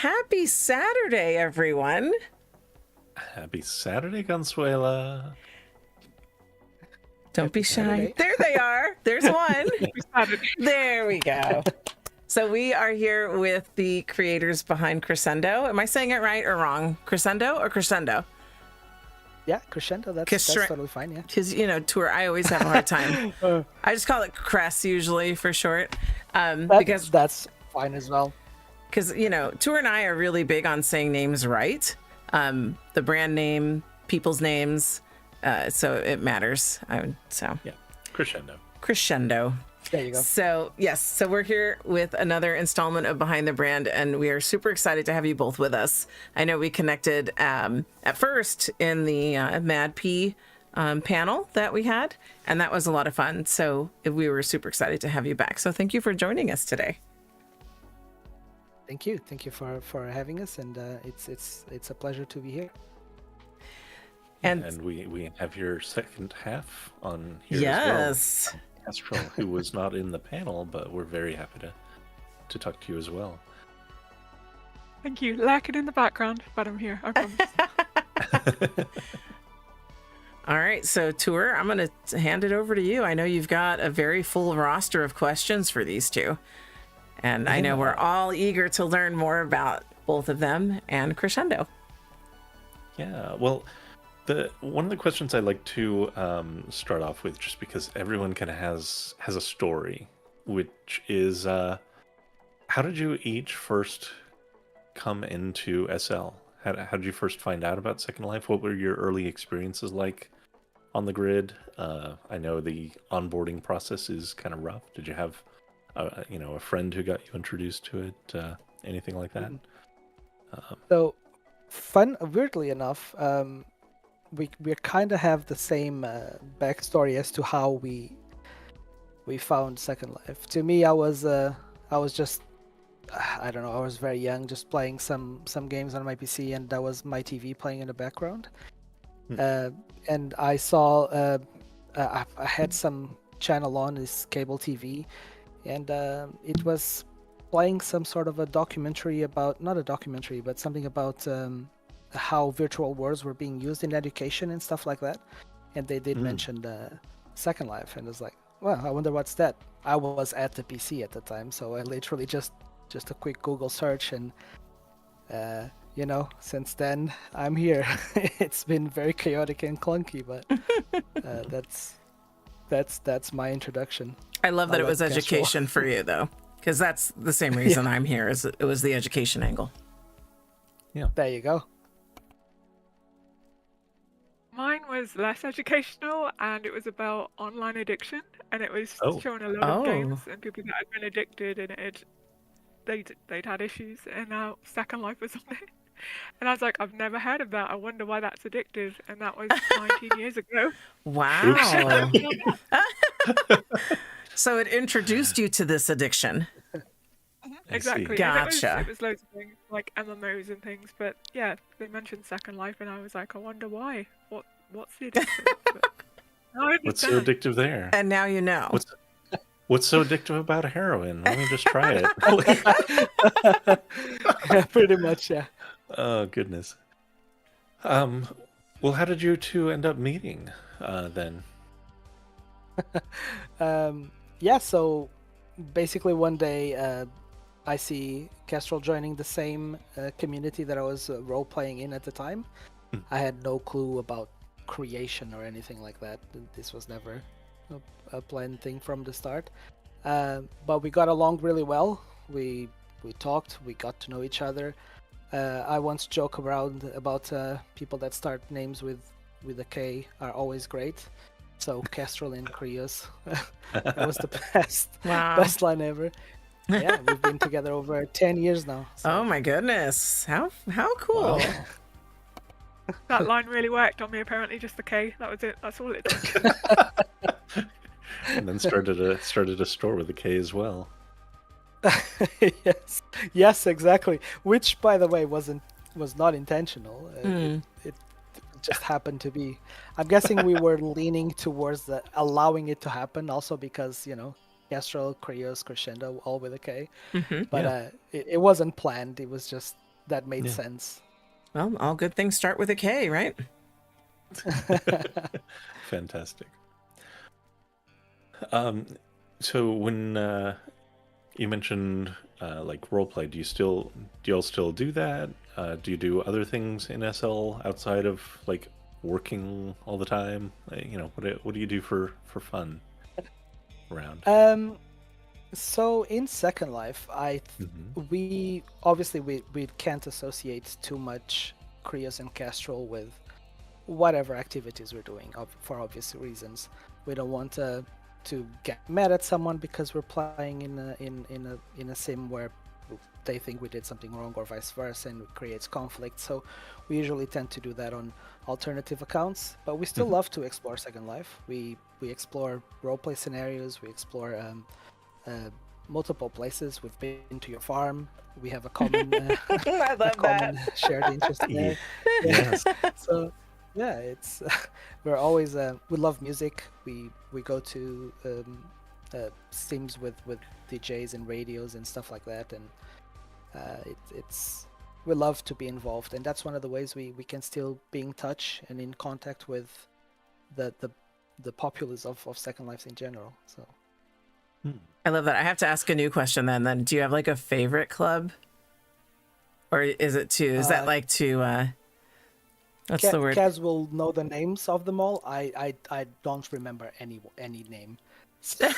Happy Saturday, everyone. Happy Saturday, Consuela. Don't be shy. There they are. There's one. There we go. So we are here with the creators behind Krescendo. Am I saying it right or wrong? Krescendo or Krescendo? Yeah, Krescendo. That's totally fine, yeah. Because, tour, I always have a hard time. I just call it Kress usually for short. Because that's fine as well. Because, Tour and I are really big on saying names right. The brand name, people's names. So it matters. Yeah, Krescendo. There you go. So yes, so we're here with another installment of Behind the Brand, and we are super excited to have you both with us. I know we connected at first in the Mad P panel that we had, and that was a lot of fun. So we were super excited to have you back. So thank you for joining us today. Thank you for having us, and it's a pleasure to be here. And we have your second half on here yes. as well. Kestrel, who was not in the panel, but we're very happy to talk to you as well. Thank you. Lacking in the background, but I'm here. I promise. All right, so Tour, I'm going to hand it over to you. I know you've got a very full roster of questions for these two. And I know we're all eager to learn more about both of them and Krescendo. Yeah, well, one of the questions I like to start off with, just because everyone kind of has a story, which is how did you each first come into SL? How did you first find out about Second Life? What were your early experiences like on the grid? I know the onboarding process is kind of rough. Did you have a friend who got you introduced to it? Anything like that? So, weirdly enough, we kind of have the same backstory as to how we found Second Life. To me, I was just I don't know, I was very young, just playing some games on my PC, and that was my TV playing in the background. And I saw I had some channel on this cable TV, and it was playing some sort of a documentary about, not a documentary, but something about how virtual worlds were being used in education and stuff like that. And they did mention Second Life, and I was like, well, I wonder what's that. I was at the PC at the time, so I literally just a quick Google search, and since then I'm here. It's been very chaotic and clunky, but that's my introduction. I love that it was education for you, though, because that's the same reason I'm here. Is it was the education angle. Yeah, there you go. Mine was less educational, and it was about online addiction, and it was showing a lot of games and people that had been addicted, and they'd had issues, and now Second Life was on it. And I was like, I've never heard of that. I wonder why that's addictive. And that was 19 years ago. Wow. So it introduced you to this addiction. Exactly. Gotcha. It was loads of things, like MMOs and things. But yeah, they mentioned Second Life, and I was like, I wonder why. What's the addiction? What's so addictive there? And now you know. What's so addictive about heroin? Let me just try it. Yeah, pretty much, yeah. Oh, goodness. Well, how did you two end up meeting then? So basically one day I see Kestrel joining the same community that I was role-playing in at the time. I had no clue about creation or anything like that. This was never a planned thing from the start. But we got along really well. We talked, we got to know each other. I once joke around about people that start names with a K are always great. So Kestrel and Krios, that was the best line ever. Yeah, we've been together over 10 years now. So. Oh my goodness, how cool! Wow. That line really worked on me. Apparently, just the K. That was it. That's all it did. And then started a store with a K as well. Yes, exactly. Which, by the way, was not intentional. It just happened to be. I'm guessing we were leaning towards allowing it to happen, also because Kestrel, Krios, Krescendo, all with a K. But it wasn't planned. It was just that made sense. Well, all good things start with a K, right? Fantastic. So when you mentioned like roleplay, do you all still do that? Do you do other things in SL outside of like working all the time? What do you do for fun around? So in Second Life, we obviously we can't associate too much Krios and Kestrel with whatever activities we're doing for obvious reasons. We don't want to get mad at someone because we're playing in a sim where they think we did something wrong or vice versa, and it creates conflict. So we usually tend to do that on alternative accounts, but we still love to explore Second Life. We explore roleplay scenarios, we explore multiple places. We've been to your farm. We have a common, I love common shared interest there. Yes. So yeah, it's we're always we love music. We go to sims with DJs and radios and stuff like that, and it's we love to be involved, and that's one of the ways we can still be in touch and in contact with the populace of Second Life in general. So I love that. I have to ask a new question then. Do you have like a favorite club? Or is that like to what's the word? Kaz will know the names of them all. I don't remember any name. So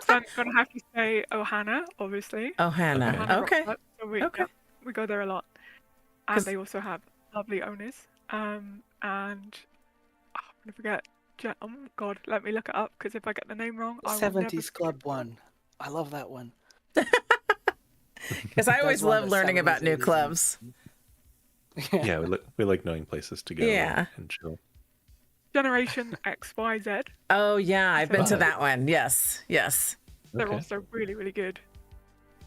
I'm gonna have to say Ohana, obviously. Ohana. Okay. So we go there a lot. And they also have lovely owners. And I'm gonna forget. Oh God, let me look it up, because if I get the name wrong, I will 70s Club 1. I love that one. Because I always love learning about new clubs. Yeah, we like knowing places to go and chill. Generation XYZ. Oh yeah, I've been to that one. Yes. They're also really, really good.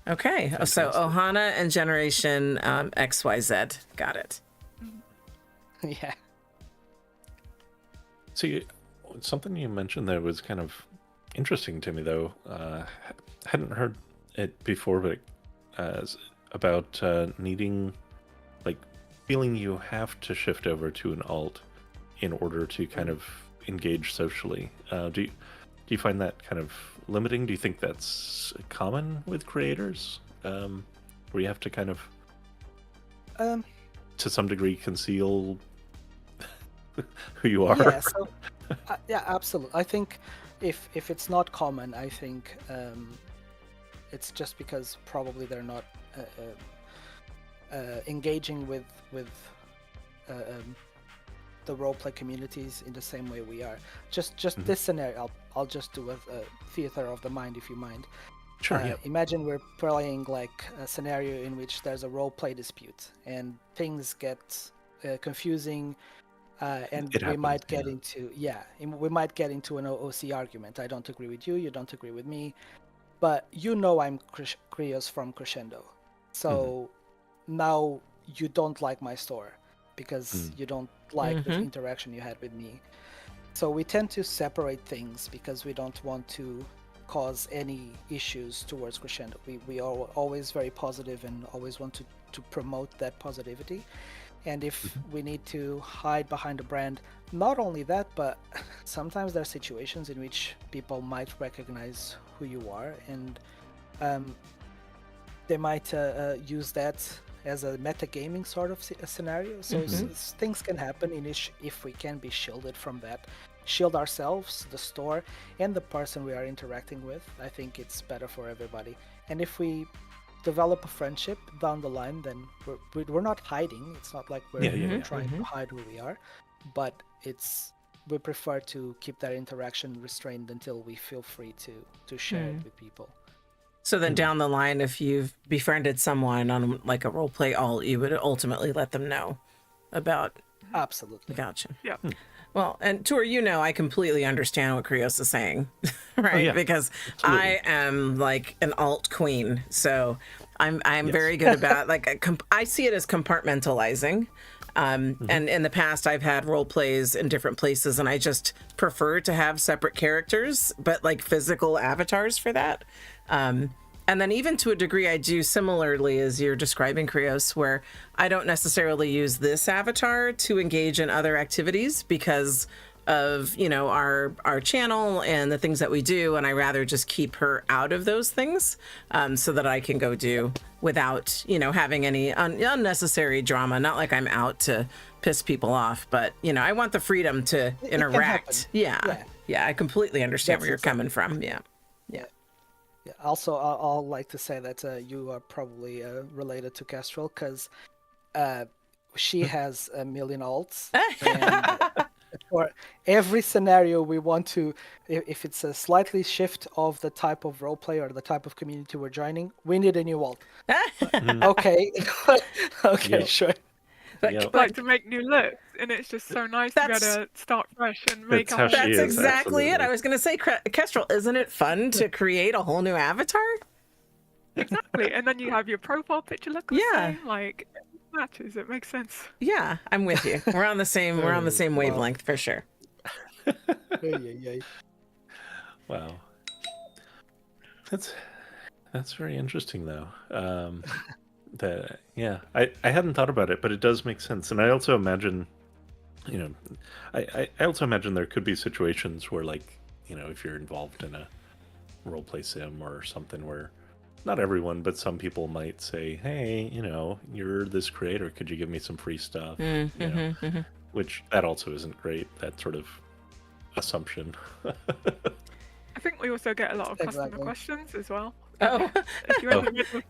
Okay, fantastic. So Ohana and Generation XYZ. Got it. Yeah. So something you mentioned there was kind of interesting to me, though. Hadn't heard it before, but about needing, like, feeling you have to shift over to an alt in order to kind of engage socially. Do you find that kind of limiting? Do you think that's common with creators, where you have to kind of, to some degree, conceal who you are? Yeah, so, yeah, absolutely. I think if it's not common, I think it's just because probably they're not engaging with the roleplay communities in the same way we are. Just this scenario, I'll just do a theater of the mind, if you mind. Sure. Yeah. Imagine we're playing like a scenario in which there's a roleplay dispute and things get confusing. And we might get into an OC argument. I don't agree with you, you don't agree with me, but I'm Krios from Krescendo, so now you don't like my store because you don't like the interaction you had with me. So we tend to separate things because we don't want to cause any issues towards Krescendo. We are always very positive and always want to promote that positivity. And if we need to hide behind a brand, not only that, but sometimes there are situations in which people might recognize who you are, and they might use that as a metagaming sort of scenario. So things can happen if we can be shielded from that. Shield ourselves, the store, and the person we are interacting with. I think it's better for everybody. And if we develop a friendship down the line, then we're not hiding. It's not like we're trying to hide who we are, but we prefer to keep that interaction restrained until we feel free to share it with people. So then down the line, if you've befriended someone on like a roleplay alt, you would ultimately let them know about. Absolutely. Gotcha. Yeah. Well, and Tor, I completely understand what Krios is saying, right? Oh, yeah. Because absolutely. I am like an alt queen, so I'm very good about I see it as compartmentalizing. And in the past, I've had role plays in different places, and I just prefer to have separate characters, but like physical avatars for that. And And then even to a degree, I do similarly as you're describing, Krios, where I don't necessarily use this avatar to engage in other activities because of, you know, our channel and the things that we do. And I rather just keep her out of those things so that I can go do without, you know, having any unnecessary drama. Not like I'm out to piss people off, but, you know, I want the freedom to interact. Yeah. I completely understand where you're coming from. Yeah. Also, I'll like to say that you are probably related to Kestrel because she has a million alts. And for every scenario we want to, if it's a slightly shift of the type of roleplay or the type of community we're joining, we need a new alt. Okay. Okay, sure. But like to make new looks, and it's just so nice to be able to start fresh and make that's exactly it. I was going to say, Kestrel, isn't it fun to create a whole new avatar? Exactly, and then you have your profile picture look the same. Like it matches. It makes sense. Yeah, I'm with you. We're on the same. We're on the same wavelength for sure. Wow, that's very interesting though. I hadn't thought about it, but it does make sense. And I also imagine, you know, I also imagine there could be situations where, like, you know, if you're involved in a roleplay sim or something where not everyone, but some people might say, hey, you know, you're this creator, could you give me some free stuff? You know, which that also isn't great, that sort of assumption. I think we also get a lot of customer questions as well. Oh,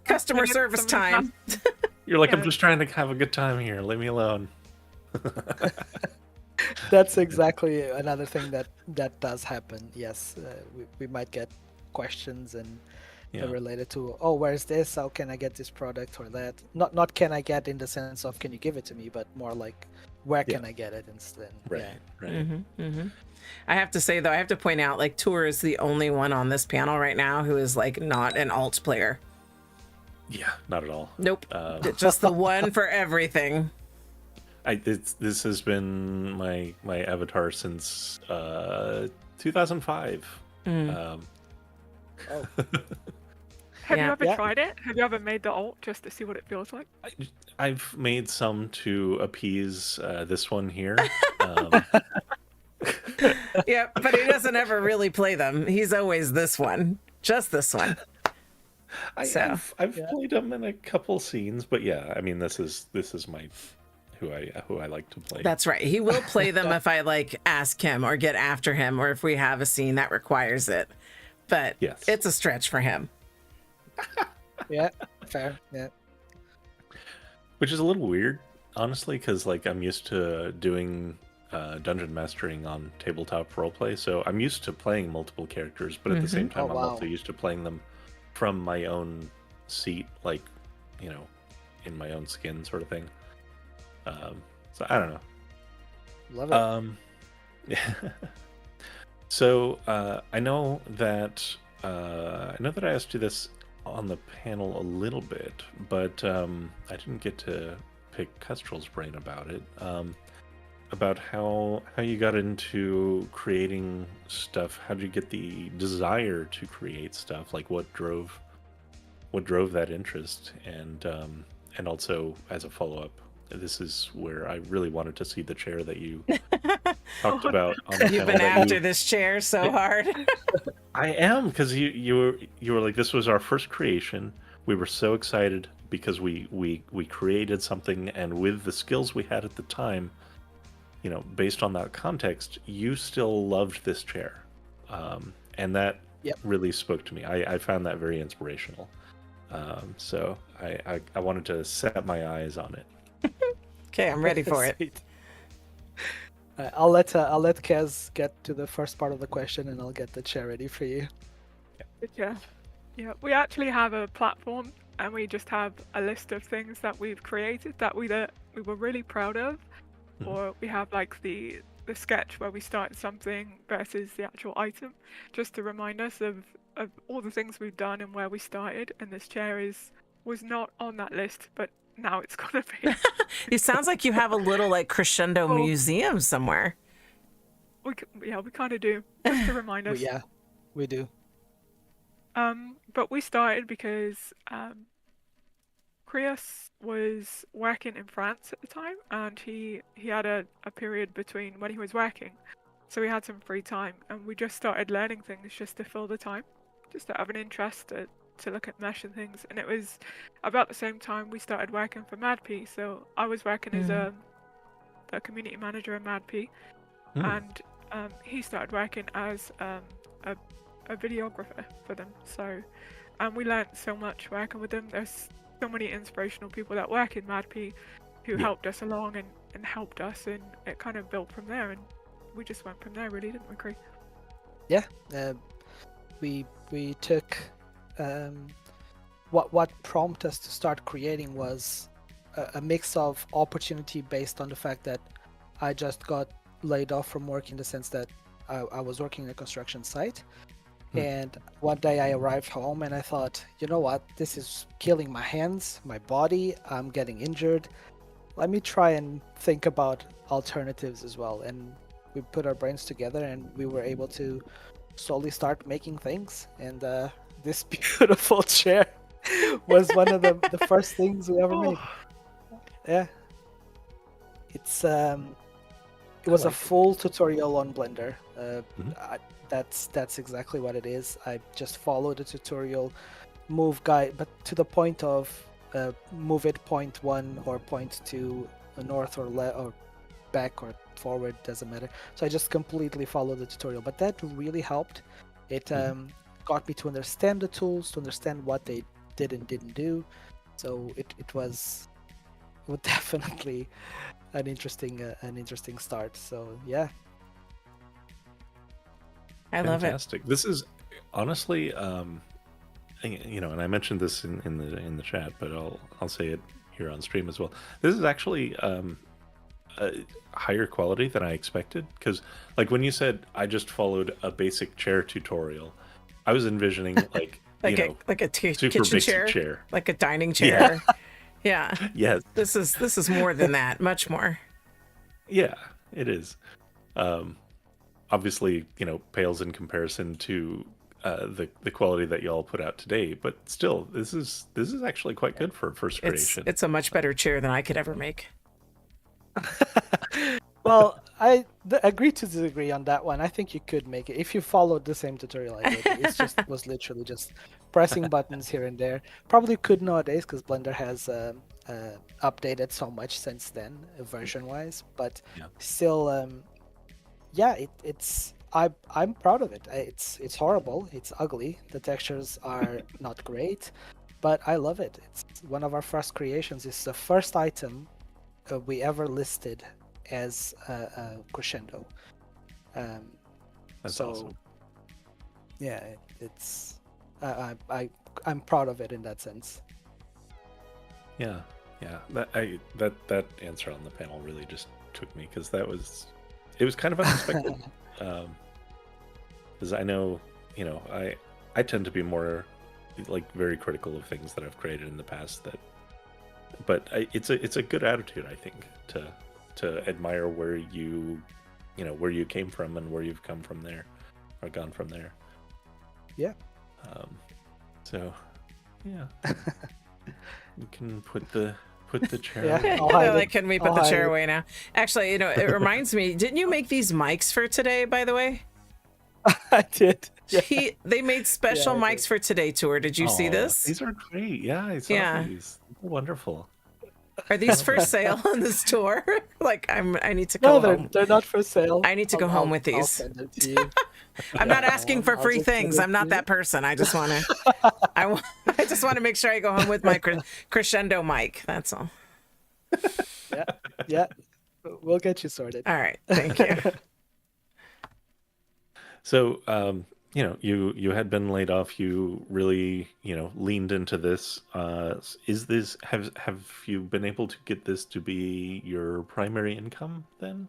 customer service time. You're like, I'm just trying to have a good time here. Leave me alone. That's exactly another thing that does happen. Yes, we might get questions and related to, oh, where's this? How can I get this product or that? Not can I get in the sense of can you give it to me, but more like where can I get it instead? Right. I have to say, though, I have to point out, like, Tour is the only one on this panel right now who is, like, not an alt player. Yeah, not at all. Nope. Just the one for everything. This has been my avatar since 2005. Have you ever tried it? Have you ever made the alt just to see what it feels like? I've made some to appease this one here. Yeah, but he doesn't ever really play them. He's always this one, just this one. I've played him in a couple scenes, but yeah, I mean, this is my who I like to play. That's right. He will play them if I like ask him or get after him, or if we have a scene that requires it. But it's a stretch for him. Yeah, fair. Yeah. Which is a little weird, honestly, because like I'm used to doing dungeon mastering on tabletop roleplay, so I'm used to playing multiple characters, but at the same time, I'm also used to playing them from my own seat, like, you know, in my own skin, sort of thing. So I don't know. Love it. So I know that I asked you this on the panel a little bit, but I didn't get to pick Kestrel's brain about it. About how you got into creating stuff. How did you get the desire to create stuff? Like what drove that interest? And also as a follow-up, this is where I really wanted to see the chair that you talked about on the You've been after this chair so hard. I am, because you were like, this was our first creation. We were so excited because we created something, and with the skills we had at the time, you know, based on that context, you still loved this chair. And that really spoke to me. I found that very inspirational. So I wanted to set my eyes on it. Okay, I'm ready for it. I'll let Kaz get to the first part of the question, and I'll get the chair ready for you. Yeah. We actually have a platform, and we just have a list of things that we've created that we were really proud of. Or we have like the sketch where we started something versus the actual item, just to remind us of all the things we've done and where we started. And this chair was not on that list, but now it's gonna be. It sounds like you have a little like Krescendo museum somewhere. We kind of do, just to remind us. Yeah, we do. But we started because Krios was working in France at the time, and he had a period between when he was working, so we had some free time, and we just started learning things just to fill the time, just to have an interest to look at mesh and things. And it was about the same time we started working for MadP. So I was working as a community manager at MadP, and he started working as a videographer for them. So, and we learned so much working with them. There's so many inspirational people that work in MadP who helped us along and helped us, and it kind of built from there, and we just went from there, really, didn't we, Cree? Yeah, we took what prompted us to start creating was a mix of opportunity based on the fact that I just got laid off from work, in the sense that I was working in a construction site. And one day I arrived home and I thought, you know what, this is killing my hands, my body, I'm getting injured. Let me try and think about alternatives as well. And we put our brains together and we were able to slowly start making things. And this beautiful chair was one of the first things we ever made. Yeah. It's it was a full tutorial on Blender. That's exactly what it is. I just followed the tutorial move guide, but to the point of move it 0.1 or 0.2 north or left or back or forward, doesn't matter. So I just completely followed the tutorial, but that really helped. It got me to understand the tools, to understand what they did and didn't do. So it was definitely an interesting start. So yeah. I love it. Fantastic. This is honestly, you know, and I mentioned this in the chat, but I'll say it here on stream as well. This is actually a higher quality than I expected, because like when you said I just followed a basic chair tutorial, I was envisioning like like a kitchen chair, like a dining chair. Yeah. Yes. This is more than that, much more. Yeah, it is. Obviously, you know, pales in comparison to the quality that y'all put out today, but still, this is actually quite good for first creation. It's a much better chair than I could ever make. Well, I agree to disagree on that one. I think you could make it if you followed the same tutorial I did. It was literally just pressing buttons here and there. Probably could nowadays because Blender has updated so much since then, version-wise. But still, it's I'm proud of it. It's horrible. It's ugly. The textures are not great, but I love it. It's one of our first creations. It's the first item we ever listed as Krescendo. That's awesome. Yeah, it's I'm proud of it in that sense. Yeah. That answer on the panel really just took me, because it was kind of unexpected. Because I know, you know, I tend to be more like very critical of things that I've created in the past, but it's a good attitude, I think, to admire where you came from and where you've come from there, or gone from there. Yeah. So, yeah. We can put the chair away. Like, can we put the chair away now? Actually, you know, it reminds me, didn't you make these mics for today, by the way? I did. Yeah. They made special mics for Today Tour. Did you see this? These are great. Yeah, I saw these. Wonderful. Are these for sale on this tour? Like, I need to go home. They're not for sale. I need to go home with these. I'll send them to you. I'm not asking for free things. I'm not that person. I just want to. I just want to make sure I go home with my Krescendo mic. That's all. Yeah. We'll get you sorted. All right. Thank you. So, you know, you had been laid off. You really, you know, leaned into this. Have you been able to get this to be your primary income then?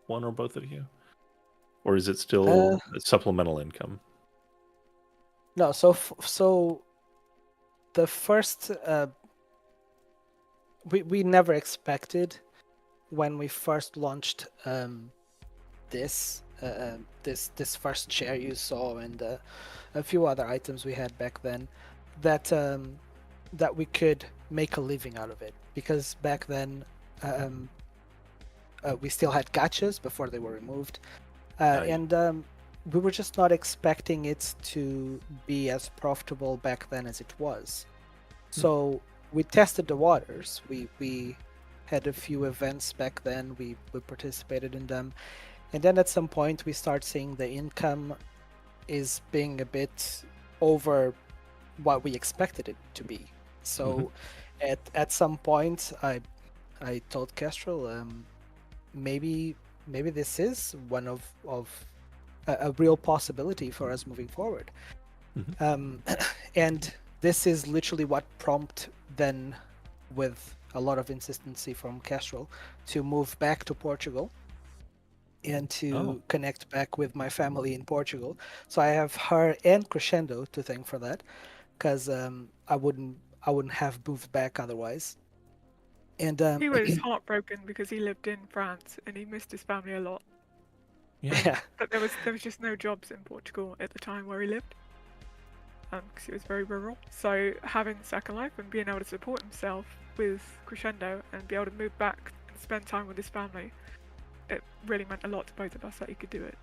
One or both of you? Or is it still supplemental income? No, so the first we never expected when we first launched this this first chair you saw, and a few other items we had back then, that that we could make a living out of it. Because back then, we still had gachas before they were removed, and we were just not expecting it to be as profitable back then as it was. So we tested the waters. We had a few events back then. We participated in them, and then at some point we start seeing the income is being a bit over what we expected it to be. So at some point I told Kestrel, maybe this is one of a real possibility for us moving forward. And this is literally what prompted then, with a lot of insistency from Kestrel, to move back to Portugal and to connect back with my family in Portugal. So I have her and Krescendo to thank for that, because I wouldn't have moved back otherwise. And he was heartbroken because he lived in France and he missed his family a lot. Yeah. But there was just no jobs in Portugal at the time where he lived, because it was very rural. So having Second Life and being able to support himself with Krescendo and be able to move back and spend time with his family, it really meant a lot to both of us that he could do it.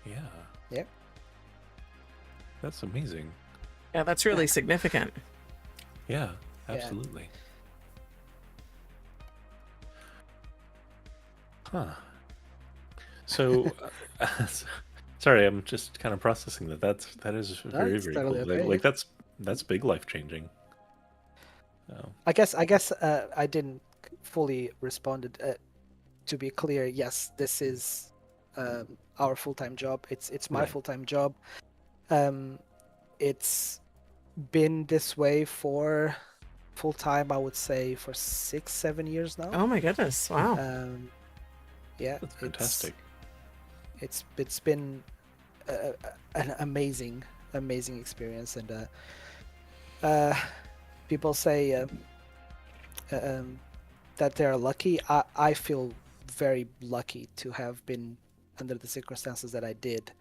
Yeah. Yep. That's amazing. Yeah, that's really significant. Yeah, absolutely. Huh. So, sorry, I'm just kind of processing that. That is very totally cool. okay. Like that's big life changing. I guess I didn't fully respond. To be clear, yes, this is our full-time job. It's my full-time job. It's been this way for full-time, I would say, for 6-7 years now. Oh my goodness! Wow. Yeah, that's fantastic. It's been an amazing experience, and people say that they're lucky. I feel very lucky to have been under the circumstances that I did,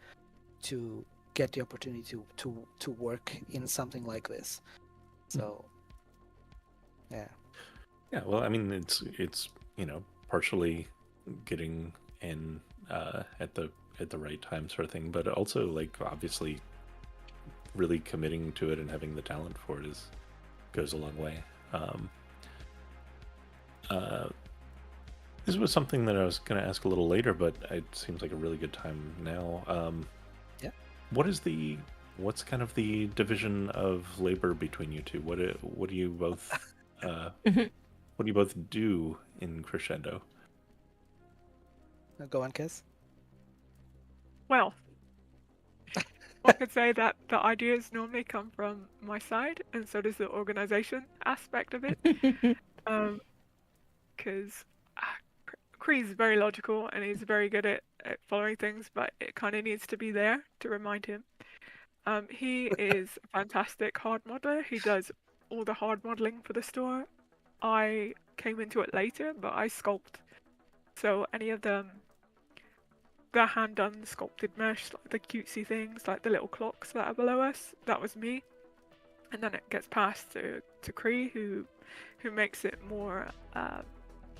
to get the opportunity to work in something like this. So yeah. Well, I mean, it's partially getting in at the right time, sort of thing, but also, like, obviously really committing to it and having the talent for it goes a long way. This was something that I was going to ask a little later, but it seems like a really good time now. Yeah. What's kind of the division of labor between you two? What do you both what do you both do in Krescendo? Go on, Kes. Well, I could say that the ideas normally come from my side, and so does the organization aspect of it. Because Krios is very logical and he's very good at following things, but it kind of needs to be there to remind him. He is a fantastic hard modeler. He does all the hard modeling for the store. I came into it later, but I sculpt. So any of the hand-done sculpted mesh, like the cutesy things, like the little clocks that are below us, that was me. And then it gets passed to Kree, who makes it more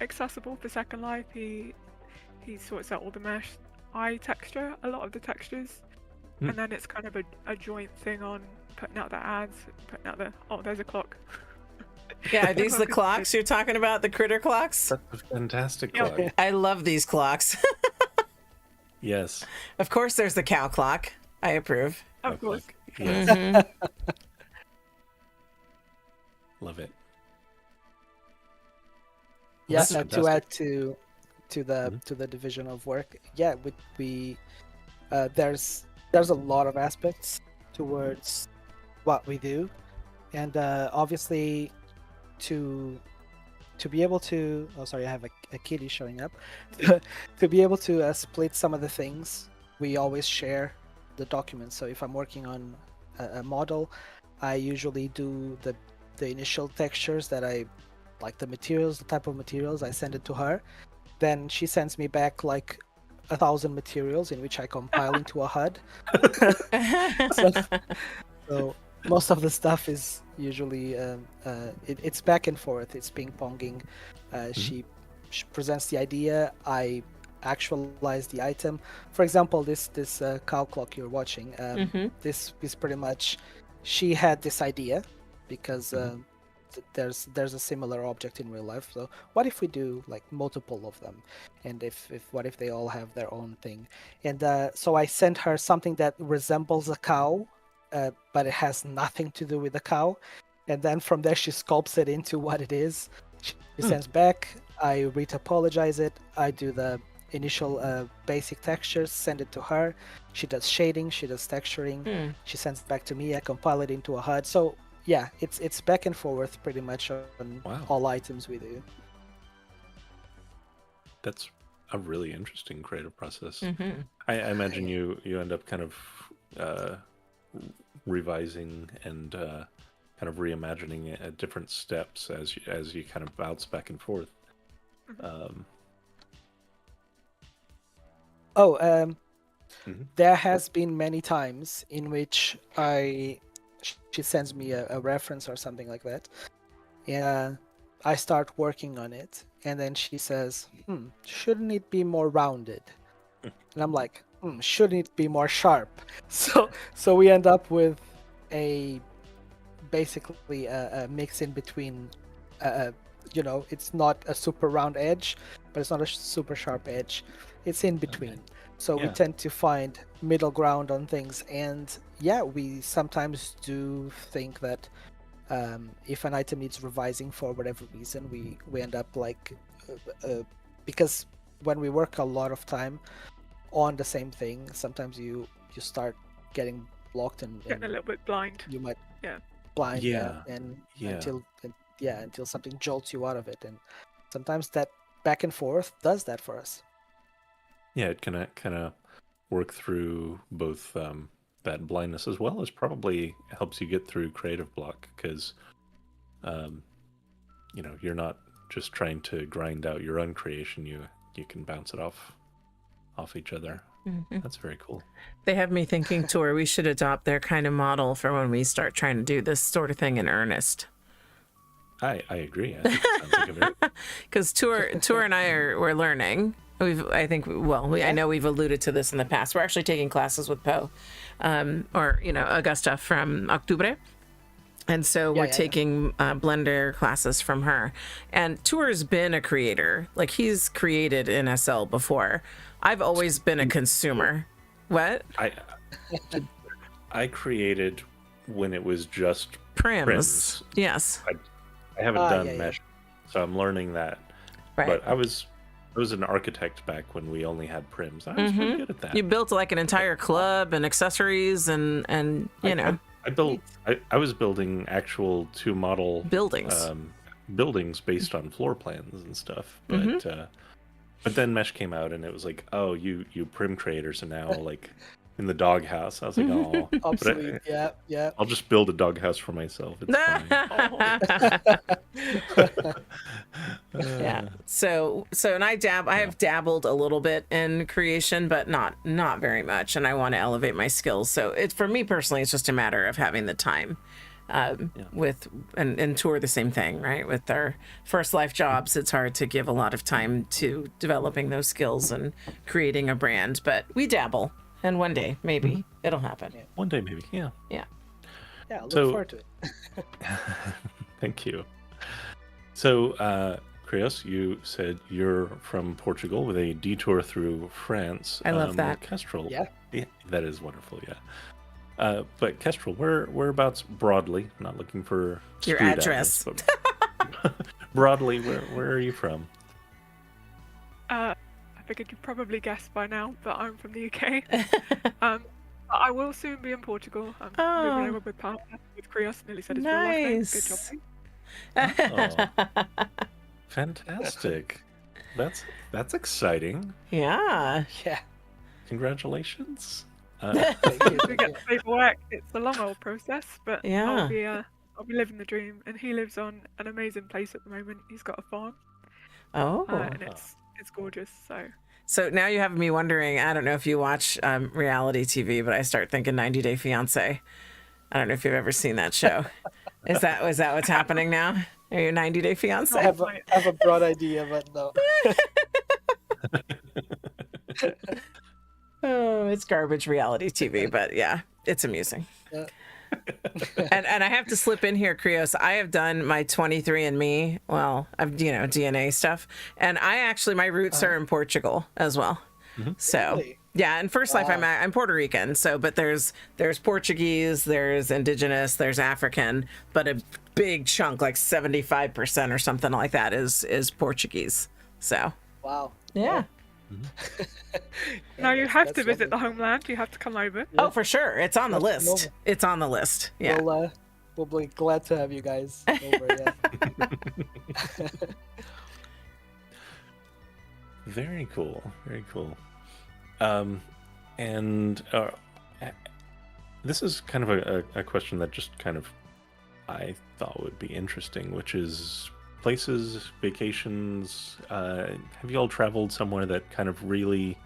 accessible for Second Life. He sorts out all the mesh. I texture a lot of the textures, and then it's kind of a joint thing on putting out the ads, putting out the there's a clock. Yeah, are these the clocks you're talking about? The critter clocks? That's a fantastic clock. I love these clocks. Yes. Of course, there's the cow clock. I approve. Of course. Yes. Love it. Yeah, That's to fantastic. add to the division of work. Yeah, we there's a lot of aspects towards what we do, and obviously to be able to I have a kitty showing up. To be able to split some of the things, we always share the documents. So if I'm working on a model, I usually do the initial textures that I like, the materials, the type of materials. I send it to her, then she sends me back like 1,000 materials in which I compile into a HUD. so, so most of the stuff is usually it's back and forth. It's ping-ponging. She presents the idea. I actualize the item. For example, this cow clock you're watching. This is pretty much, she had this idea because there's a similar object in real life. So what if we do like multiple of them, and what if they all have their own thing? And so I sent her something that resembles a cow, but it has nothing to do with the cow. And then from there she sculpts it into what it is. She sends back. I retopologize it. I do the initial basic textures, send it to her. She does shading, she does texturing. She sends it back to me. I compile it into a HUD. So yeah, it's back and forth pretty much on all items we do. That's a really interesting creative process. I imagine you end up kind of revising and kind of reimagining it at different steps as you kind of bounce back and forth. There has been many times in which she sends me a reference or something like that, and I start working on it, and then she says, shouldn't it be more rounded? And I'm like, shouldn't it be more sharp? So we end up with basically a mix in between. It's not a super round edge, but it's not a super sharp edge. It's in between. So we tend to find middle ground on things. And yeah, we sometimes do think that if an item needs revising for whatever reason, we end up like, because when we work a lot of time on the same thing, sometimes you start getting blocked and getting a little bit blind. You might blind until something jolts you out of it. And sometimes that back and forth does that for us. Yeah, it can kind of work through both that blindness as well as probably helps you get through creative block because, you're not just trying to grind out your own creation. You can bounce it off each other. That's very cool. They have me thinking, Tor, we should adopt their kind of model for when we start trying to do this sort of thing in earnest. I agree. I think it sounds like a very... Because Tor and we're learning. I know we've alluded to this in the past. We're actually taking classes with Poe, Augusta from Octubre. And so we're taking Blender classes from her. And Tor's been a creator. Like, he's created in SL before. I've always been a consumer. What? I created when it was just Prims. Yes. I haven't done mesh, so I'm learning that. Right. But I was an architect back when we only had Prims. I was pretty good at that. You built like an entire club and accessories and I was building actual 2-model buildings based on floor plans and stuff. But then mesh came out and it was like, oh, you Prim creators are now like in the doghouse. I was like, oh, obsolete. Yeah. I'll just build a doghouse for myself. It's fine. Yeah. So and I have dabbled a little bit in creation, but not very much. And I want to elevate my skills. So for me personally, it's just a matter of having the time. With and Tour the same thing, right? With our first life jobs, it's hard to give a lot of time to developing those skills and creating a brand. But we dabble. And one day, maybe, it'll happen. Yeah. One day, maybe, yeah. Yeah, look forward to it. Thank you. So, Krios, you said you're from Portugal with a detour through France. I love that. Kestrel. Yeah, that is wonderful, yeah. But Kestrel, whereabouts broadly, not looking for your address. Broadly, where are you from? I figured you'd probably guess by now, but I'm from the UK. I will soon be in Portugal. I'm moving over with partner, with Krios. Nearly said his real life name. Good job. Fantastic. That's exciting. Yeah. Congratulations. Thank you. We get the paperwork. It's a long old process, but I'll be living the dream. And he lives on an amazing place at the moment. He's got a farm. Oh. And it's it's gorgeous. So now you have me wondering, I don't know if you watch reality TV, but I start thinking 90 Day Fiance. I don't know if you've ever seen that show. Is that what's happening now? Are you 90 Day Fiance? I have a broad idea, but no. Oh, it's garbage reality TV, but yeah, it's amusing. Yeah. and I have to slip in here, Krios. I have done my 23andMe, well, DNA stuff, and my roots are in Portugal as well. Mm-hmm. So really? Yeah, in first life I'm Puerto Rican. So, but there's Portuguese, there's Indigenous, there's African, but a big chunk, like 75% or something like that, is Portuguese. So wow, yeah. Mm-hmm. Now you have to visit the homeland. You have to come over. Yeah. Oh, for sure. It's on the list. Over. It's on the list. Yeah. We'll be glad to have you guys over. Yeah. Very cool. Very cool. And this is kind of a question that just kind of I thought would be interesting, which is places, vacations. Have you all traveled somewhere that kind of really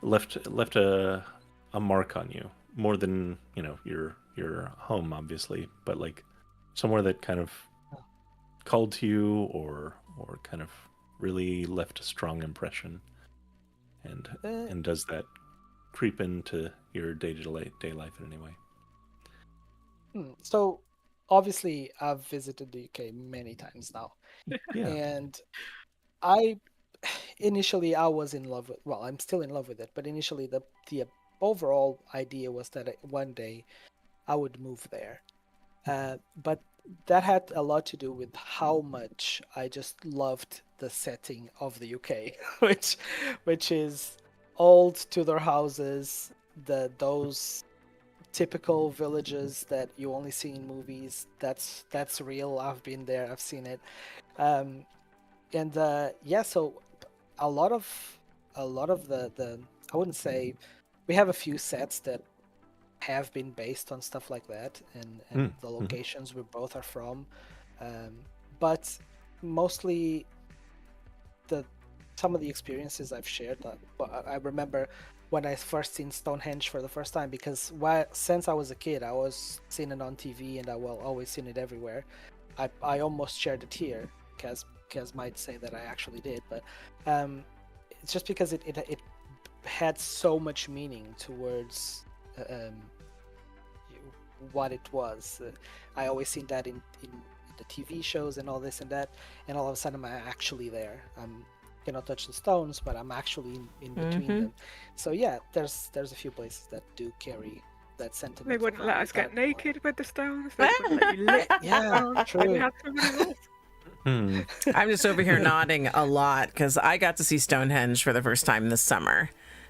left a mark on you, more than your home, obviously, but like somewhere that kind of called to you or kind of really left a strong impression? And does that creep into your day-to-day life in any way? So obviously I've visited the UK many times now. Yeah. And initially I was in love with, well, I'm still in love with it, but initially the overall idea was that one day I would move there. But that had a lot to do with how much I just loved the setting of the UK, which is old Tudor houses, those typical villages that you only see in movies. That's real. I've been there. I've seen it. So a lot of the I wouldn't say, we have a few sets that have been based on stuff like that, and the locations we both are from, but mostly some of the experiences I've shared. I remember when I first seen Stonehenge for the first time, because since I was a kid I was seeing it on TV and I always seen it everywhere. I almost shared it here. Kaz might say that I actually did, but it's just because it had so much meaning towards what it was. I always seen that in the TV shows and all this and that, and all of a sudden I'm actually there. Cannot touch the stones, but I'm actually in between them. So yeah, there's a few places that do carry that sentiment. They wouldn't let us get naked with the stones. They wouldn't let you lick yeah, true. I'm just over here nodding a lot because I got to see Stonehenge for the first time this summer,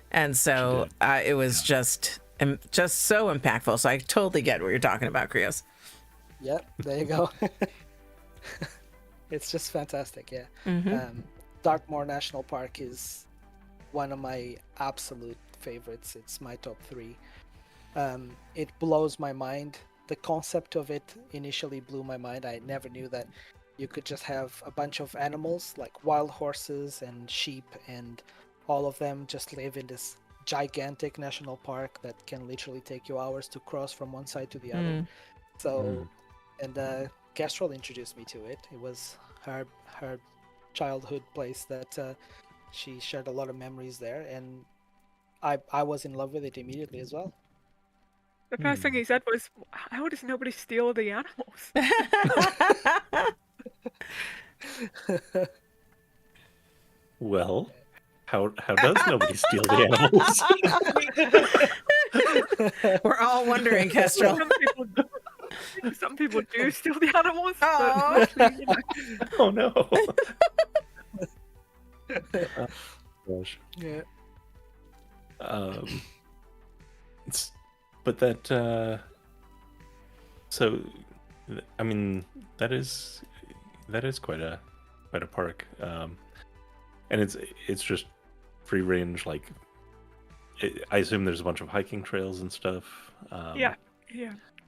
and so it was just so impactful. So I totally get what you're talking about, Krios. Yep, there you go. It's just fantastic. Yeah. Dartmoor National Park is one of my absolute favorites. It's my top 3. It blows my mind. The concept of it initially blew my mind. I never knew that you could just have a bunch of animals like wild horses and sheep, and all of them just live in this gigantic national park that can literally take you hours to cross from one side to the other. So, and Kestrel introduced me to it. It was her childhood place that she shared a lot of memories there, and I was in love with it immediately as well. The first thing he said was, "How does nobody steal the animals?" Well, how does nobody steal the animals? We're all wondering, Kestrel. Some people do steal the animals. Oh, but oh no. Oh, gosh. Yeah. But that. So, I mean, that is quite a park, and it's just free range. Like, I assume there's a bunch of hiking trails and stuff. Yeah.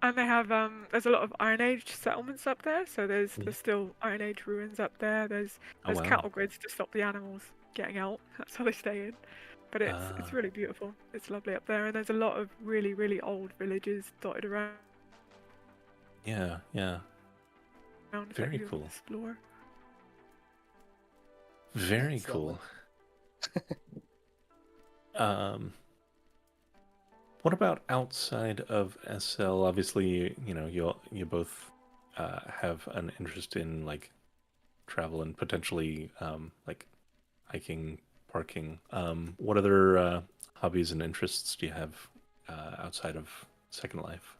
And they have there's a lot of Iron Age settlements up there, so there's still Iron Age ruins up there. There's cattle grids to stop the animals. getting out. That's how they stay in. But it's really beautiful. It's lovely up there, and there's a lot of really, really old villages dotted around. Yeah. Very cool. Explore. Very cool. What about outside of SL? Obviously, you both have an interest in like travel and potentially like hiking, parking. What other hobbies and interests do you have outside of Second Life?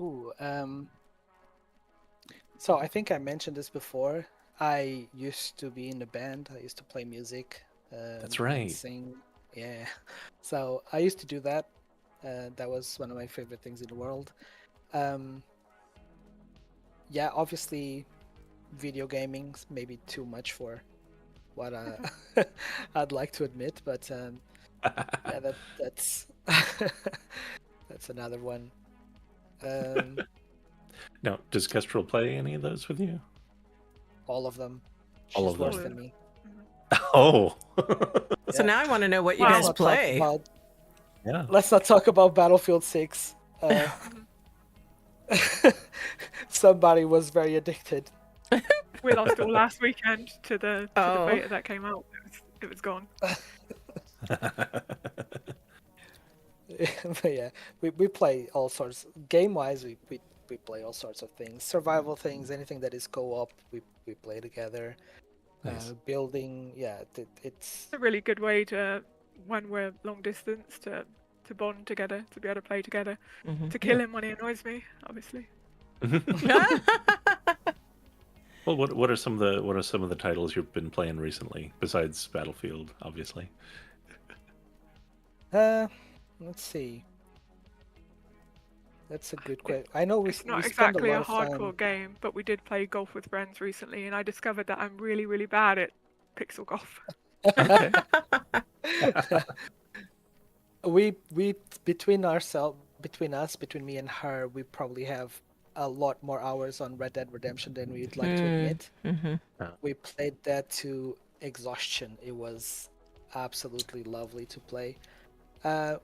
Ooh, so I think I mentioned this before. I used to be in a band. I used to play music. That's right. Sing. Yeah. So I used to do that. That was one of my favorite things in the world. Yeah, obviously, video gaming's maybe too much for what I'd like to admit, but yeah, that's that's another one. Now, does Kestrel play any of those with you? All of them. All She's of them. worse than me. Oh. So now I want to know what you guys play. Yeah. Let's not talk about Battlefield 6. Somebody was very addicted. We lost all last weekend to the beta that came out. It was gone. But yeah, we play all sorts. Game-wise, we play all sorts of things. Survival things, anything that is co-op, we play together. Nice. Building, yeah, it's a really good way to, when we're long distance, to bond together, to be able to play together, to kill him when he annoys me, obviously. Well, what are some of the titles you've been playing recently besides Battlefield, obviously? Let's see. That's a good question. I know it's not exactly a hardcore game, but we did play golf with friends recently, and I discovered that I'm really, really bad at pixel golf. Okay. we between me and her, we probably have a lot more hours on Red Dead Redemption than we'd like to admit. We played that to exhaustion. It was absolutely lovely to play.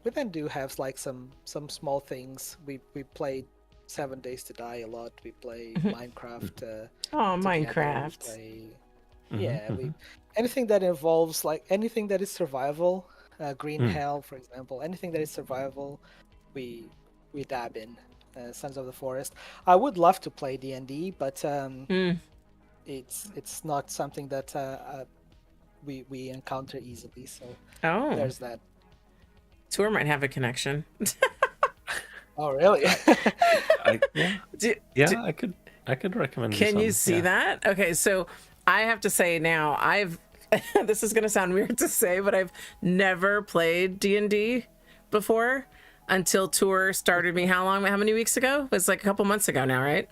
We then do have like some small things. We played 7 Days to Die a lot. We play Minecraft. Minecraft. Anything that involves like anything that is survival. Green Hell, for example. Anything that is survival, we dab in. Sons of the Forest. I would love to play D&D, but it's not something that we encounter easily. So there's that. Tour might have a connection. Oh, really? I could recommend. Can you see that? Okay, so I have to say now, this is going to sound weird to say, but I've never played D&D before until Tour started me. How many weeks ago? It was like a couple months ago now, right?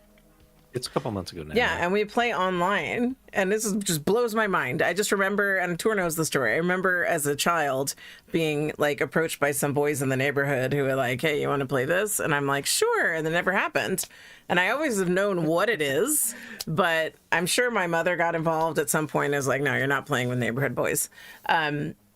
It's a couple months ago now. Yeah, and we play online, and this just blows my mind. I just remember, and Tour knows the story. I remember as a child being like approached by some boys in the neighborhood who were like, "Hey, you want to play this?" And I'm like, "Sure," and it never happened. And I always have known what it is, but I'm sure my mother got involved at some point. Is like, "No, you're not playing with neighborhood boys."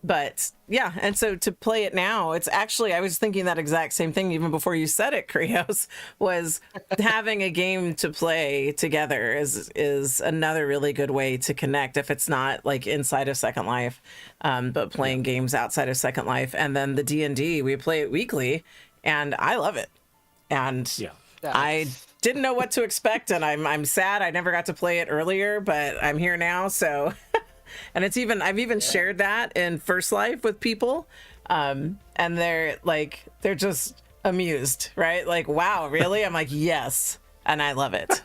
But yeah, and so to play it now, it's actually, I was thinking that exact same thing even before you said it, Krios, was having a game to play together is another really good way to connect if it's not like inside of Second Life, but playing games outside of Second Life. And then the D&D, we play it weekly, and I love it. And I didn't know what to expect, and I'm sad I never got to play it earlier, but I'm here now, so... And I've even shared that in First Life with people, and they're just amused, right? Like, wow, really? I'm like, yes, and I love it.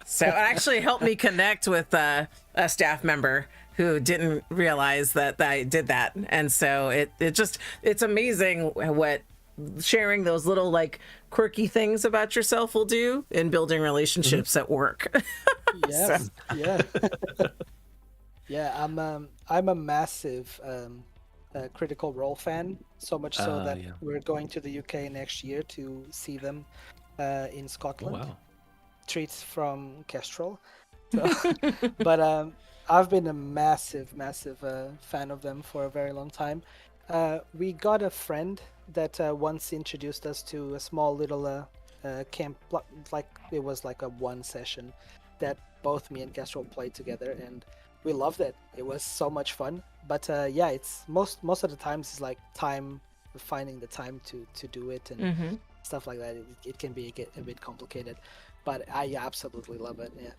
So it actually helped me connect with a staff member who didn't realize that I did that, and so it's amazing what sharing those little like quirky things about yourself will do in building relationships at work. Yes, yeah. Yeah, I'm a massive Critical Role fan, so much so that we're going to the UK next year to see them in Scotland. Oh, wow. Treats from Kestrel. So, but I've been a massive fan of them for a very long time. We got a friend that once introduced us to a small little camp, like it was like a one session that both me and Kestrel played together, and we loved it. It was so much fun. But yeah, it's most of the times it's like finding the time to do it and stuff like that. It can be a bit complicated, but I absolutely love it. Yeah.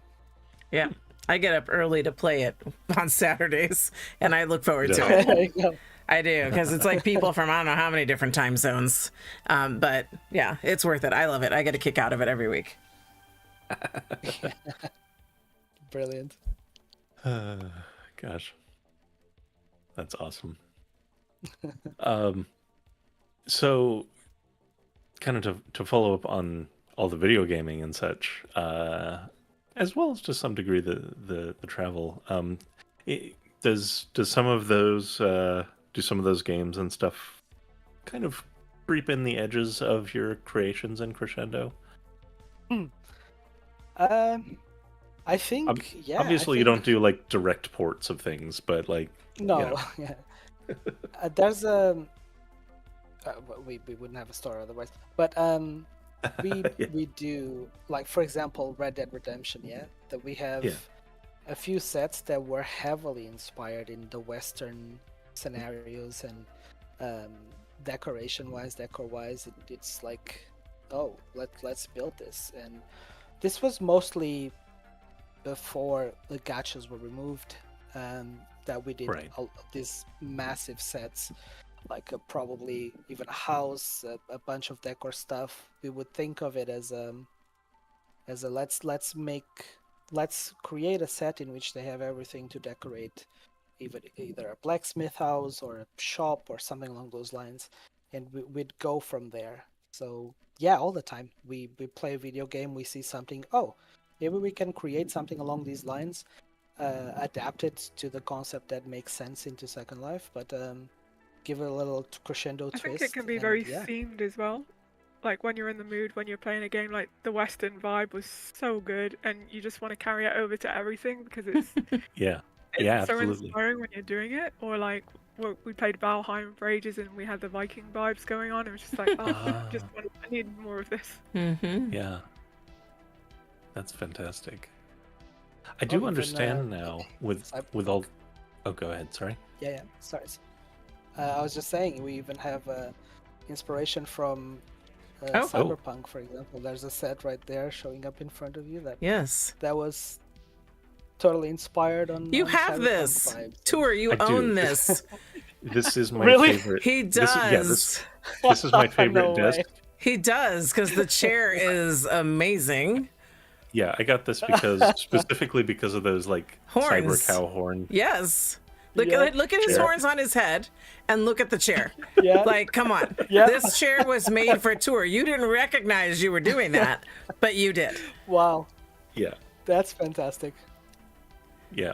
Yeah, I get up early to play it on Saturdays, and I look forward to There it. you go. I do, because it's like people from I don't know how many different time zones. But yeah, it's worth it. I love it. I get a kick out of it every week. Brilliant. Gosh, that's awesome. So, kind of to follow up on all the video gaming and such, as well as to some degree the travel. Does some of those do some of those games and stuff kind of creep in the edges of your creations in Krescendo? I think Obviously, you don't do like direct ports of things, but like no, yeah. There's we wouldn't have a story otherwise, but we do, like, for example, Red Dead Redemption, that we have a few sets that were heavily inspired in the Western scenarios, and decor-wise, it's like, oh, let's build this. And this was mostly before the gachas were removed, that we did these massive sets, like probably even a house, a bunch of decor stuff. We would think of it as a let's create a set in which they have everything to decorate, either a blacksmith house or a shop or something along those lines, and we'd go from there. So yeah, all the time we play a video game, we see something, oh, maybe we can create something along these lines, adapt it to the concept that makes sense into Second Life, but give it a little crescendo twist. I think it can be very themed as well. Like when you're in the mood, when you're playing a game, like the Western vibe was so good, and you just want to carry it over to everything because it's it's so absolutely inspiring when you're doing it. Or like we played Valheim for ages, and we had the Viking vibes going on. It was just like, I need more of this. Yeah, that's fantastic. I do understand now with all. Oh, go ahead. Sorry. Yeah. Sorry. I was just saying, we even have inspiration from Cyberpunk, for example. There's a set right there showing up in front of you that was totally inspired on. You have Cyberpunk this vibes. Tour. You own this. This is my Really? favorite. He does. This is my favorite No disc. way. He does, because the chair is amazing. Yeah, I got this specifically because of those like Horns. cyber cow horn. Yes. Look Yeah. at his horns on his head, and look at the chair. Yeah. Like, come on. Yeah. This chair was made for Tour. You didn't recognize you were doing that, but you did. Wow, Yeah, that's fantastic. yeah.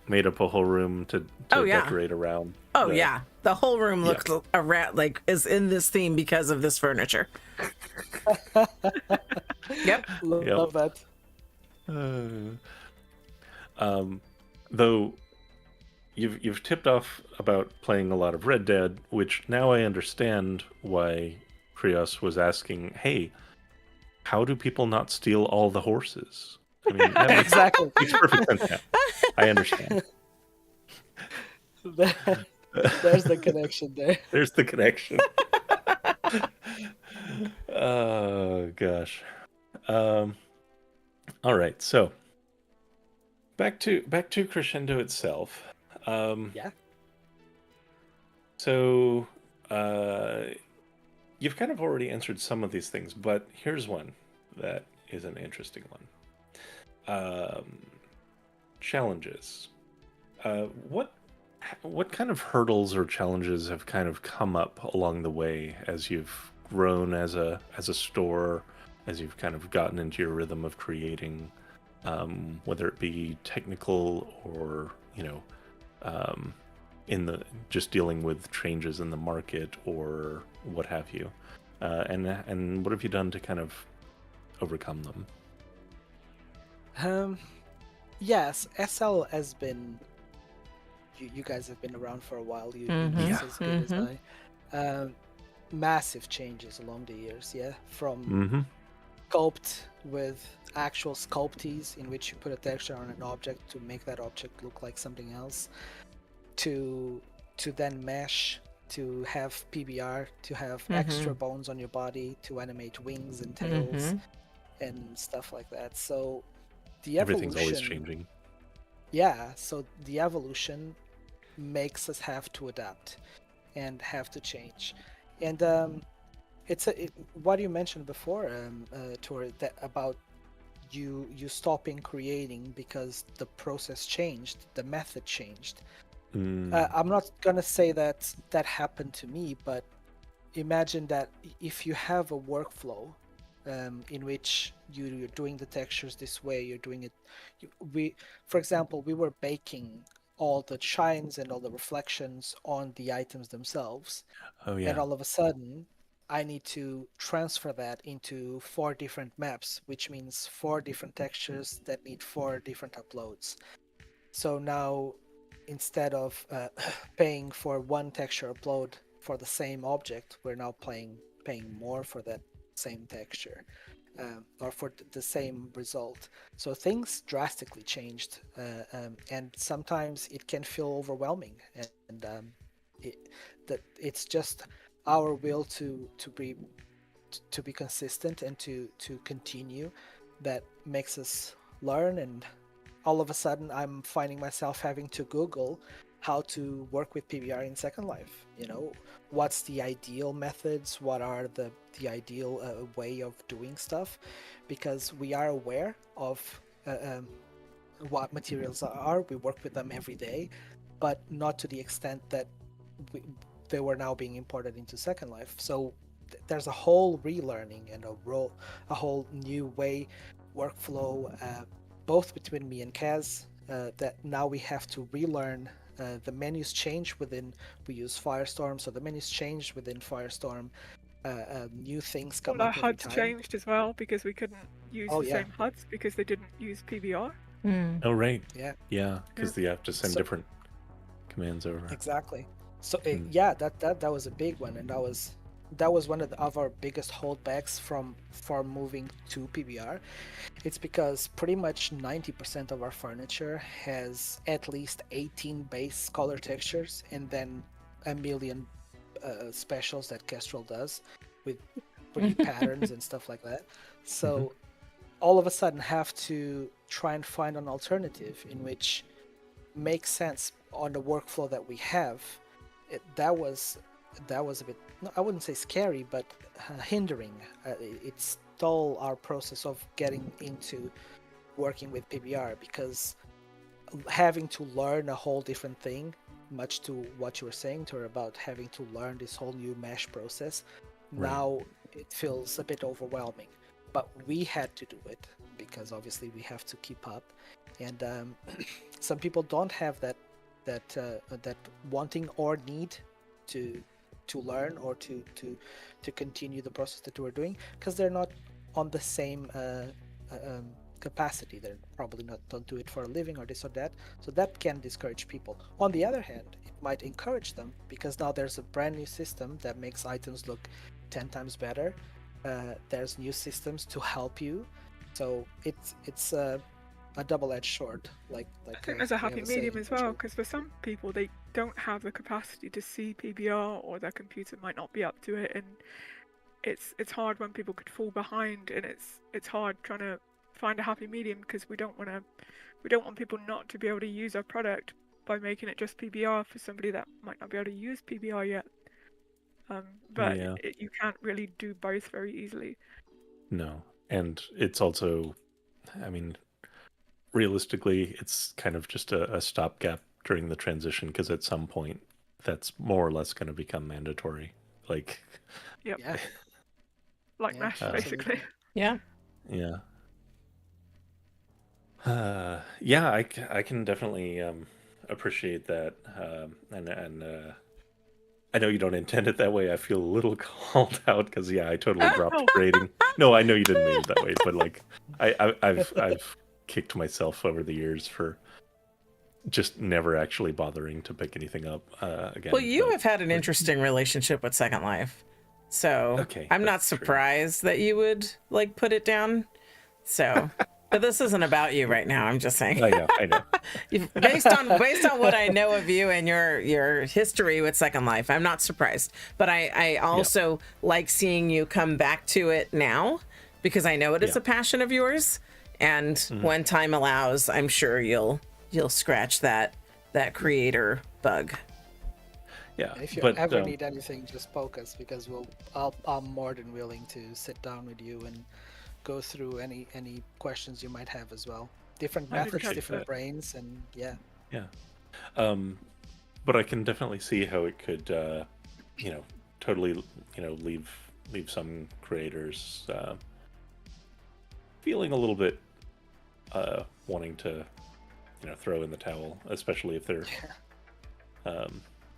Made up a whole room to decorate around. Oh yeah, the whole room looks around like is in this theme because of this furniture. Yep. Love that. Though you've tipped off about playing a lot of Red Dead, which now I understand why Krios was asking, hey, how do people not steal all the horses? I mean, that Exactly. makes perfect sense now. I understand. There's the connection there. There's the connection. Oh gosh. All right, so back to Krescendo itself. Yeah. So you've kind of already answered some of these things, but here's one that is an interesting one. Challenges. What kind of hurdles or challenges have kind of come up along the way as you've grown as a store, as you've kind of gotten into your rhythm of creating, whether it be technical or in the just dealing with changes in the market or what have you, and what have you done to kind of overcome them? Yes, SL has been. You guys have been around for a while. You know this as good as I. Massive changes along the years. Yeah, from sculpt with actual sculptees in which you put a texture on an object to make that object look like something else, to then mesh, to have PBR, to have extra bones on your body, to animate wings and tails and stuff like that. So the evolution, everything's always changing. Yeah, so the evolution makes us have to adapt and have to change. And what you mentioned before, Tor, that about you stopping creating because the process changed, the method changed. I'm not gonna say that happened to me, but imagine that if you have a workflow in which you're doing the textures this way, you're doing it. For example, we were baking all the shines and all the reflections on the items themselves. Oh yeah. And all of a sudden, I need to transfer that into 4 different maps, which means 4 different textures that need 4 different uploads. So now, instead of paying for one texture upload for the same object, we're now paying more for that same texture. Or for the same result. So things drastically changed, and sometimes it can feel overwhelming, and it's just our will to be consistent and to continue that makes us learn. And all of a sudden I'm finding myself having to Google how to work with PBR in Second Life. What's the ideal methods, what are the ideal way of doing stuff, because we are aware of what materials are, we work with them every day, but not to the extent that they were now being imported into Second Life. So there's a whole relearning and a whole new way workflow, both between me and Kaz, that now we have to relearn. The menus change within, we use Firestorm, so the menus changed within Firestorm. New things come up every time. Our HUDs changed as well because we couldn't use same HUDs because they didn't use PBR. Oh right. Yeah, because you have to send different commands over. Exactly. So that was a big one, and that was one of our biggest holdbacks from moving to PBR. It's because pretty much 90% of our furniture has at least 18 base color textures and then a million specials that Kestrel does with pretty patterns and stuff like that. So all of a sudden have to try and find an alternative in which makes sense on the workflow that we have. That was a bit, I wouldn't say scary, but hindering. It stalled our process of getting into working with PBR, because having to learn a whole different thing, much to what you were saying to her about having to learn this whole new mesh process, now it feels a bit overwhelming. But we had to do it because obviously we have to keep up, and some people don't have that wanting or need to learn or to continue the process that we're doing, because they're not on the same capacity. They're probably don't do it for a living or this or that, so that can discourage people. On the other hand, it might encourage them, because now there's a brand new system that makes items look 10 times better. There's new systems to help you, so it's a double-edged sword. Like I think there's a happy medium as well, because for some people they don't have the capacity to see PBR, or their computer might not be up to it, and it's hard when people could fall behind, and it's hard trying to find a happy medium, because we don't want people not to be able to use our product by making it just PBR for somebody that might not be able to use PBR yet. But you can't really do both very easily. No, and it's also, I mean, realistically, it's kind of just a stopgap during the transition, because at some point that's more or less going to become mandatory. Like, like Mesh, basically. Yeah. I can definitely appreciate that, and I know you don't intend it that way. I feel a little called out because I totally dropped grading. No, I know you didn't mean it that way, but like I've kicked myself over the years for just never actually bothering to pick anything up again. Well, you have had an interesting relationship with Second Life, so okay, I'm not surprised that you would like put it down. So, but this isn't about you right now. I'm just saying. I know. based on what I know of you and your history with Second Life, I'm not surprised. But I also like seeing you come back to it now because I know it is a passion of yours. And when time allows, I'm sure you'll scratch that creator bug. Yeah, if you ever need anything, just poke us because I'm more than willing to sit down with you and go through any questions you might have as well. Different methods, different brains, and yeah. But I can definitely see how it could, totally, leave some creators feeling a little bit wanting to, throw in the towel, especially if they're,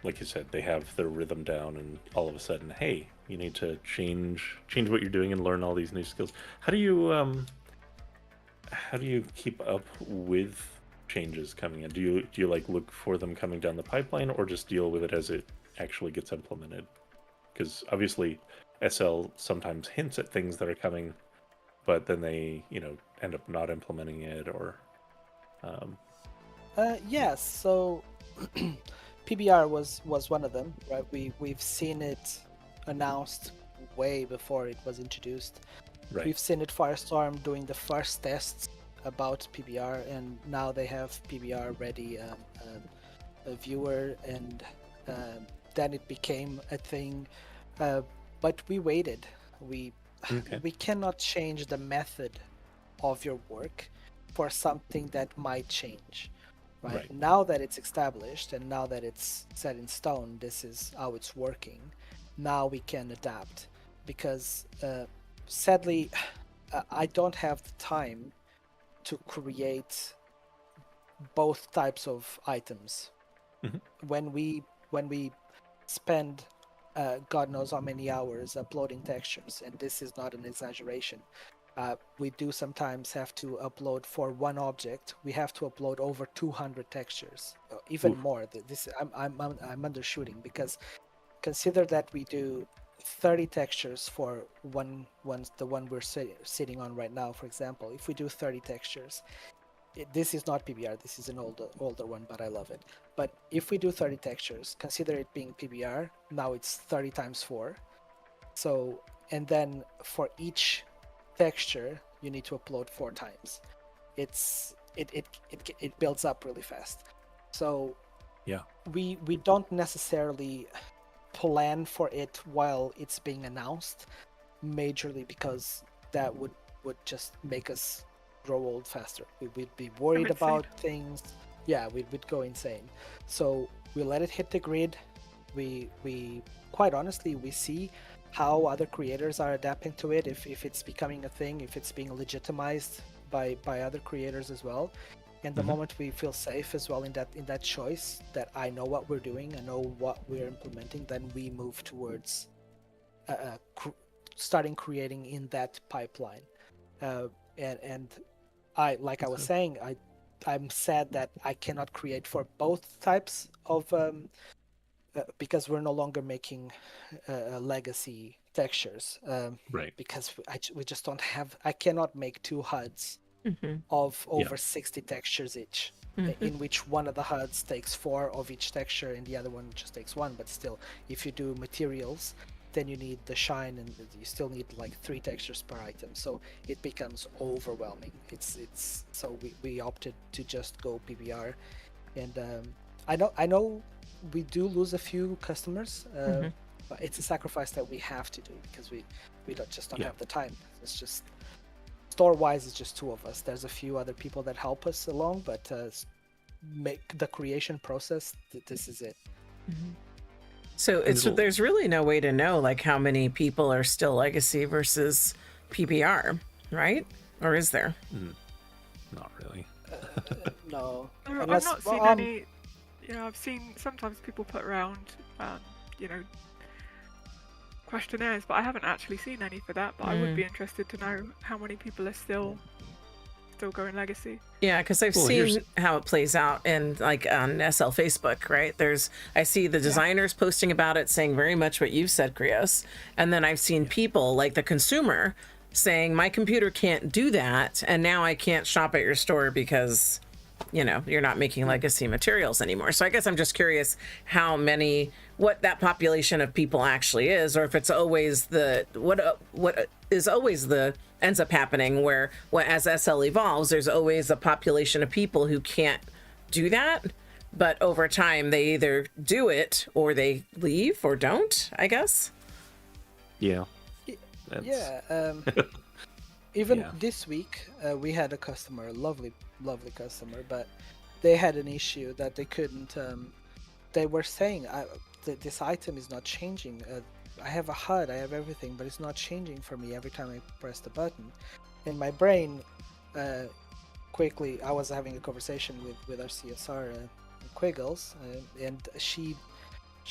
like you said, they have their rhythm down, and all of a sudden, hey, you need to change what you're doing and learn all these new skills. How do you keep up with changes coming in? Do you like look for them coming down the pipeline, or just deal with it as it actually gets implemented? Because obviously, SL sometimes hints at things that are coming, but then they end up not implementing it, or yes. So PBR was one of them, right? We've seen it announced way before it was introduced. Right. We've seen it Firestorm doing the first tests about PBR, and now they have PBR ready, a viewer, and then it became a thing. But we waited. We cannot change the method of your work for something that might change. Right? Now that it's established and now that it's set in stone, this is how it's working. Now we can adapt, because sadly, I don't have the time to create both types of items. When we spend God knows how many hours uploading textures, and this is not an exaggeration. We do sometimes have to upload for one object. We have to upload over 200 textures, even more. I'm undershooting, because consider that we do 30 textures for the one we're sitting on right now. For example, if we do 30 textures, this is not PBR. This is an older one, but I love it. But if we do 30 textures, consider it being PBR. Now it's 30 times 4. So, and then for each texture you need to upload 4 times. It builds up really fast. So we don't necessarily plan for it while it's being announced, majorly because that would just make us grow old faster. We'd be worried about things. We'd go insane. So we let it hit the grid. We quite honestly, we see how other creators are adapting to it, if it's becoming a thing, if it's being legitimized by other creators as well. And the moment we feel safe as well in that choice, that I know what we're doing, I know what we're implementing, then we move towards starting creating in that pipeline. And I was saying, I'm sad that I cannot create for both types of because we're no longer making legacy textures, because we just don't have. I cannot make 2 HUDs of over 60 textures each, in which one of the HUDs takes 4 of each texture and the other one just takes 1. But still, if you do materials, then you need the shine, and you still need like 3 textures per item. So it becomes overwhelming. It's so we opted to just go PBR, and I know we do lose a few customers, but it's a sacrifice that we have to do because we don't have the time. It's just store-wise, it's just 2 of us. There's a few other people that help us along, but make the creation process. This is it. So there's really no way to know like how many people are still legacy versus PBR, right? Or is there? Not really. No. I've not seen any. I've seen sometimes people put around, questionnaires, but I haven't actually seen any for that. But I would be interested to know how many people are still still going legacy. Yeah, because I've seen how it plays out in like on SL Facebook, right? I see the designers posting about it, saying very much what you've said, Krios, and then I've seen people like the consumer saying my computer can't do that, and now I can't shop at your store because you're not making legacy materials anymore. So I guess I'm just curious what that population of people actually is, or if it's always ends up happening where as SL evolves, there's always a population of people who can't do that, but over time they either do it or they leave or don't, I guess. Yeah. Even this week, we had a customer, a lovely customer, but they had an issue that they couldn't. They were saying, "This item is not changing. I have a HUD, I have everything, but it's not changing for me every time I press the button." In my brain, quickly, I was having a conversation with our CSR, Quiggles, and she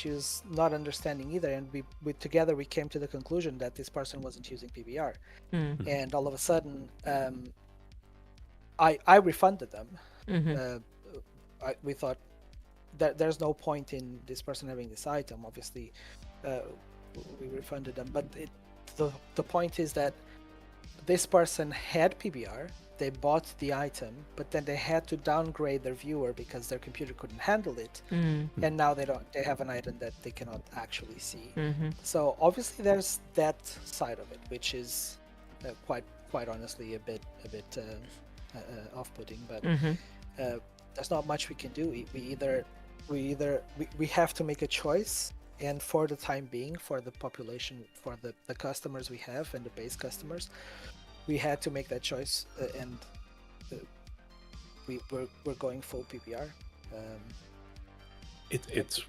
was not understanding either, and together we came to the conclusion that this person wasn't using PBR. And all of a sudden I refunded them. We thought that there's no point in this person having this item. Obviously we refunded them, but the point is that this person had PBR, they bought the item, but then they had to downgrade their viewer because their computer couldn't handle it, and now they have an item that they cannot actually see. So obviously there's that side of it, which is quite honestly a bit off-putting, but there's not much we can do. We have to make a choice, and for the time being, for the population, for the customers we have and the base customers, we had to make that choice, and we're going full PPR.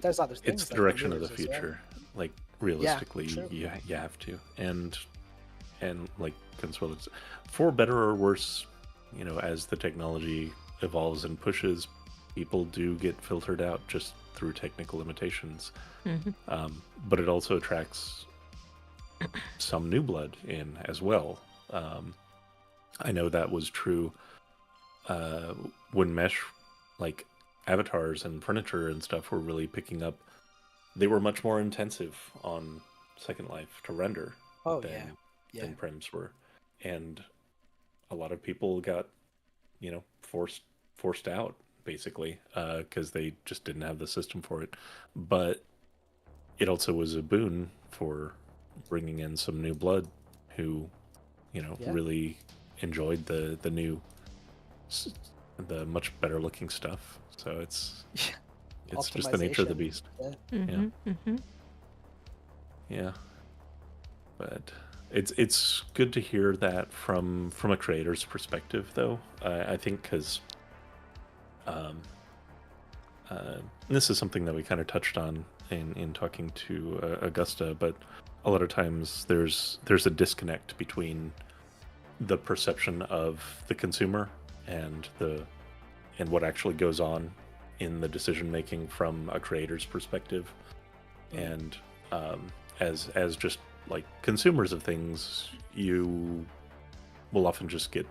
There's other things. It's the direction of the future. Well. Like realistically, you have to, and like Consuela, for better or worse, as the technology evolves and pushes, people do get filtered out just through technical limitations. But it also attracts some new blood in as well. I know that was true when mesh, like avatars and furniture and stuff, were really picking up. They were much more intensive on Second Life to render than Prems were, and a lot of people got forced out basically because they just didn't have the system for it. But it also was a boon for bringing in some new blood who really enjoyed the much better looking stuff. So it's just the nature of the beast. Yeah. But it's good to hear that from a creator's perspective, though. I think because this is something that we kind of touched on in talking to Augusta, but a lot of times there's a disconnect between the perception of the consumer and what actually goes on in the decision making from a creator's perspective. And as just like consumers of things, you will often just get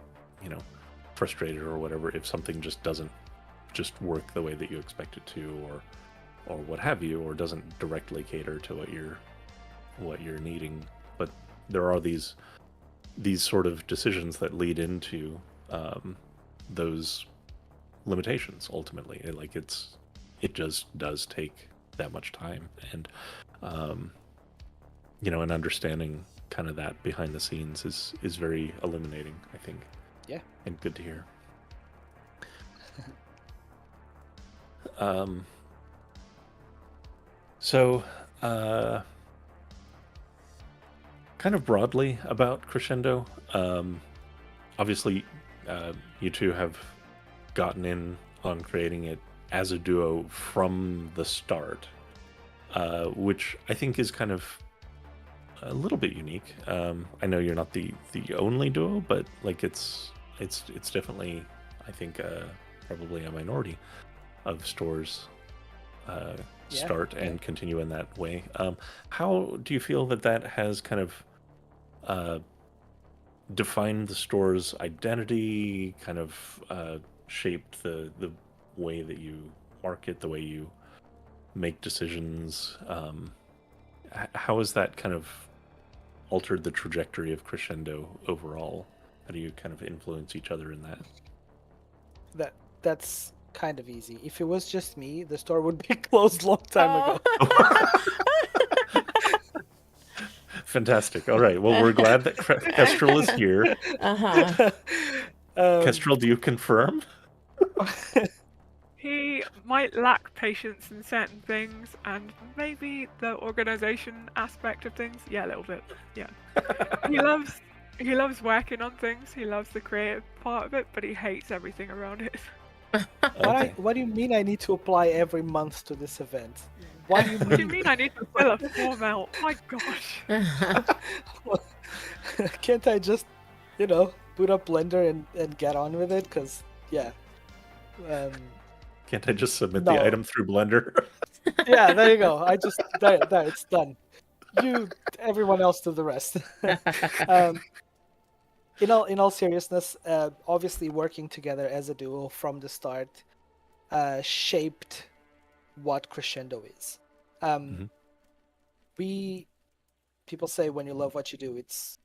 frustrated or whatever if something just doesn't just work the way that you expect it to, or what have you, or doesn't directly cater to what you're needing. But there are these sort of decisions that lead into those limitations ultimately. It just does take that much time, and and understanding kind of that behind the scenes is very illuminating, I think. Yeah. And good to hear. So kind of broadly about Krescendo, obviously you two have gotten in on creating it as a duo from the start, which I think is kind of a little bit unique. I know you're not the only duo, but like it's definitely, I think, probably a minority of stores start and continue in that way. How do you feel that has kind of defined the store's identity, kind of shaped the way that you market, the way you make decisions. How has that kind of altered the trajectory of Krescendo overall? How do you kind of influence each other in that? That's kind of easy. If it was just me, the store would be closed long time ago. Fantastic. All right. Well, we're glad that Kestrel is here. Kestrel, do you confirm? He might lack patience in certain things, and maybe the organization aspect of things. Yeah, a little bit. Yeah. He loves working on things. He loves the creative part of it, but he hates everything around it. Okay. What do you mean I need to apply every month to this event? What do you mean? What do you mean I need to fill a form out? My gosh. Can't I just, boot up Blender and get on with it? Because, yeah. Can't I just submit the item through Blender? Yeah, there you go. There, it's done. Everyone else do the rest. In all seriousness, obviously working together as a duo from the start shaped what Krescendo is. People say when you love what you do, it's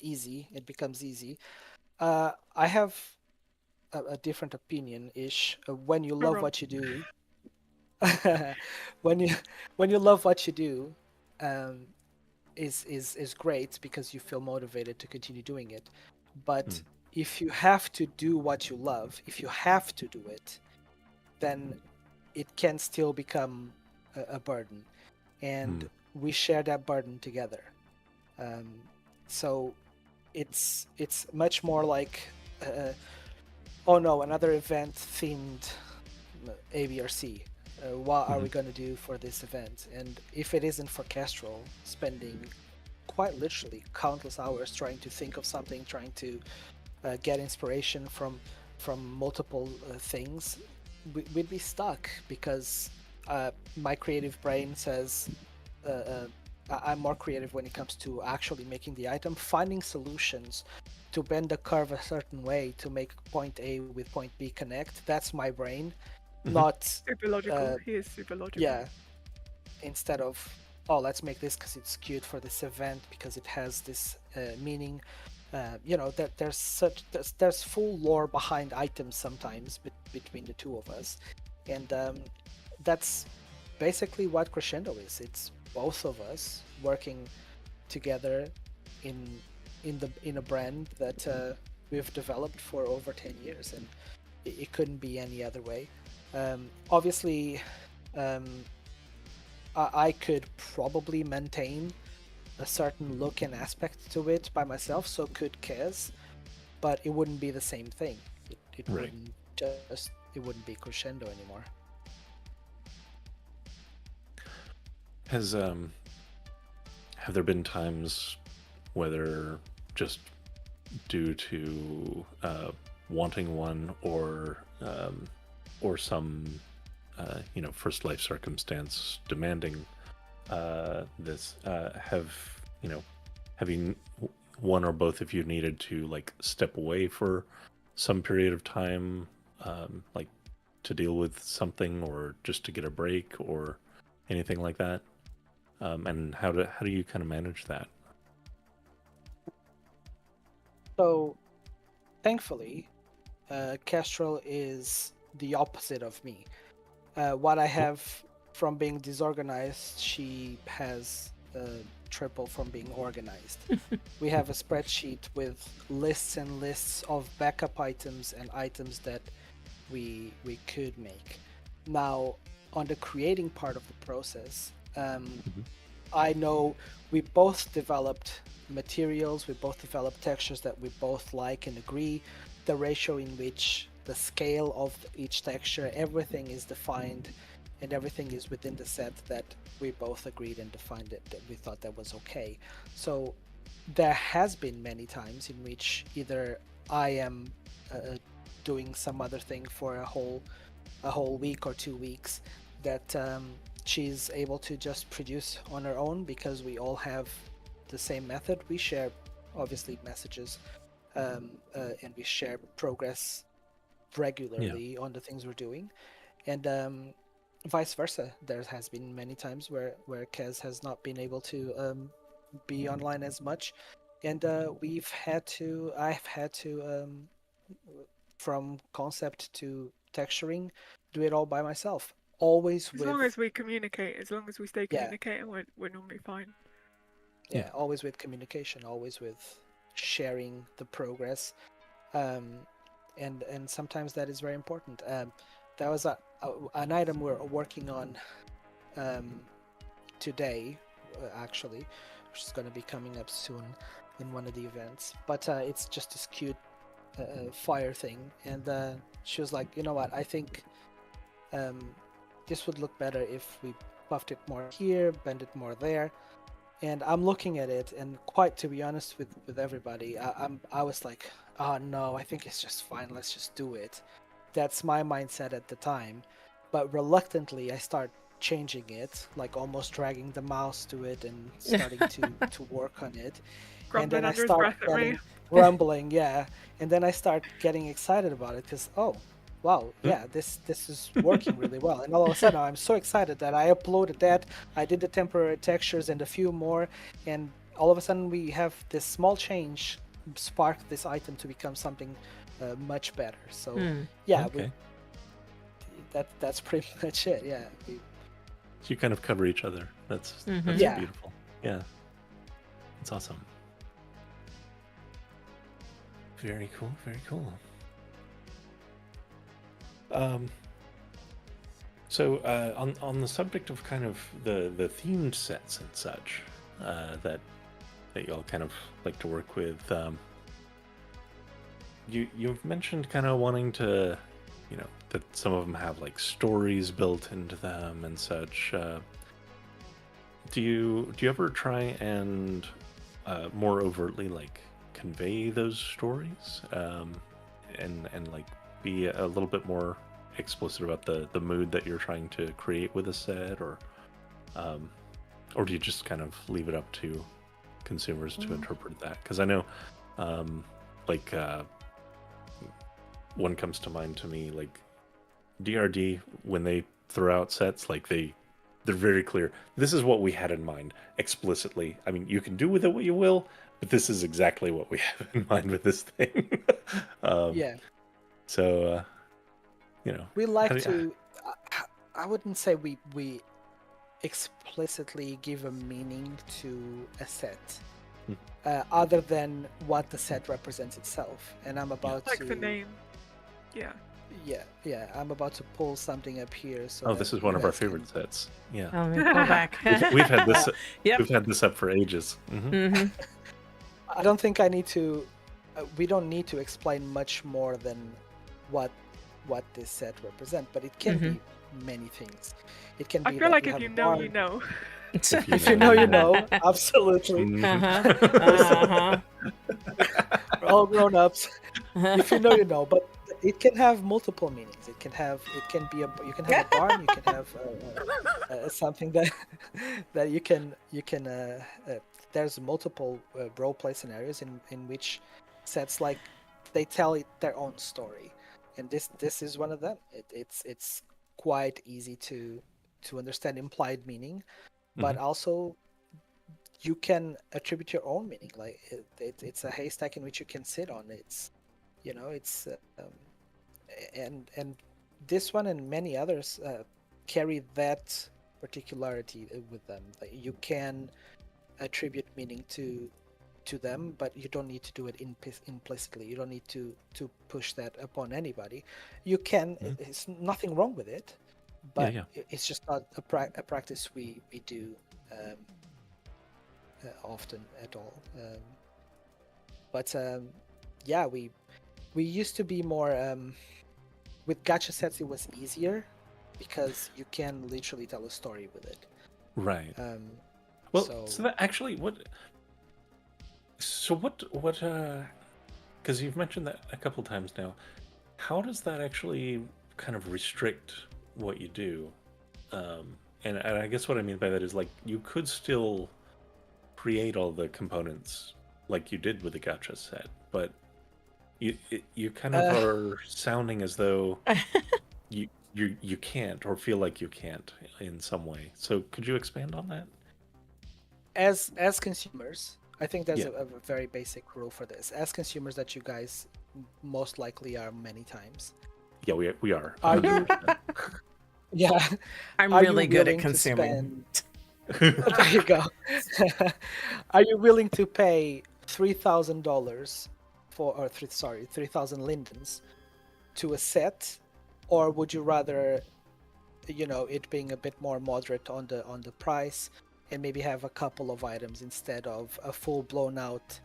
easy. It becomes easy. I have a different opinion-ish. When you love what you do, when you love what you do, is great because you feel motivated to continue doing it. But if you have to do what you love, if you have to do it, then it can still become a burden, and we share that burden together. So it's much more like oh no, another event themed A, B, or C. What are we going to do for this event? And if it isn't for Kestrel spending quite literally countless hours trying to think of something, trying to get inspiration from multiple things, we'd be stuck, because my creative brain says I'm more creative when it comes to actually making the item, finding solutions to bend the curve a certain way to make point A with point B connect. That's my brain. Not super logical. He is super logical. Yeah. Instead of, let's make this because it's cute for this event, because it has this meaning. There's full lore behind items sometimes between the two of us, and that's basically what Krescendo is. It's both of us working together in a brand that we've developed for over 10 years, and it couldn't be any other way. Obviously, I could probably maintain a certain look and aspect to it by myself, so could Kez, but it wouldn't be the same thing. It wouldn't be Krescendo anymore. Have there been times, whether just due to wanting one or some first life circumstance demanding this, have you, one or both of you, needed to step away for some period of time, to deal with something, or just to get a break or anything like that? And how do you kind of manage that? So, thankfully, Kestrel is the opposite of me. What I have from being disorganized, she has triple from being organized. We have a spreadsheet with lists and lists of backup items and items that we could make. Now, on the creating part of the process, I know we both developed materials, we both developed textures that we both like and agree. The ratio in which the scale of each texture, everything is defined, and everything is within the set that we both agreed and defined it, that we thought that was okay. So there has been many times in which either I am doing some other thing for a whole week or 2 weeks, that she's able to just produce on her own, because we all have the same method. We share obviously messages, and we share progress regularly on the things we're doing, and vice versa. There has been many times where Kez has not been able to be online as much, and I've had to from concept to texturing, do it all by myself. Always as long as we communicate, as long as we stay communicating, we're normally fine. Yeah, always with communication, always with sharing the progress, and sometimes that is very important. That was an item we're working on today, actually, which is going to be coming up soon in one of the events. But it's just this cute fire thing, and she was like, you know what, I think this would look better if we buffed it more here, bend it more there. And I'm looking at it, and quite to be honest with everybody, I was like, oh no, I think it's just fine, let's just do it. That's my mindset at the time. But reluctantly I start changing it, like almost dragging the mouse to it and starting to work on it. Grumbling, and then I start grumbling, yeah. And then I start getting excited about it because, oh wow, yeah, this is working really well. And all of a sudden I'm so excited that I uploaded that, I did the temporary textures and a few more, and all of a sudden we have this small change spark this item to become something much better. So that's pretty much it. Yeah, so you kind of cover each other. That's beautiful. Yeah, it's awesome. Very cool, very cool. So on the subject of kind of the themed sets and such that y'all kind of like to work with, you've mentioned kind of wanting to, you know, that some of them have like stories built into them and such. Do you ever try and more overtly like convey those stories and like be a little bit more explicit about the mood that you're trying to create with a set, or do you just kind of leave it up to consumers to interpret that? Because I know one comes to mind to me, like DRD, when they throw out sets, like they're very clear, this is what we had in mind explicitly. I mean, you can do with it what you will, but this is exactly what we have in mind with this thing. So you know, we like to I wouldn't say we explicitly give a meaning to a set other than what the set represents itself. And I'm about like the name. I'm about to pull something up here. So this is one of our favorite sets. Yeah. Oh, let me pull back. we've had this. We've had this up for ages. I don't think I need to. We don't need to explain much more than what this set represents, but it can be many things. It can be. I feel like if you know, you know. If you know, you know. Absolutely. We're all grown ups. If you know, you know. But it can have multiple meanings. You can have a barn. You can have something that you can. There's multiple role play scenarios in which sets like they tell it their own story, and this is one of them. It's quite easy to understand implied meaning, but also you can attribute your own meaning. Like it's a haystack in which you can sit on. It's and this one and many others carry that particularity with them. Like you can attribute meaning to them, but you don't need to do it implicitly. You don't need to push that upon anybody. You can. It's nothing wrong with it, but it's just not a practice we do often at all. We used to be more with gacha sets. It was easier because you can literally tell a story with it. Right. So that actually what because you've mentioned that a couple times now, how does that actually kind of restrict what you do? And I guess what I mean by that is, like, you could still create all the components like you did with the gacha set, but you kind of are sounding as though you can't, or feel like you can't in some way. So could you expand on that? As consumers, I think there's a very basic rule for this. As consumers, that you guys most likely are many times. Yeah, we are. Are you? Yeah, I'm really good at consuming. There you go. Are you willing to pay $3,000 for, 3,000 lindens to a set, or would you rather, it being a bit more moderate on the price, and maybe have a couple of items instead of a full blown out?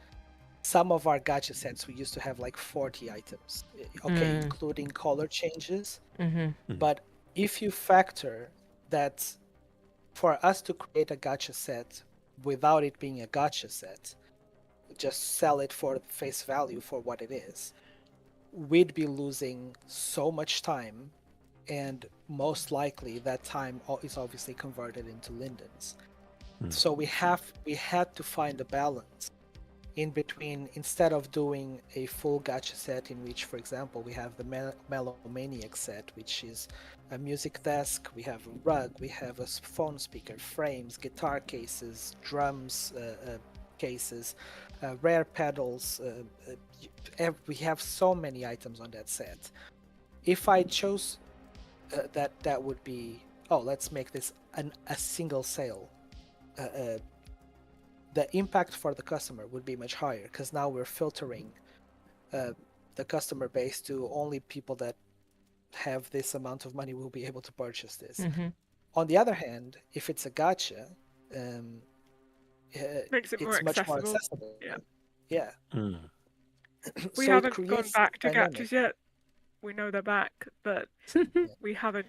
Some of our gacha sets, we used to have like 40 items, including color changes. But if you factor that, for us to create a gacha set without it being a gacha set, just sell it for face value for what it is, we'd be losing so much time, and most likely that time is obviously converted into lindens. So we had to find a balance in between, instead of doing a full gacha set in which, for example, we have the Melomaniac set, which is a music desk, we have a rug, we have a phone speaker, frames, guitar cases, drums cases, rare pedals. We have so many items on that set. If I chose that would be, let's make this a single sale. The impact for the customer would be much higher, because now we're filtering the customer base to only people that have this amount of money will be able to purchase this. On the other hand, if it's a gacha, makes it it's much more accessible. Yeah. We haven't gone back to gachas yet. We know they're back, but we haven't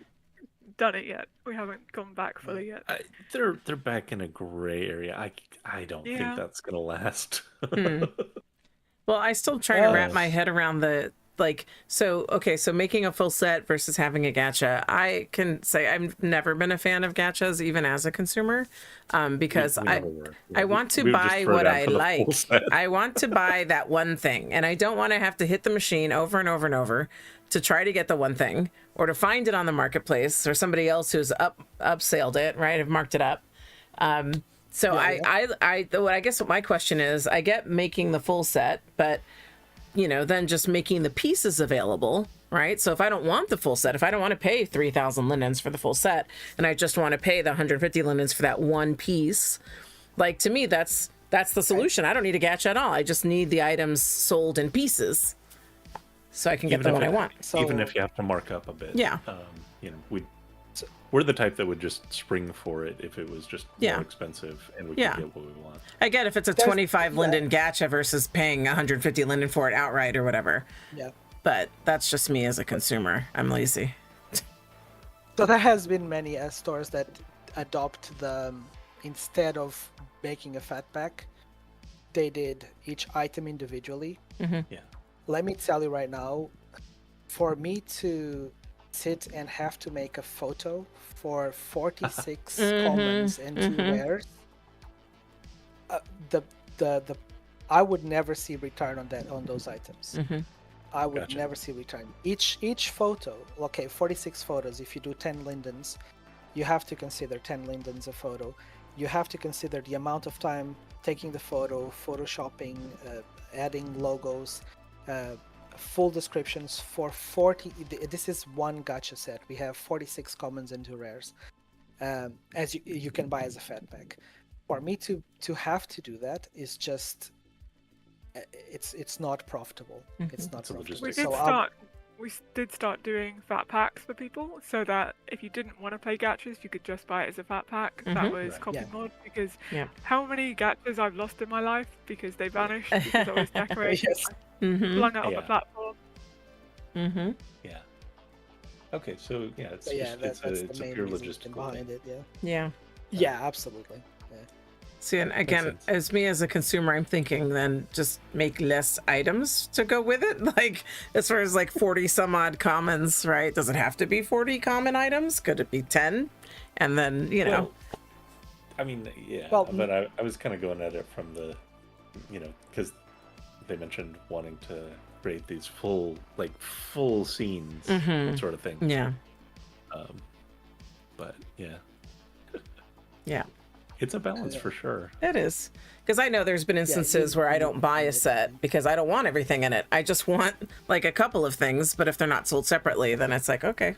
done it yet. We haven't gone back fully yet. They're back in a gray area. I don't think that's gonna last. Well, I still try to wrap my head around so making a full set versus having a gacha. I can say I've never been a fan of gachas, even as a consumer, because I want to buy what I like. I want to buy that one thing, and I don't want to have to hit the machine over and over and over to try to get the one thing, or to find it on the marketplace, or somebody else who's upselled it, right? Have marked it up. So I guess what my question is, I get making the full set, but then just making the pieces available, right? So if I don't want the full set, if I don't want to pay 3,000 lindens for the full set, and I just want to pay the 150 lindens for that one piece, to me, that's the solution. I don't need a gacha at all. I just need the items sold in pieces, so I can get the one I want. Even if you have to mark up a bit. Yeah. We're the type that would just spring for it if it was just more expensive, and we can get what we want. I get if it's a 25 linden gacha versus paying 150 linden for it outright or whatever. Yeah. But that's just me as a consumer. I'm lazy. So there has been many stores that adopt instead of making a fat pack, they did each item individually. Yeah. Let me tell you right now, for me to sit and have to make a photo for 46 commons and 2 rares, I would never see return on those items. I would never see return. Each photo, 46 photos. If you do 10 lindens, you have to consider 10 lindens a photo. You have to consider the amount of time taking the photo, photoshopping, adding logos, full descriptions for 40. This is one gacha set. We have 46 commons and 2 rares, as you can buy as a fat pack. For me to have to do that is just it's not profitable. It's not profitable. We did start doing fat packs for people, so that if you didn't want to play gachas, you could just buy it as a fat pack. That was copy mod, because how many gachas I've lost in my life because they vanished because I was decorating. Flung out of the platform. Yeah. Okay, so it's a pure logistical behind it. Yeah, absolutely. See, and again, as a consumer, I'm thinking then just make less items to go with it. As far as 40 some odd commons, right? Does it have to be 40 common items? Could it be 10? And then, Well, I mean, but I was kind of going at it from because they mentioned wanting to create these full scenes sort of thing. Yeah. But yeah. Yeah. It's a balance for sure. It is. Because I know there's been instances where I don't buy a set because I don't want everything in it. I just want like a couple of things, but if they're not sold separately, then it's like, okay,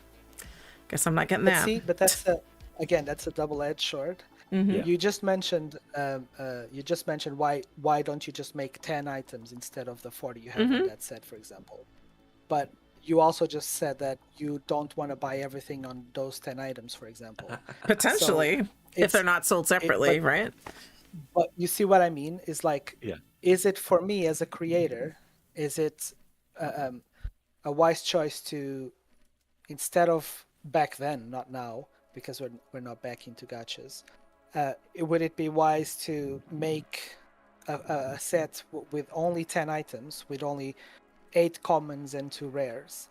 guess I'm not getting that. See, but that's a double-edged sword. Mm-hmm. You just mentioned why don't you just make 10 items instead of the 40 you have in that set, for example. But you also just said that you don't want to buy everything on those 10 items, for example. Potentially, so if they're not sold separately, right? But you see what I mean? Is like, is it for me as a creator, is it a wise choice to, instead of back then, not now, because we're not back into gachas, would it be wise to make a set with only 10 items, with only 8 commons and 2 rares,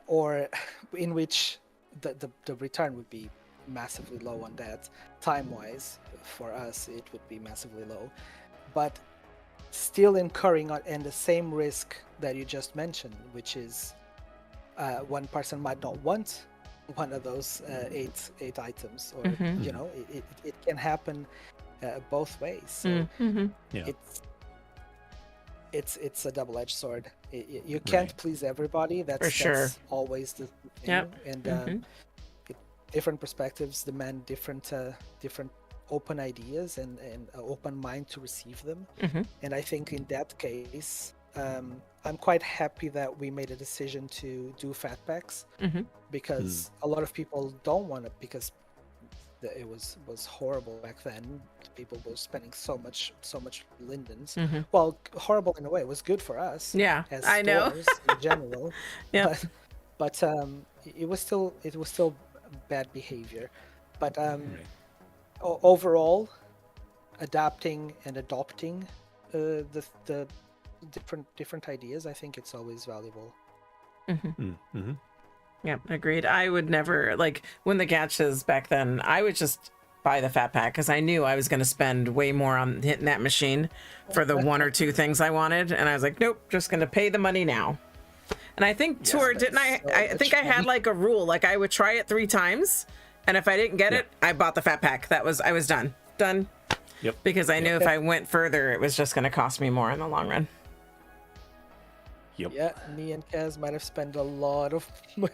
or in which the return would be massively low on that? Time-wise, for us, it would be massively low, but still incurring and the same risk that you just mentioned, which is one person might not want one of those 8 items, or it can happen both ways. So it's a double-edged sword. You can't please everybody. That's always the thing. And different perspectives demand different open ideas and an open mind to receive them. And I think in that case, I'm quite happy that we made a decision to do fat packs, because a lot of people don't want it, because it was horrible back then. People were spending so much lindens. Well, horrible in a way. It was good for us. Yeah, as I know. in general. But it was still bad behavior. But overall, adapting and adopting the different ideas, I think it's always valuable. Yeah, agreed. I would never, like, when the gachas back then, I would just buy the fat pack because I knew I was going to spend way more on hitting that machine for the 1 or 2 things I wanted, and I was like, nope, just going to pay the money now. And I think Tour, didn't I? I think I had like a rule, like I would try it 3 times, and if I didn't get it, I bought the fat pack. I was done. Yep. Because I knew if I went further, it was just going to cost me more in the long run. Yep. Yeah, me and Kaz might have spent so much.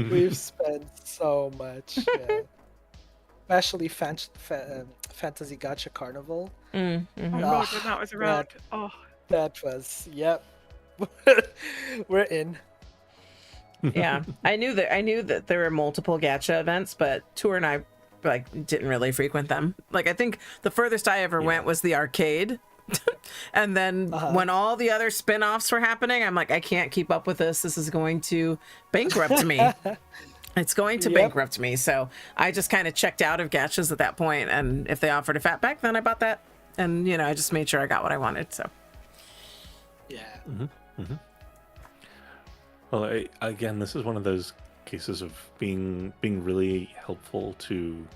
We've spent so much. Yeah. Especially Fantasy Gacha Carnival. Oh god, when that was around. That was, we're in. Yeah, I knew that there were multiple gacha events, but Tour and I didn't really frequent them. Like, I think the furthest I ever went was the arcade. And then when all the other spin-offs were happening, I'm like, I can't keep up with this. This is going to bankrupt me. It's going to bankrupt me. So I just kind of checked out of gachas at that point. And if they offered a fat pack, then I bought that. And, I just made sure I got what I wanted. So. Yeah. Well, again, this is one of those cases of being really helpful to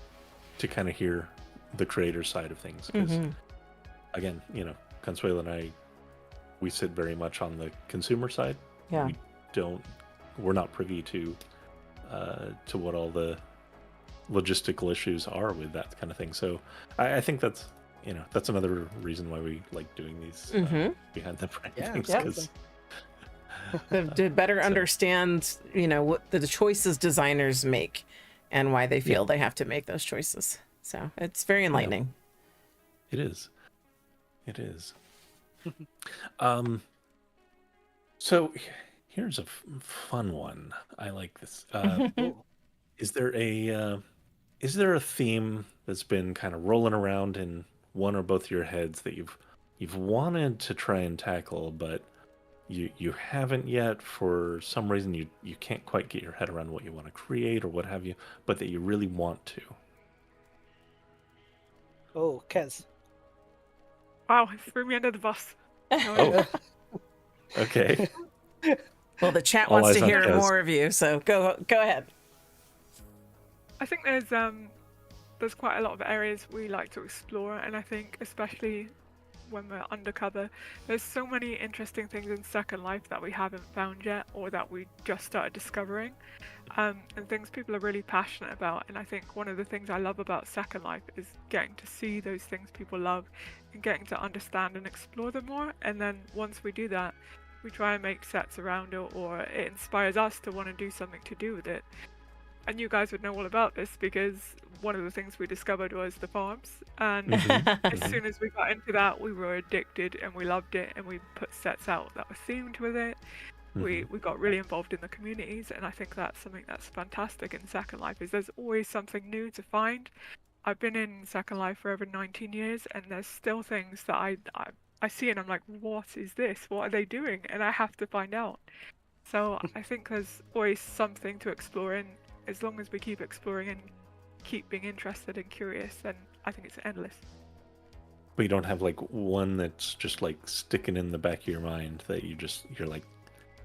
kind of hear the creator side of things. Because again, Consuela and I, we sit very much on the consumer side. Yeah. We're not privy to what all the logistical issues are with that kind of thing. So I think that's another reason why we like doing these behind the brand things. To better understand, what the choices designers make and why they feel they have to make those choices. So it's very enlightening. It is. It is. So here's a fun one. I like this. Is there a theme that's been kind of rolling around in one or both your heads that you've wanted to try and tackle, but you haven't yet for some reason? You can't quite get your head around what you want to create or what have you, but that you really want to? Oh, Kez. Wow, it threw me under the bus. Oh. Okay. Well, the chat wants to hear more of you, so go ahead. I think there's there's quite a lot of areas we like to explore, and I think especially when we're undercover, there's so many interesting things in Second Life that we haven't found yet, or that we just started discovering, and things people are really passionate about. And I think one of the things I love about Second Life is getting to see those things people love and getting to understand and explore them more. And then once we do that, we try and make sets around it, or it inspires us to want to do something to do with it. And you guys would know all about this because one of the things we discovered was the farms. And as soon as we got into that, we were addicted and we loved it, and we put sets out that were themed with it. We got really involved in the communities, and I think that's something that's fantastic in Second Life, is there's always something new to find. I've been in Second Life for over 19 years, and there's still things that I see and I'm like, what is this? What are they doing? And I have to find out. So I think there's always something to explore, and as long as we keep exploring and keep being interested and curious, then I think it's endless. But you don't have like one that's just like sticking in the back of your mind that you're like,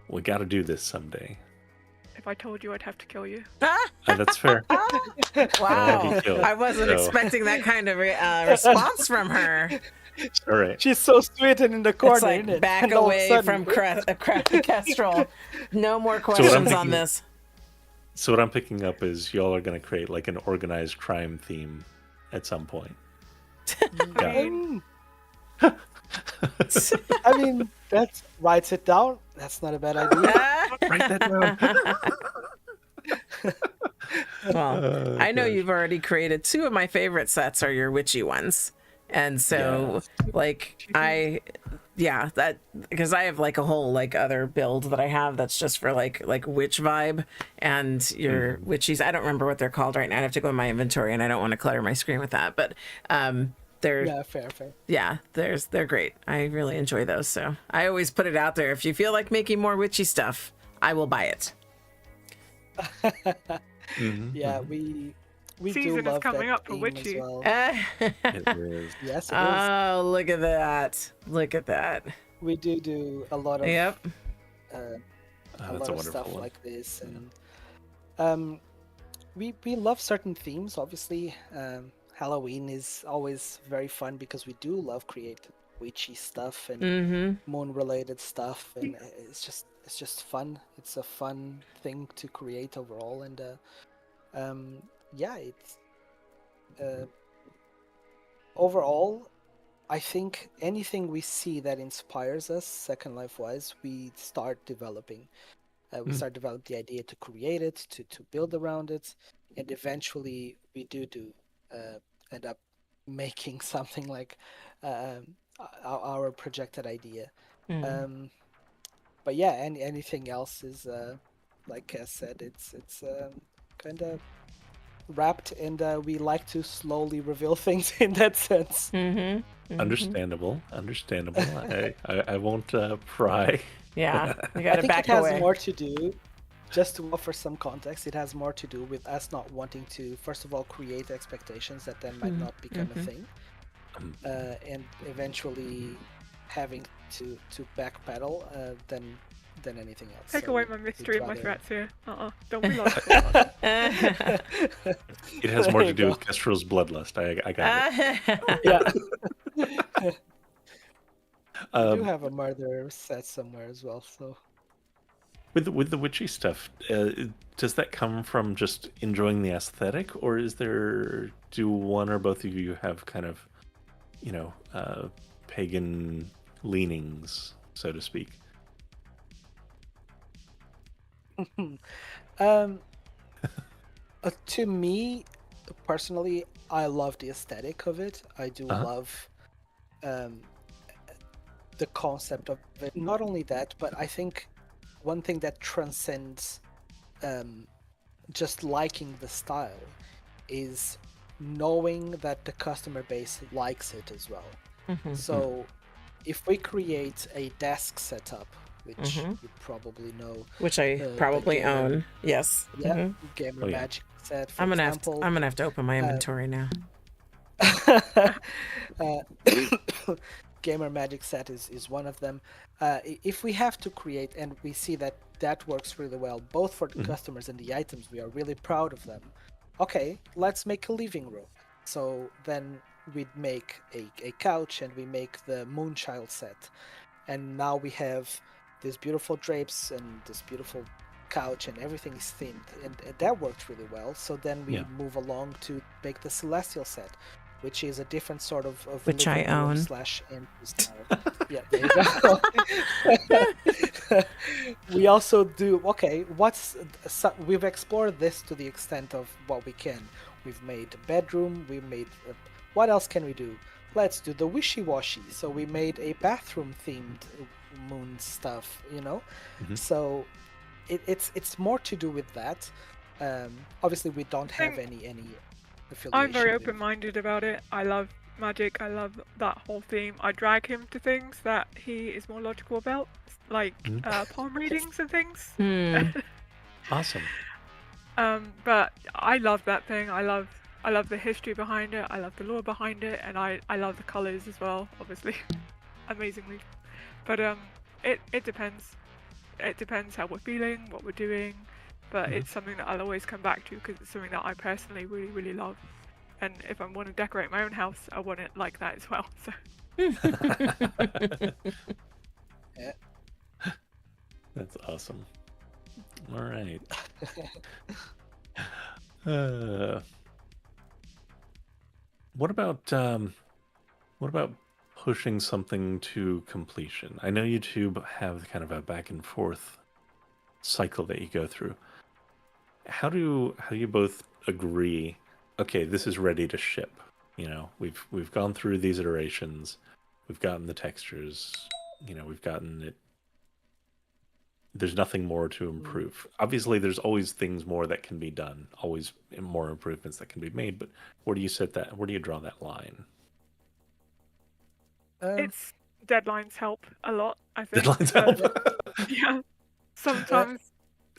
we got to do this someday. If I told you, I'd have to kill you. That's fair. Wow. I wasn't expecting that kind of response from her. All right. She's so sweet and in the corner. It's like, isn't it? back And all of a away sudden- from Kestrel. No more questions on this. So what I'm picking up is y'all are going to create like an organized crime theme at some point. I mean, that writes it down. That's not a bad idea. Write that down. Well, I know you've already created two of my favorite sets are your witchy ones. And so that because I have like a whole like other build that I have that's just for like witch vibe, and your witchies. I don't remember what they're called right now. I have to go in my inventory, and I don't want to clutter my screen with that. But they're fair. Yeah, they're great. I really enjoy those. So I always put it out there. If you feel like making more witchy stuff, I will buy it. Yeah, we Season do love is coming that up for theme witchy. as well. It is. Yes, it is. Oh, look at that! Look at that! We do a lot of Yep. a That's lot a of stuff wonderful one. like this, and we love certain themes. Obviously, Halloween is always very fun because we do love creating witchy stuff and moon related stuff, and it's just fun. It's a fun thing to create overall, and it's overall, I think anything we see that inspires us Second Life wise, we start developing. We start developing the idea to create it, to build around it, and eventually we do end up making something like our projected idea. But yeah, anything else is like Kes said, it's kind of wrapped, and we like to slowly reveal things in that sense. Understandable. I won't pry. Yeah, we I got to think back it has away. more to do, just to offer some context, it has more to do with us not wanting to, first of all, create expectations that then might not become a thing, and eveventually having to backpedal than anything else. Take So away my we'd mystery and my rather- threats here. Don't be lost. It has more There to you do go. with Kestrel's bloodlust. I got it. Yeah. We do Um, have a murder set somewhere as well, so with the witchy stuff, does that come from just enjoying the aesthetic, or do one or both of you have kind of, pagan leanings, so to speak? to me personally, I love the aesthetic of it. I do love the concept of it. Not only that, but I think one thing that transcends just liking the style is knowing that the customer base likes it as well. So if we create a desk setup, which you probably know, Which I probably gamer- own. Yes. Gamer Oh, yeah. Magic set, for I'm example. gonna have to open my inventory now. Gamer Magic set is one of them. If we have to create, and we see that works really well, both for the customers and the items, we are really proud of them. Okay, let's make a living room. So then we'd make a couch, and we make the Moonchild set. And now we have these beautiful drapes and this beautiful couch, and everything is themed. And that worked really well. So then we move along to make the Celestial set, which is a different sort of which I own / style. Yeah, there you go. We also do we've explored this to the extent of what we can. We've made a bedroom. We made what else can we do? Let's do the wishy-washy. So we made a bathroom themed moon stuff, So it's more to do with that. Obviously we don't have any affiliation. I'm very open-minded about it. I love magic. I love that whole theme. I drag him to things that he is more logical about, like palm readings and things. Awesome. But I love that thing. I love the history behind it. I love the lore behind it, and I love the colors as well, obviously, amazingly. But it depends. It depends how we're feeling, what we're doing. But it's something that I'll always come back to because it's something that I personally really, really love. And if I want to decorate my own house, I want it like that as well. So. Yeah. That's awesome. All right. What about pushing something to completion? I know you two have kind of a back and forth cycle that you go through. How do you both agree? Okay, this is ready to ship. We've gone through these iterations. We've gotten the textures. We've gotten it. There's nothing more to improve. Obviously, there's always things more that can be done. Always more improvements that can be made. But where do you set that? Where do you draw that line? It's deadlines help a lot, I think. Deadlines help. Yeah.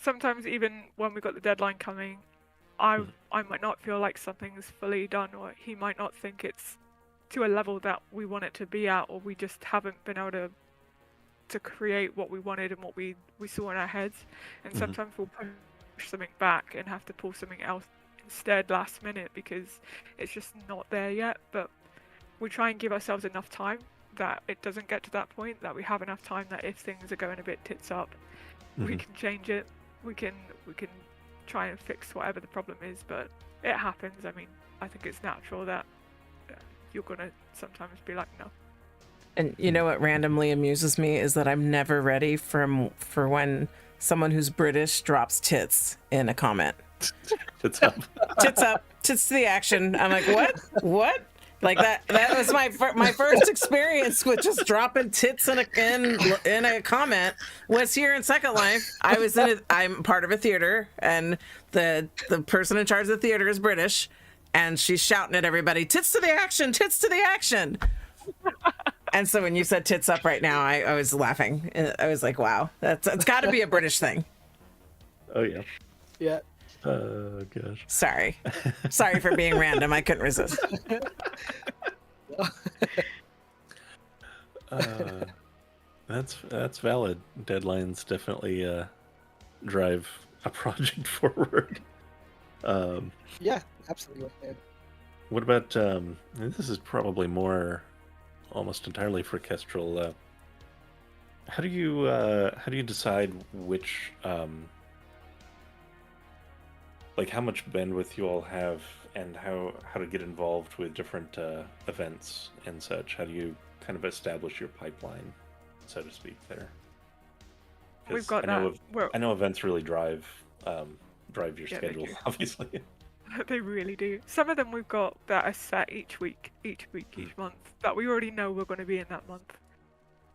Sometimes even when we got the deadline coming, I might not feel like something's fully done, or he might not think it's to a level that we want it to be at, or we just haven't been able to create what we wanted and what we saw in our heads. And sometimes we'll push something back and have to pull something else instead last minute because it's just not there yet. But we try and give ourselves enough time that it doesn't get to that point, that we have enough time that if things are going a bit tits up, we can change it. We can try and fix whatever the problem is, but it happens. I mean, I think it's natural that you're gonna sometimes be like, no. And you know what randomly amuses me is that I'm never ready for when someone who's British drops tits in a comment. Tits up. Tits up. Tits to the action. I'm like, what? Like that was my first experience with just dropping tits in a comment was here in Second Life. I'm part of a theater, and the person in charge of the theater is British, and she's shouting at everybody, tits to the action, tits to the action. And so when you said tits up right now, I was laughing. I was like, wow, it's got to be a British thing. Oh yeah. Yeah. Oh gosh. Sorry for being random. I couldn't resist. That's valid. Deadlines definitely drive a project forward. Yeah, absolutely. What about this is probably more almost entirely for Kestrel. How do you decide which like how much bandwidth you all have and how to get involved with different events and such? How do you kind of establish your pipeline, so to speak, there? We've got I know events really drive your schedule, obviously. They really do. Some of them we've got that are set each month that we already know we're going to be in that month.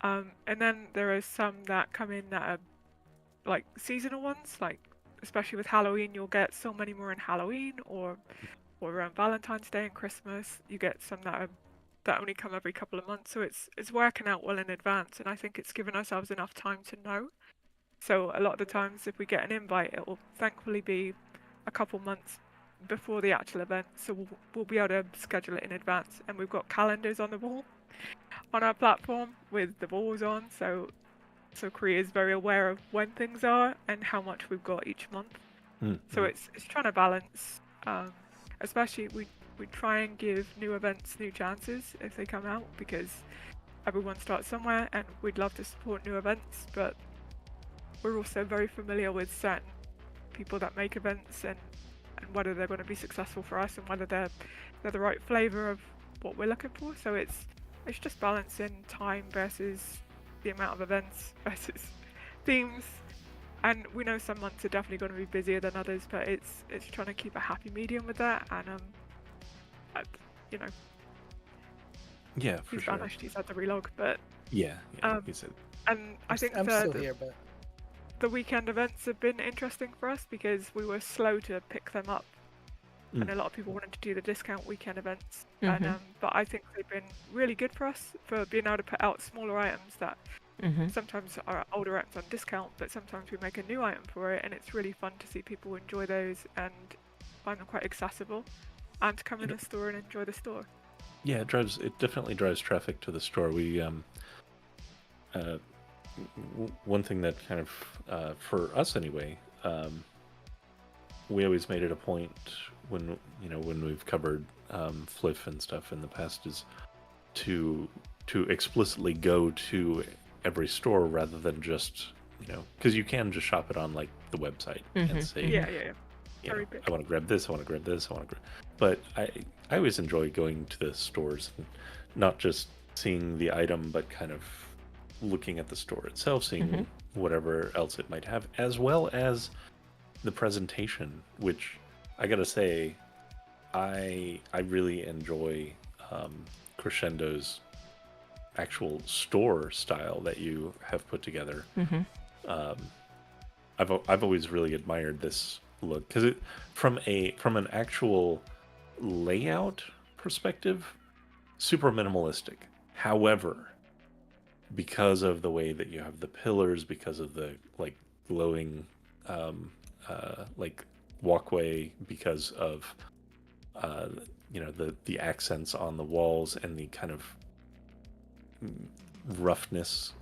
And then there are some that come in that are like seasonal ones, like especially with Halloween, you'll get so many more in Halloween or around Valentine's Day and Christmas. You get some that only come every couple of months. So it's working out well in advance, and I think it's given ourselves enough time to know. So a lot of the times, if we get an invite, it will thankfully be a couple months before the actual event, so we'll be able to schedule it in advance. And we've got calendars on the wall on our platform with the balls on, so Krios is very aware of when things are and how much we've got each month. So it's trying to balance especially we try and give new events new chances if they come out, because everyone starts somewhere and we'd love to support new events, but we're also very familiar with certain people that make events and whether they're going to be successful for us and whether they're the right flavor of what we're looking for. So it's just balancing time versus the amount of events versus themes. And we know some months are definitely going to be busier than others, but it's trying to keep a happy medium with that. And you know, yeah, for he's sure. vanished. He's had the relog, but yeah, he said. And I think I'm still here, but the weekend events have been interesting for us because we were slow to pick them up, and a lot of people wanted to do the discount weekend events. And but I think they've been really good for us for being able to put out smaller items that sometimes are older items on discount, but sometimes we make a new item for it, and it's really fun to see people enjoy those and find them quite accessible, and to come in the store and enjoy the store. Yeah, it definitely drives traffic to the store. We one thing that kind of for us anyway, we always made it a point when we've covered Fliff and stuff in the past is to explicitly go to every store rather than just because you can just shop it on like the website and say I want to grab this, I want to grab this, I want to grab. But I always enjoy going to the stores and not just seeing the item, but kind of looking at the store itself, seeing whatever else it might have, as well as the presentation, which I gotta say, I really enjoy Krescendo's actual store style that you have put together. I've always really admired this look because from an actual layout perspective, super minimalistic. However, because of the way that you have the pillars, because of the like glowing like walkway, because of the accents on the walls and the kind of roughness,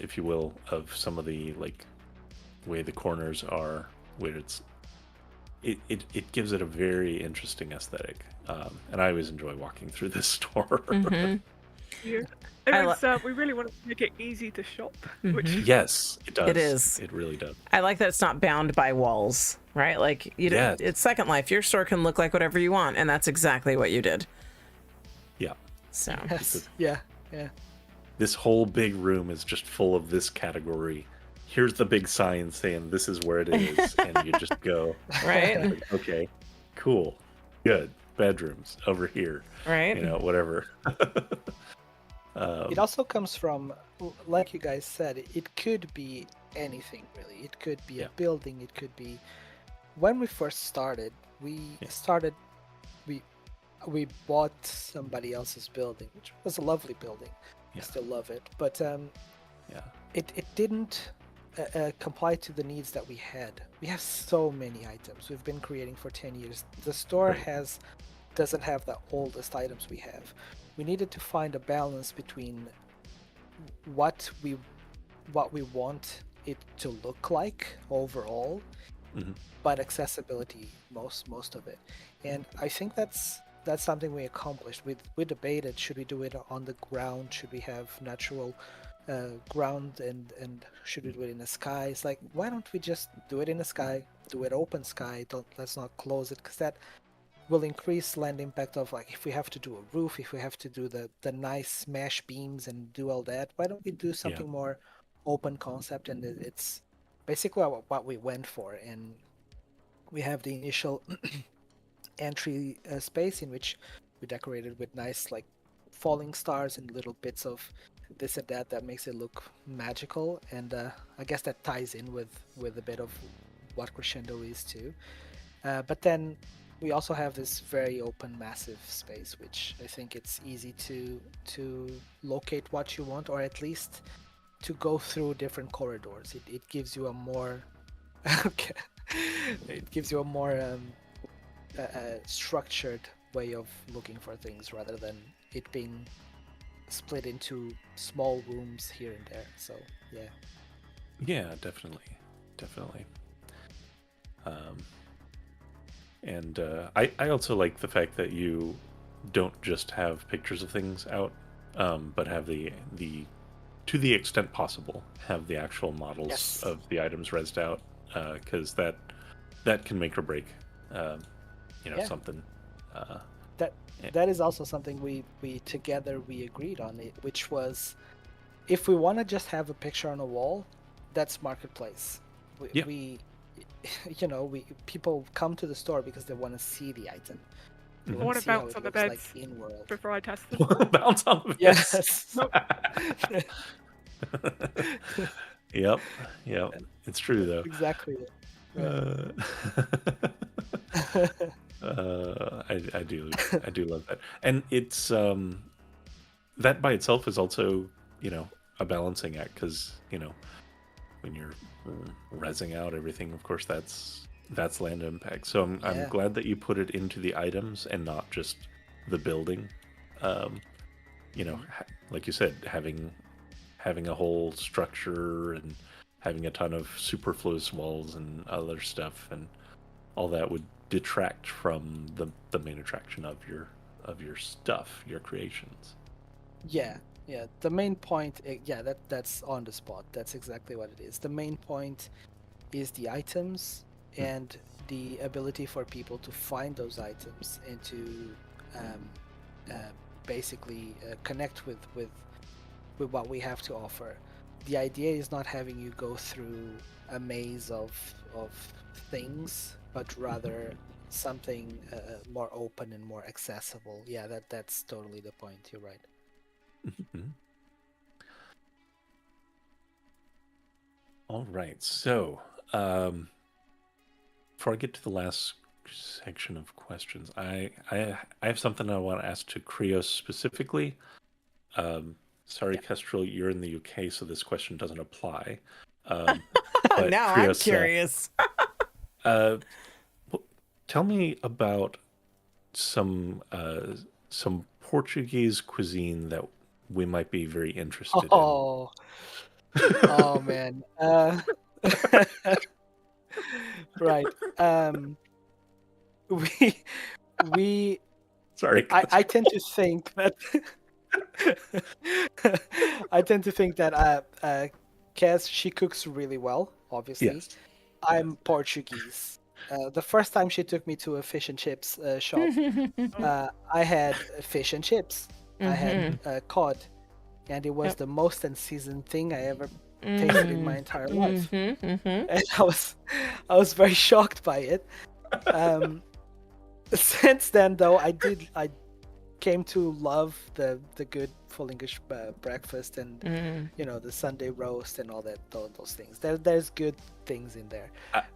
if you will, of some of the like way the corners are, where it gives it a very interesting aesthetic, and I always enjoy walking through this store. We really want to make it easy to shop. Which Yes, it does. It is. It really does. I like that it's not bound by walls, right? Like it's Second Life. Your store can look like whatever you want, and that's exactly what you did. Yeah. So. Yes. Yeah. This whole big room is just full of this category. Here's the big sign saying this is where it is, and you just go, right? Like, okay, cool, good. Bedrooms over here, right? Whatever. It also comes from, like you guys said, it could be anything really. It could be a building. It could be. When we first started, we bought somebody else's building, which was a lovely building. I still love it, but it didn't comply to the needs that we had. We have so many items. We've been creating for 10 years. The store doesn't have the oldest items we have. We needed to find a balance between what we want it to look like overall, but accessibility most of it. And I think that's something we accomplished. We debated, should we do it on the ground? Should we have natural ground and should we do it in the sky? It's like, why don't we just do it in the sky, do it open sky, let's not close it, because that will increase land impact of, like, if we have to do a roof, if we have to do the nice mesh beams and do all that, why don't we do something more open concept? And it's basically what we went for. And we have the initial entry space in which we decorated with nice like falling stars and little bits of this and that makes it look magical, and I guess that ties in with a bit of what Krescendo is too. But then we also have this very open, massive space, which I think it's easy to locate what you want, or at least to go through different corridors. It gives you a more structured way of looking for things rather than it being split into small rooms here and there. So definitely. And I also like the fact that you don't just have pictures of things out, but have the to the extent possible, have the actual models Yes. of the items rezzed out, because that can make or break, something. That is also something we together we agreed on, which was, if we want to just have a picture on a wall, that's marketplace. We people come to the store because they want to see the item. I want to bounce on the beds in world before I test them. Bounce on the beds. Yes. Yep. It's true though. Exactly. I do love that, and it's that by itself is also a balancing act, because when you're rezzing out everything, of course that's land impact. So I'm glad that you put it into the items and not just the building. Like you said, having a whole structure and having a ton of superfluous walls and other stuff and all that would detract from the main attraction of your stuff, your creations. Yeah. The main point, that's on the spot. That's exactly what it is. The main point is the items and the ability for people to find those items and to basically connect with what we have to offer. The idea is not having you go through a maze of things, but rather something more open and more accessible. Yeah, that's totally the point. You're right. All right, so before I get to the last section of questions, I have something I want to ask to Krios specifically. Sorry, Kestrel, you're in the UK, so this question doesn't apply. Now Krios, I'm curious. Tell me about some Portuguese cuisine that we might be very interested in. Oh man. Right. We. Sorry. I tend to think that. Kes, she cooks really well. Obviously, yes. I'm Portuguese. The first time she took me to a fish and chips shop, I had fish and chips. I had cod, and it was the most unseasoned thing I ever tasted in my entire life. And I was very shocked by it. Since then, though, I came to love the good full English breakfast and the Sunday roast and all that, those things. There's good things in there.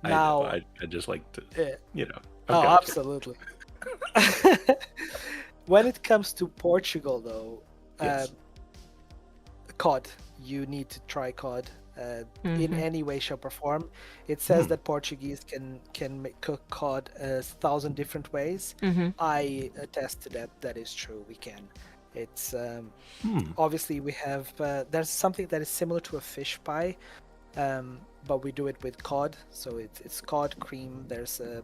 I just like to Okay. Oh, absolutely. When it comes to Portugal, though, cod, you need to try cod in any way, shape, or form. It says that Portuguese can cook cod 1,000 different ways. I attest to that. That is true. We can. It's obviously we have there's something that is similar to a fish pie, but we do it with cod. So it's cod cream. There's a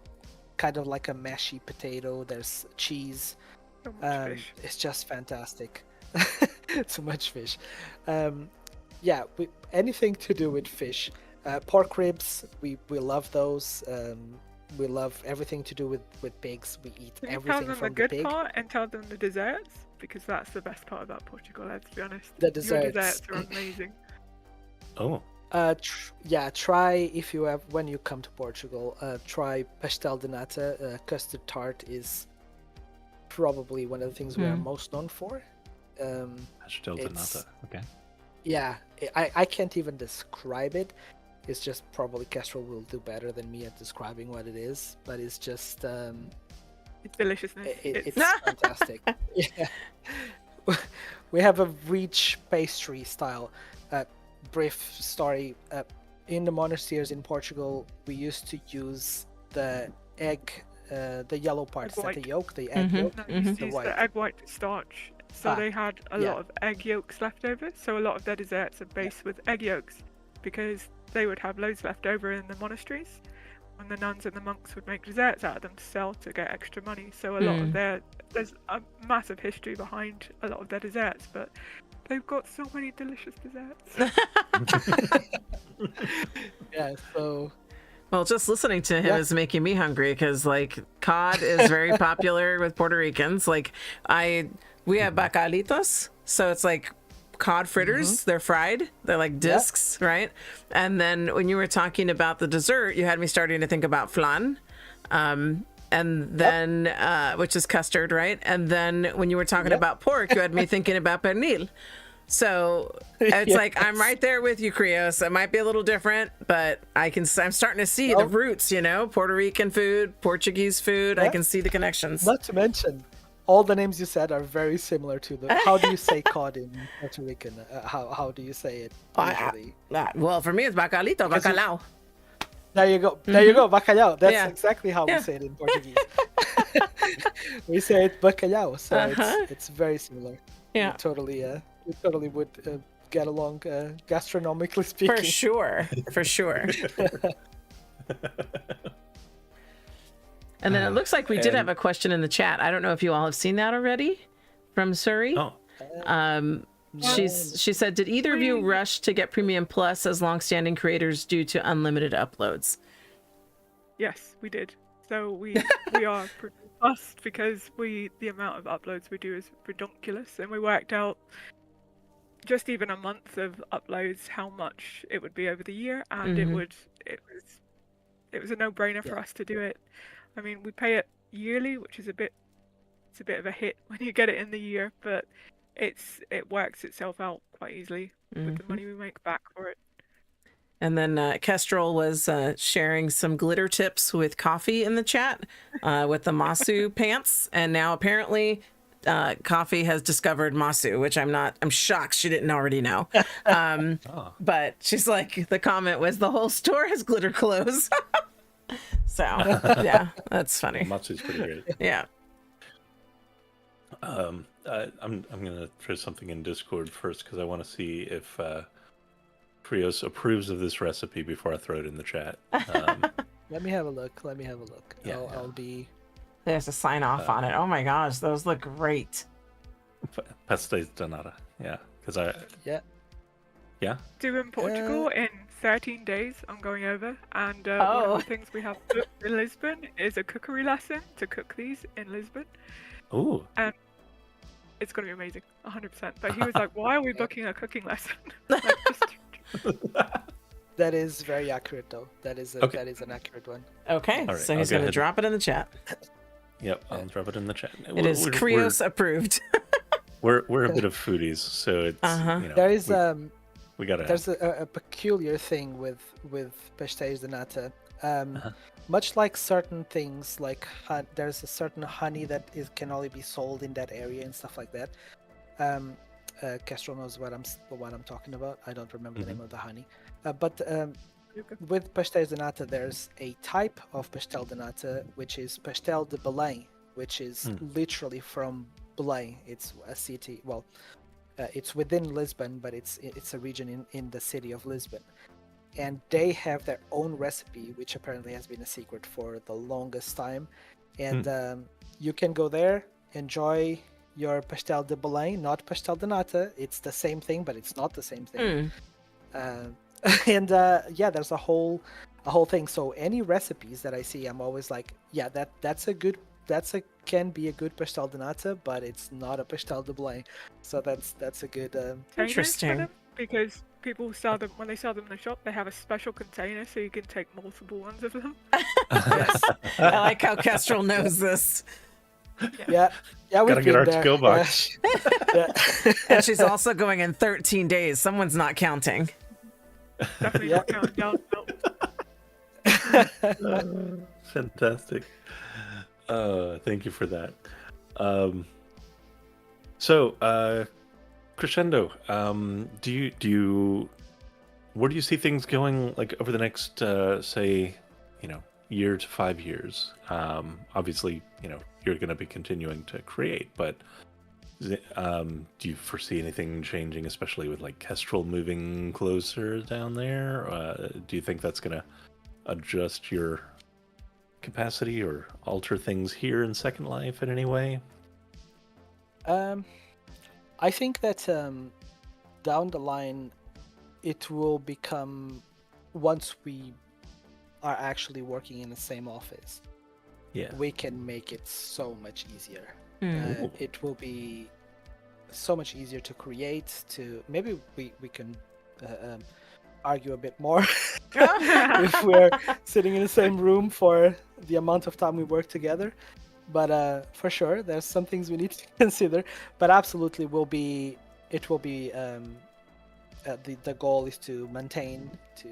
kind of like a mashy potato. There's cheese. It's just fantastic. Too much fish. Anything to do with fish. Pork ribs, we love those. We love everything to do with pigs. We eat everything from the pig. Tell them the good part and tell them the desserts, because that's the best part about Portugal, let's be honest. The desserts. Your desserts are amazing. Oh. Try, if you have, when you come to Portugal, try pastel de nata. Custard tart is probably one of the things we are most known for. Pastel de nata, okay. Yeah, I can't even describe it. It's just probably Kestrel will do better than me at describing what it is, but it's just it's deliciousness. It's fantastic. Yeah. We have a rich pastry style. Brief story. In the monasteries in Portugal, we used to use the egg, the yellow part, is that the yolk, the egg yolk? No, used to use the egg white to starch. So they had a lot of egg yolks left over. So a lot of their desserts are based with egg yolks, because they would have loads left over in the monasteries. and the nuns and the monks would make desserts out of them to sell to get extra money. So a lot of there's a massive history behind a lot of their desserts, but they've got so many delicious desserts. Yeah, so Well, just listening to him is making me hungry because, like, cod is very popular with Puerto Ricans. Like, we have bacalitos, so it's like cod fritters. They're fried. They're like discs, right? And then when you were talking about the dessert, you had me starting to think about flan, and then which is custard, right? And then when you were talking about pork, you had me thinking about pernil. So it's like I'm right there with you, Krios. It might be a little different, but I'm starting to see the roots. You know, Puerto Rican food, Portuguese food. I can see the connections. Not to mention, all the names you said are very similar to the. How do you say cod in Puerto Rican? How do you say it usually? Well, for me, it's bacalito, bacalao. There you go. There you go. Bacalhau. That's exactly how we say it in Portuguese. We say it bacalhau, so it's very similar. Yeah, we totally would get along gastronomically speaking. For sure, for sure. And then it looks like we did have a question in the chat. I don't know if you all have seen that already from Suri. She said, did either of you rush to get Premium Plus as longstanding creators due to unlimited uploads? Yes, we did. So we are pretty fussed because the amount of uploads we do is ridiculous, and we worked out just even a month of uploads how much it would be over the year, and it was a no-brainer for us to do it. I mean, we pay it yearly, which is a bit of a hit when you get it in the year, but it works itself out quite easily with the money we make back for it. And then Kestrel was sharing some glitter tips with coffee in the chat with the Masu pants, and now apparently Coffee has discovered Masu, which I'm shocked she didn't already know. But she's like, the comment was, the whole store has glitter clothes. So yeah, that's funny. Matsu's pretty great. Yeah. I'm gonna throw something in Discord first because I want to see if Krios approves of this recipe before I throw it in the chat. Let me have a look. Yeah, I'll be. There's a sign off on it. Oh my gosh, those look great. Pastéis de nata. Yeah, because Yeah. Due in Portugal in 13 days. I'm going over, and one of the things we have booked in Lisbon is a cookery lesson to cook these in Lisbon. Ooh. And it's going to be amazing, 100%. But he was like, "Why are we booking a cooking lesson?" That is very accurate, though. That is an accurate one. Okay, right, so he's going to drop it in the chat. Yep, I'll drop it in the chat. It is Krios approved. We're a bit of foodies, so it's there is we gotta. There's a peculiar thing with pastéis de nata. Much like certain things, like there's a certain honey that can only be sold in that area and stuff like that. Kestrel knows what I'm talking about. I don't remember the name of the honey. But with pastéis de nata, there's a type of pastel de nata which is pastel de Belém, which is literally from Belém. It's a city. Well, it's within Lisbon, but it's a region in the city of Lisbon. And they have their own recipe, which apparently has been a secret for the longest time. And you can go there, enjoy your pastel de Belém, not pastel de nata. It's the same thing, but it's not the same thing. And there's a whole thing. So any recipes that I see, I'm always like, yeah, can be a good pastel de nata, but it's not a pastel de Belém. So that's a good interesting. Because people sell them when they sell them in the shop. They have a special container, so you can take multiple ones of them. Yes. I like how Kestrel knows this. Yeah, we've gotta get our there. skill box. Yeah. And she's also going in 13 days. Someone's not counting. Definitely not counting down. Fantastic. Thank you for that. Krescendo, where do you see things going, like, over the next say, year to 5 years? Obviously, you're going to be continuing to create, but do you foresee anything changing, especially with, like, Kestrel moving closer down there? Do you think that's going to adjust your capacity or alter things here in Second Life in any way? I think that down the line, it will become, once we are actually working in the same office, we can make it so much easier. It will be so much easier to create. Maybe we can argue a bit more if we're sitting in the same room for the amount of time we work together. But for sure, there's some things we need to consider. But absolutely, it will be the goal is to maintain, to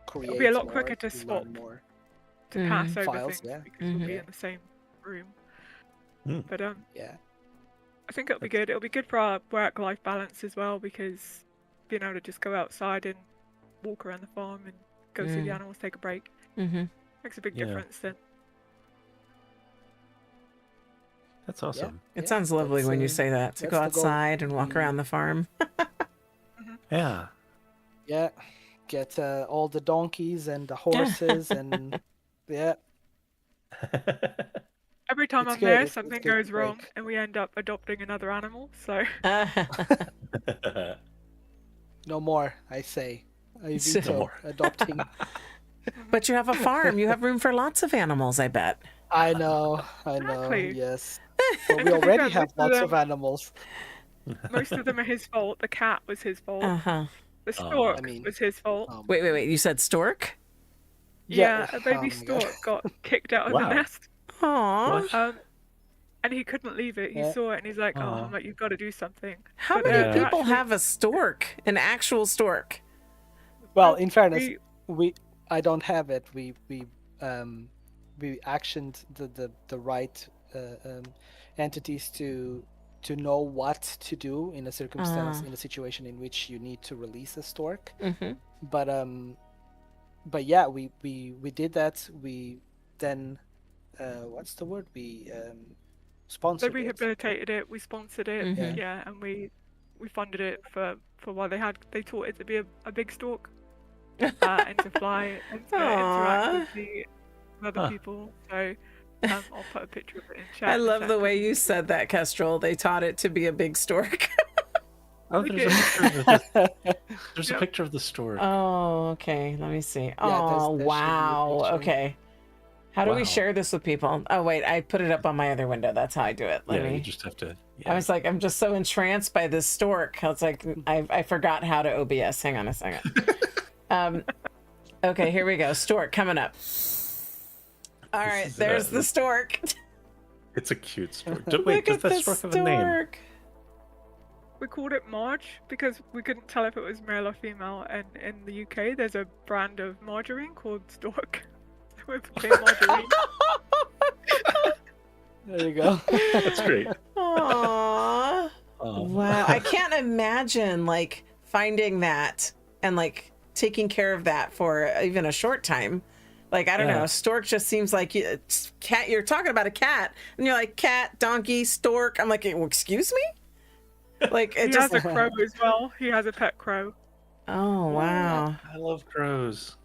create. It'll be a lot more, quicker to swap, more to pass over files, things because we'll be in the same room. But yeah, I think it'll be good. It'll be good for our work-life balance as well, because being able to just go outside and walk around the farm and go see the animals, take a break, makes a big difference then. That's awesome. It sounds lovely when you say that, to go outside and walk around the farm. Yeah. Yeah. Get all the donkeys and the horses and Every time I'm there, something goes wrong and we end up adopting another animal, so... No more, I say. I veto adopting. But you have a farm. You have room for lots of animals, I bet. I know, Exactly. yes. But we already have lots of animals. Most of them are his fault. The cat was his fault. The stork was his fault. Wait. You said stork? Yeah, a baby stork got kicked out of the nest. Aww. And he couldn't leave it. He saw it and he's like, I'm like, you've got to do something. How many people have a stork? An actual stork? Well, in fairness, I don't have it. We actioned the right entities to know what to do in a circumstance, in a situation in which you need to release a stork. But yeah, we did that. We then what's the word? We sponsored it. They rehabilitated it. We sponsored it. And we funded it for while they taught it to be a big stork and to fly and to interact with other people. So I'll put a picture of it in chat. I love the way you said that, Kestrel. They taught it to be a big stork. There's a picture of the stork. Oh, okay. Let me see. Oh, wow. Okay. How do we share this with people? Oh, wait. I put it up on my other window. That's how I do it. You just have to. I was like, I'm just so entranced by this stork. I was like, I forgot how to OBS. Hang on a second. Okay, here we go. Stork coming up. All right, there's the stork. It's a cute stork. Wait, does that stork have a name? We called it Marge because we couldn't tell if it was male or female. And in the UK, there's a brand of margarine called Stork. With clear margarine. There you go. That's great. Aww. Wow. I can't imagine like finding that and like taking care of that for even a short time. Like, I don't know, stork just seems like cat. You're talking about a cat, and you're like cat, donkey, stork. I'm like, excuse me? Like, it he has a crow as well. He has a pet crow. Oh, wow. I love crows.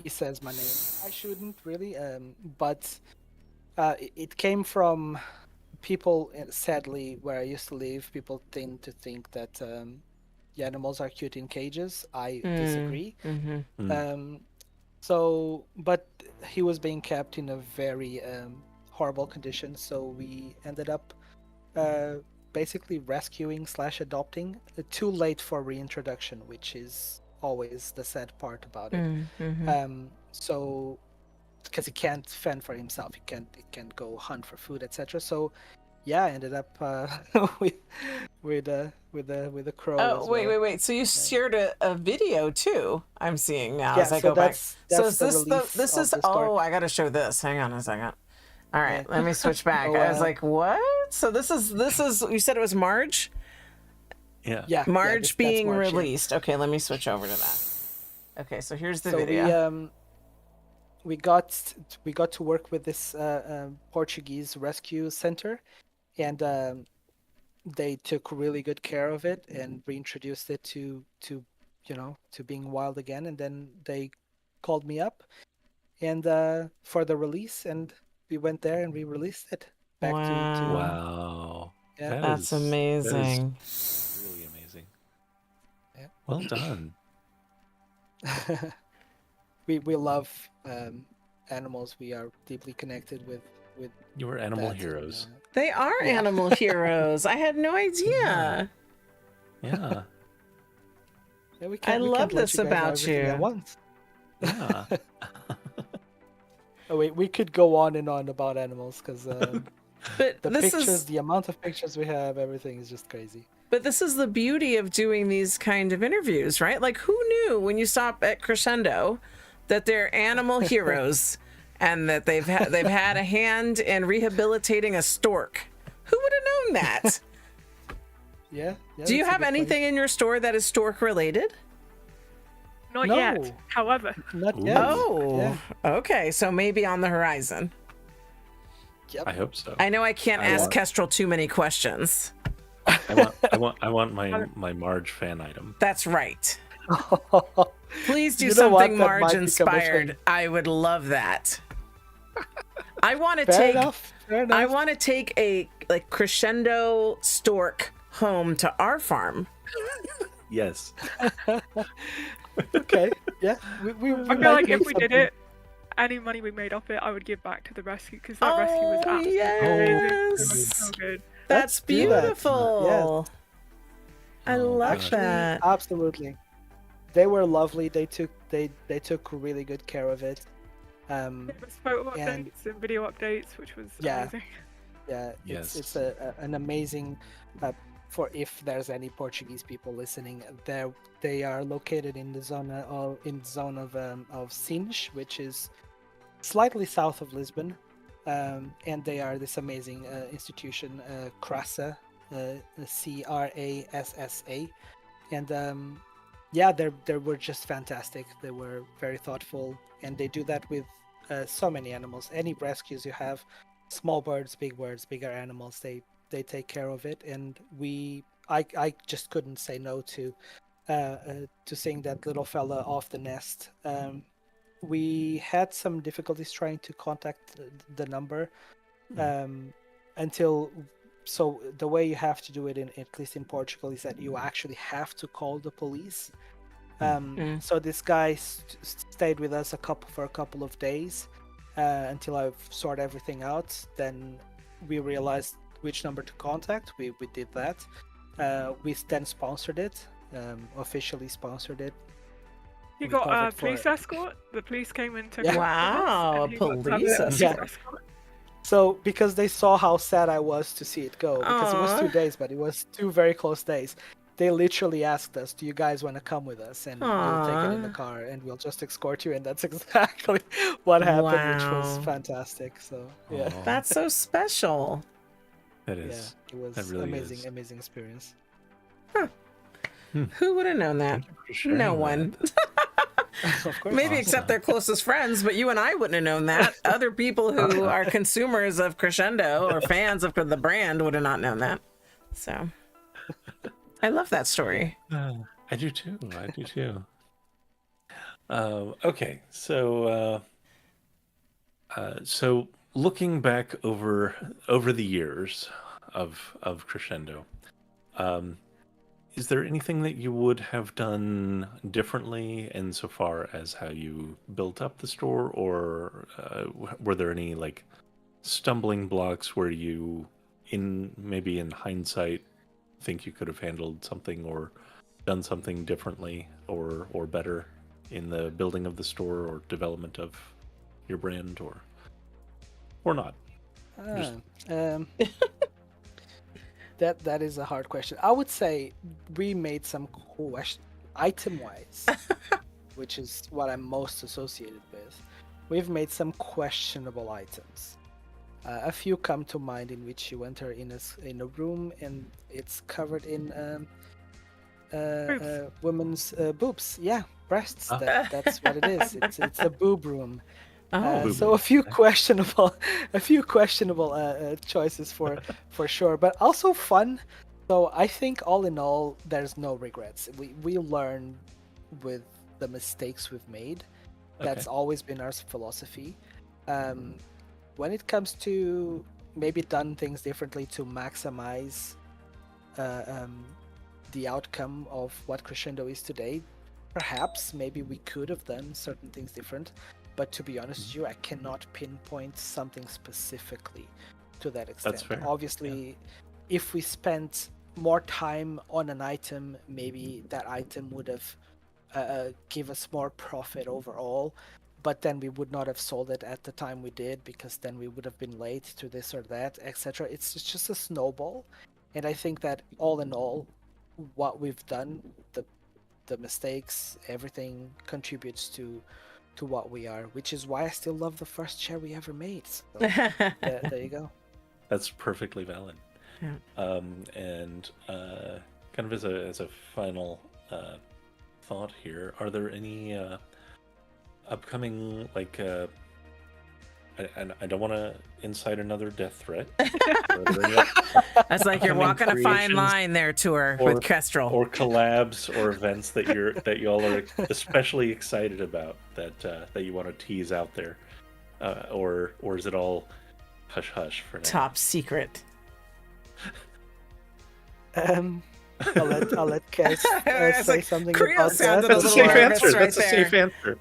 He says my name. I shouldn't really, but it came from people, sadly, where I used to live. People tend to think that the animals are cute in cages. I disagree. But he was being kept in a very horrible condition, so we ended up basically rescuing / adopting. Too late for reintroduction, which is always the sad part about it. So because he can't fend for himself, he can't go hunt for food, etc. So I ended up with a crow. Oh, wait. So you shared a video too. I'm seeing now as I go back. So is this is I gotta show this. Hang on a second. All right, let me switch back. I was like, what? So this is you said it was Marge? Yeah. Marge being released. Okay, let me switch over to that. Okay, so here's the video. We got to work with this Portuguese rescue center, and they took really good care of it and reintroduced it to being wild again. And then they called me up, and for the release, and we went there and we released it back to Wow. Yeah. That's amazing. That is really amazing. Yeah. Well done. we love animals. We are deeply connected with You were animal that, heroes. They are animal heroes. I had no idea. Yeah. Yeah, I love this about you. At once. Yeah. Oh, we could go on and on about animals because But the this pictures, is the amount of pictures we have, everything is just crazy. But this is the beauty of doing these kind of interviews, right? Like, who knew when you stop at Krescendo that they're animal heroes and that they've had a hand in rehabilitating a stork? Who would have known that? Yeah. Do you have anything in your store that is stork related? Not No. yet. However, Not yet. Oh, Yeah. okay. So maybe on the horizon. Yep. I hope so. I know I can't ask Kestrel too many questions. I want my Marge fan item. That's right. Please do You know what? something That might Marge become a inspired. thing. I would love that. I want to Fair take enough. Fair enough. I want to take a Krescendo stork home to our farm. Yes. Okay. Yeah. We I feel like if we did it, any money we made off it, I would give back to the rescue because that rescue was absolutely amazing. It was so good. That's Let's do that. beautiful. I love Actually, that. absolutely. They were lovely. They took really good care of it. It was photo and- updates and video updates, which was Yeah. amazing. Yeah, Yes. it's an amazing. For if there's any Portuguese people listening, they are located in the zone of Sines, which is slightly south of Lisbon, and they are this amazing institution, CRASA, CRASSA, and they were just fantastic. They were very thoughtful, and they do that with so many animals. Any rescues you have, small birds, bigger animals, they take care of it. And I just couldn't say no to seeing that little fella off the nest. We had some difficulties trying to contact the number so the way you have to do it, at least in Portugal, is that you actually have to call the police. So this guy stayed with us for a couple of days until I sort everything out. Then we realized which number to contact. We did that. We then sponsored it, officially sponsored it. He We got a covered police for- escort. The police came and took Yeah. him from us, Wow, and a he got to have police a escort. So because they saw how sad I was to see it go, because it was 2 Aw. days, but it was 2 very close days. They literally asked us, "Do you guys want to come with us?" And we'll take it in the Aw. car, and we'll just escort you. And that's exactly what happened, which was Wow. fantastic. So yeah, Aw, That's so special. that yeah, is. it was that really amazing, is. amazing experience. Who would have known that? Thank you for sharing No that. one. Of course. Maybe except their closest friends, but you and I wouldn't have known that. Other people who are consumers of Krescendo or fans of the brand would have not known that. So I love that story. I do too. Okay, so so looking back over the years of Krescendo, is there anything that you would have done differently insofar as how you built up the store, or were there any like stumbling blocks where you, maybe in hindsight, think you could have handled something or done something differently or better in the building of the store or development of your brand, or not? That is a hard question. I would say we made some item-wise, which is what I'm most associated with. We've made some questionable items. A few come to mind in which you enter in a room and it's covered in women's boobs. Yeah, breasts. That's what it is. It's a boob room. So a few questionable choices for sure, but also fun. So I think all in all, there's no regrets. We learn with the mistakes we've made. That's always been our philosophy. When it comes to maybe done things differently to maximize the outcome of what Krescendo is today, perhaps maybe we could have done certain things different. But to be honest with you, I cannot pinpoint something specifically to that extent. That's fair. Obviously, if we spent more time on an item, maybe that item would have give us more profit overall, but then we would not have sold it at the time we did, because then we would have been late to this or that, etc. It's just a snowball. And I think that all in all, what we've done, the mistakes, everything contributes to what we are, which is why I still love the first chair we ever made. So, there you go. That's perfectly valid. Yeah. And kind of as a final thought here, are there any upcoming, like, I don't want to incite another death threat. That's like you're walking a fine line there, Tour, with Kestrel. Or collabs or events that you all are especially excited about that you want to tease out there, or is it all hush hush for now? Top secret. I'll let Kes say like, something Krios about sounded that. a little nervous right That's a safe there. answer.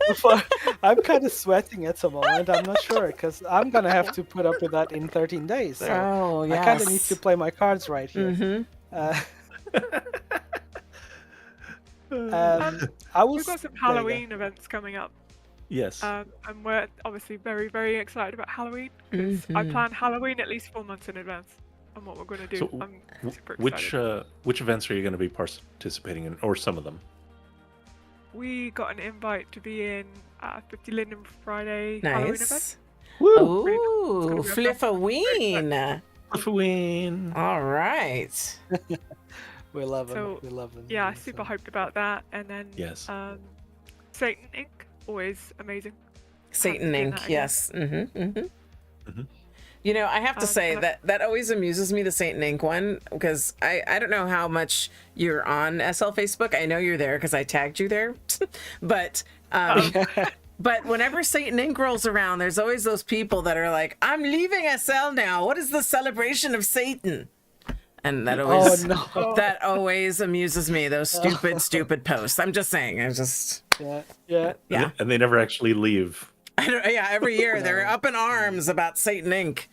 I'm kind of sweating at the moment. I'm not sure, because I'm gonna have to put up with that in 13 days. So Oh, yes. I kind of need to play my cards right here. Mm-hmm. I will. We've got some there you go. Halloween events coming up. Yes. And we're obviously very, very excited about Halloween, because I plan Halloween at least 4 months in advance on what we're going to do. So I'm super excited. which events are you going to be participating in, or some of them? We got an invite to be in 50 Linden Friday Halloween event. Nice. Woo! Ooh, Fliffaween. Halloween. All right. We love them. So, We love them. Yeah, super hyped about that. And then Yes. Satan Inc. Always amazing. Satan doing Inc. that again. Yes. Mm-hmm. Mm-hmm. Mhm. You know, I have to say that always amuses me, the Satan Inc. one, because I don't know how much you're on SL Facebook. I know you're there because I tagged you there, but but whenever Satan Inc. rolls around, there's always those people that are like, "I'm leaving SL now. What is the celebration of Satan?" And that always that always amuses me. Those stupid posts. I'm just saying. Yeah. And they never actually leave. I don't, yeah, every year they're up in arms about Satan Inc.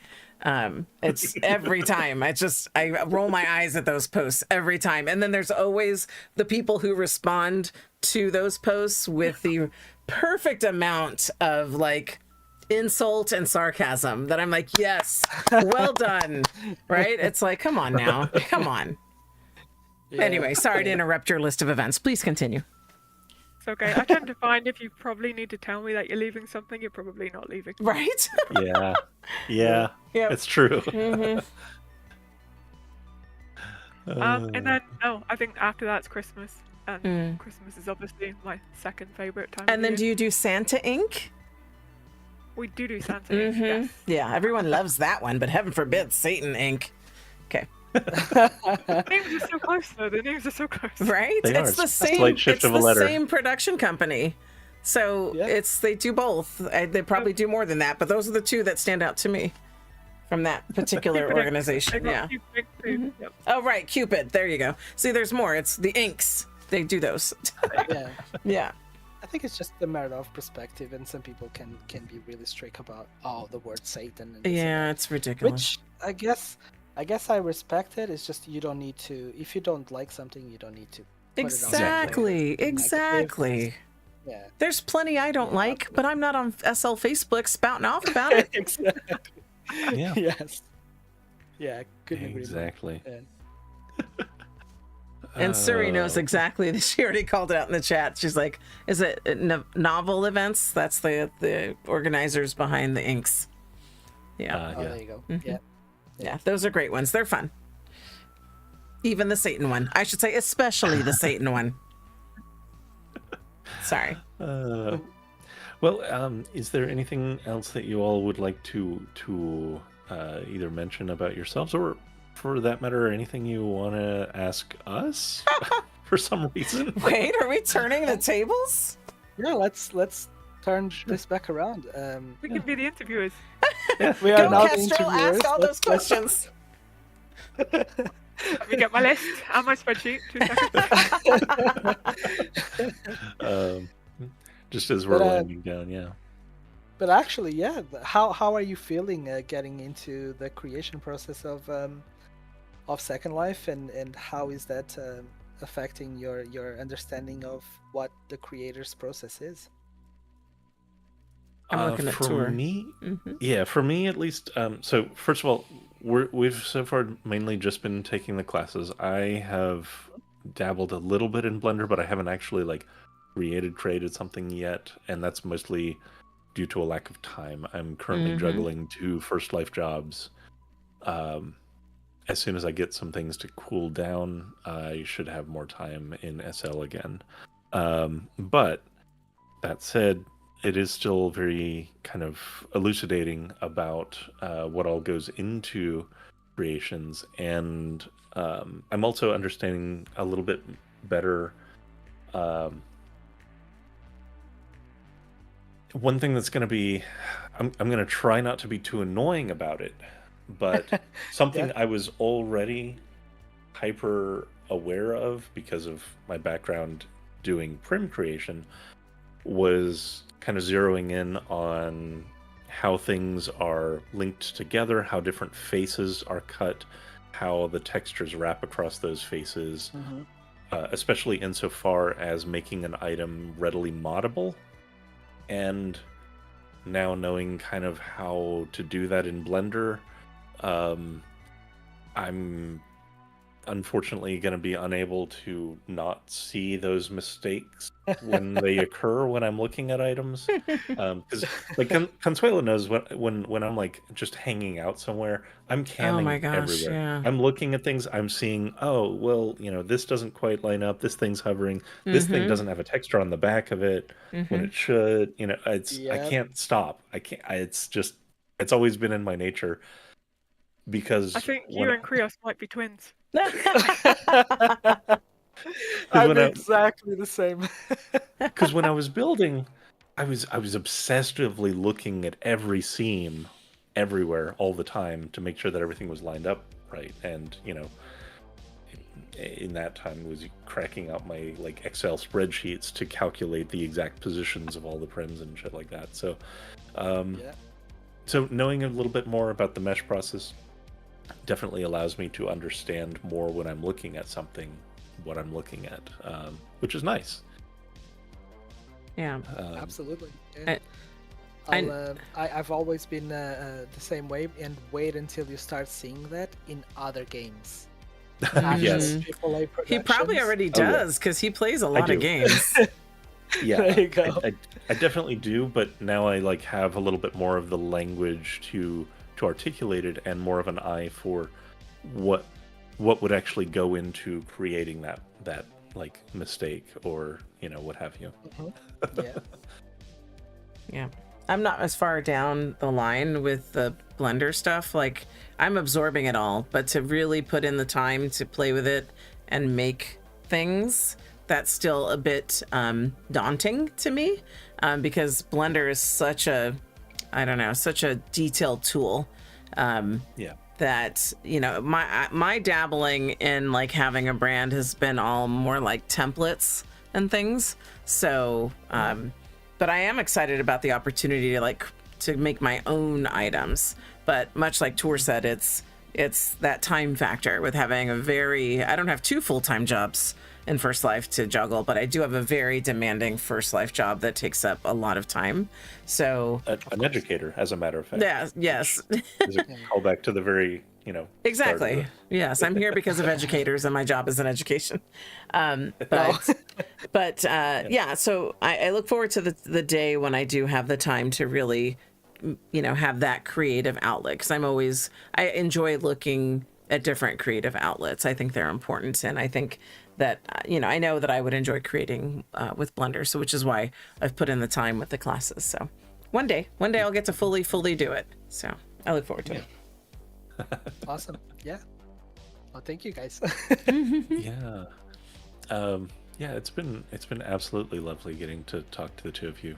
It's every time. I roll my eyes at those posts every time. And then there's always the people who respond to those posts with the perfect amount of like insult and sarcasm that I'm like, yes, well done. Right? It's like, come on now. Come on. Yeah. Anyway, sorry to interrupt your list of events. Please continue. Okay, I tend to find if you probably need to tell me that you're leaving something, you're probably not leaving. Right? Yeah. Yeah. Yep. It's true. Mm-hmm. And then, I think after that's Christmas. And Christmas is obviously my second favorite time. And then of do year. you do Santa Inc.? We do Santa Inc. Yes. Yeah, everyone loves that one, but heaven forbid Satan Inc. Okay. The names are so close, though. The names are so close. Right? They It's are. the It's a same. slight shift It's of a the letter. same production company. So they do both. They probably do more than that, but those are the two that stand out to me from that particular organization. Yeah. Yep. Oh, right, Cupid. There you go. See, there's more. It's the Inks. They do those. Yeah. Yeah. I think it's just a matter of perspective, and some people can be really strict about the word Satan. And Yeah, it's ridiculous. which I guess I respect it. It's just you don't need to. If you don't like something, you don't need to. Put Exactly. It out there. Exactly. Yeah. There's plenty I don't like, but I'm not on SL Facebook spouting off about it. Exactly. Yeah. Yes. Yeah. Couldn't agree more. Exactly. Yeah. And Suri knows exactly. She already called it out in the chat. She's like, "Is it novel events? That's the organizers behind the Inks." Yeah, Oh, there you go. Mm-hmm. Yeah. yeah, those are great ones. They're fun. Even the Satan one, I should say, especially the Satan one. Sorry. Well, is there anything else that you all would like to either mention about yourselves, or, for that matter, anything you want to ask us for some reason? Wait, are we turning the tables? Yeah. Let's turn this back around. We can be the interviewers. We are Go, now the Kestrel, interviewers. ask all those questions. Let me get my list and my spreadsheet. 2 seconds. Just as we're winding down, yeah. But actually, yeah. How are you feeling getting into the creation process of Second Life, and how is that affecting your understanding of what the creator's process is? I'm looking at for tour. me, yeah, for me at least. So first of all, we've so far mainly just been taking the classes. I have dabbled a little bit in Blender, but I haven't actually like created something yet, and that's mostly due to a lack of time. I'm currently juggling 2 First Life jobs. As soon as I get some things to cool down, I should have more time in SL again. But that said, it is still very kind of elucidating about what all goes into creations, and I'm also understanding a little bit better. One thing that's going to be, I'm going to try not to be too annoying about it, but something I was already hyper aware of because of my background doing prim creation was kind of zeroing in on how things are linked together, how different faces are cut, how the textures wrap across those faces, especially insofar as making an item readily moddable. And now knowing kind of how to do that in Blender, I'm unfortunately going to be unable to not see those mistakes when they occur when I'm looking at items. Because like Consuela knows when I'm like just hanging out somewhere, I'm camming everywhere. Yeah. I'm looking at things. I'm seeing, oh well, this doesn't quite line up. This thing's hovering. This thing doesn't have a texture on the back of it when it should. It's I can't stop. I can't. It's always been in my nature. Because I think you and Krios might be twins. I'm exactly the same. Because when I was building, I was obsessively looking at every seam everywhere all the time to make sure that everything was lined up right. And in that time was cracking out my like Excel spreadsheets to calculate the exact positions of all the prims and shit like that. So so knowing a little bit more about the mesh process definitely allows me to understand more when I'm looking at something, what I'm looking at, which is nice. Yeah, absolutely. Yeah. I've always been the same way, and wait until you start seeing that in other games. Yes, he probably already does because he plays a lot of games. Yeah, there you go. I definitely do, but now I like have a little bit more of the language to articulate it and more of an eye for what would actually go into creating that like mistake or what have you. Yeah, I'm not as far down the line with the Blender stuff. Like I'm absorbing it all, but to really put in the time to play with it and make things, that's still a bit daunting to me, because Blender is such a detailed tool. That my dabbling in like having a brand has been all more like templates and things. So, but I am excited about the opportunity to make my own items. But much like Tor said, it's that time factor with having I don't have 2 full-time jobs in First Life to juggle, but I do have a very demanding First Life job that takes up a lot of time. So an educator, as a matter of fact. Yeah. Yes. Is a callback to the very exactly. Yes, I'm here because of educators, and my job is in education. Yeah. So I look forward to the day when I do have the time to really, have that creative outlet, because I enjoy looking at different creative outlets. I think they're important, and I think that I know that I would enjoy creating with Blender, so which is why I've put in the time with the classes. So one day I'll get to fully do it. So I look forward to it. Awesome. Yeah. Well, thank you guys. Yeah. It's been absolutely lovely getting to talk to the two of you.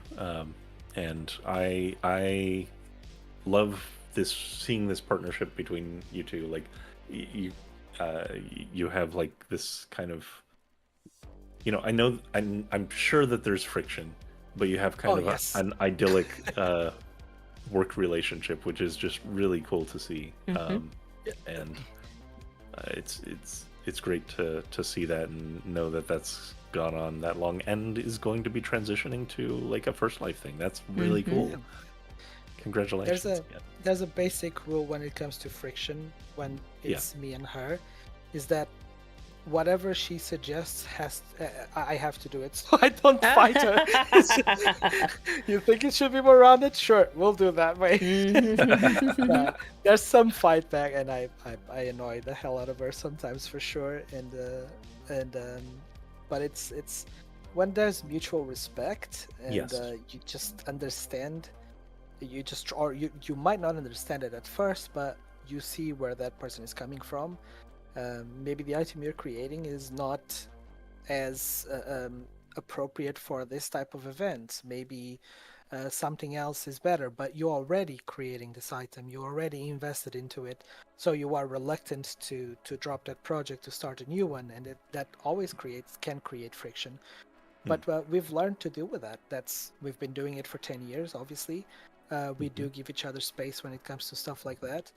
and I love seeing this partnership between you two. Like you have like this kind of, I know I'm sure that there's friction, but you have kind of yes. an idyllic work relationship, which is just really cool to see. And it's great to see that and know that that's gone on that long and is going to be transitioning to like a first life thing. That's really cool. Congratulations. There's a basic rule when it comes to friction when it's me and her, is that whatever she suggests I have to do it, so I don't fight her. You think it should be more rounded? Sure, we'll do that way. There's some fight back, and I annoy the hell out of her sometimes for sure. But it's when there's mutual respect and you just understand. You might not understand it at first, but you see where that person is coming from. Maybe the item you're creating is not as appropriate for this type of event. Maybe something else is better, but you're already creating this item. You're already invested into it, so you are reluctant to drop that project to start a new one, and that always can create friction. But we've learned to deal with that. We've been doing it for 10 years, obviously. We do give each other space when it comes to stuff like that.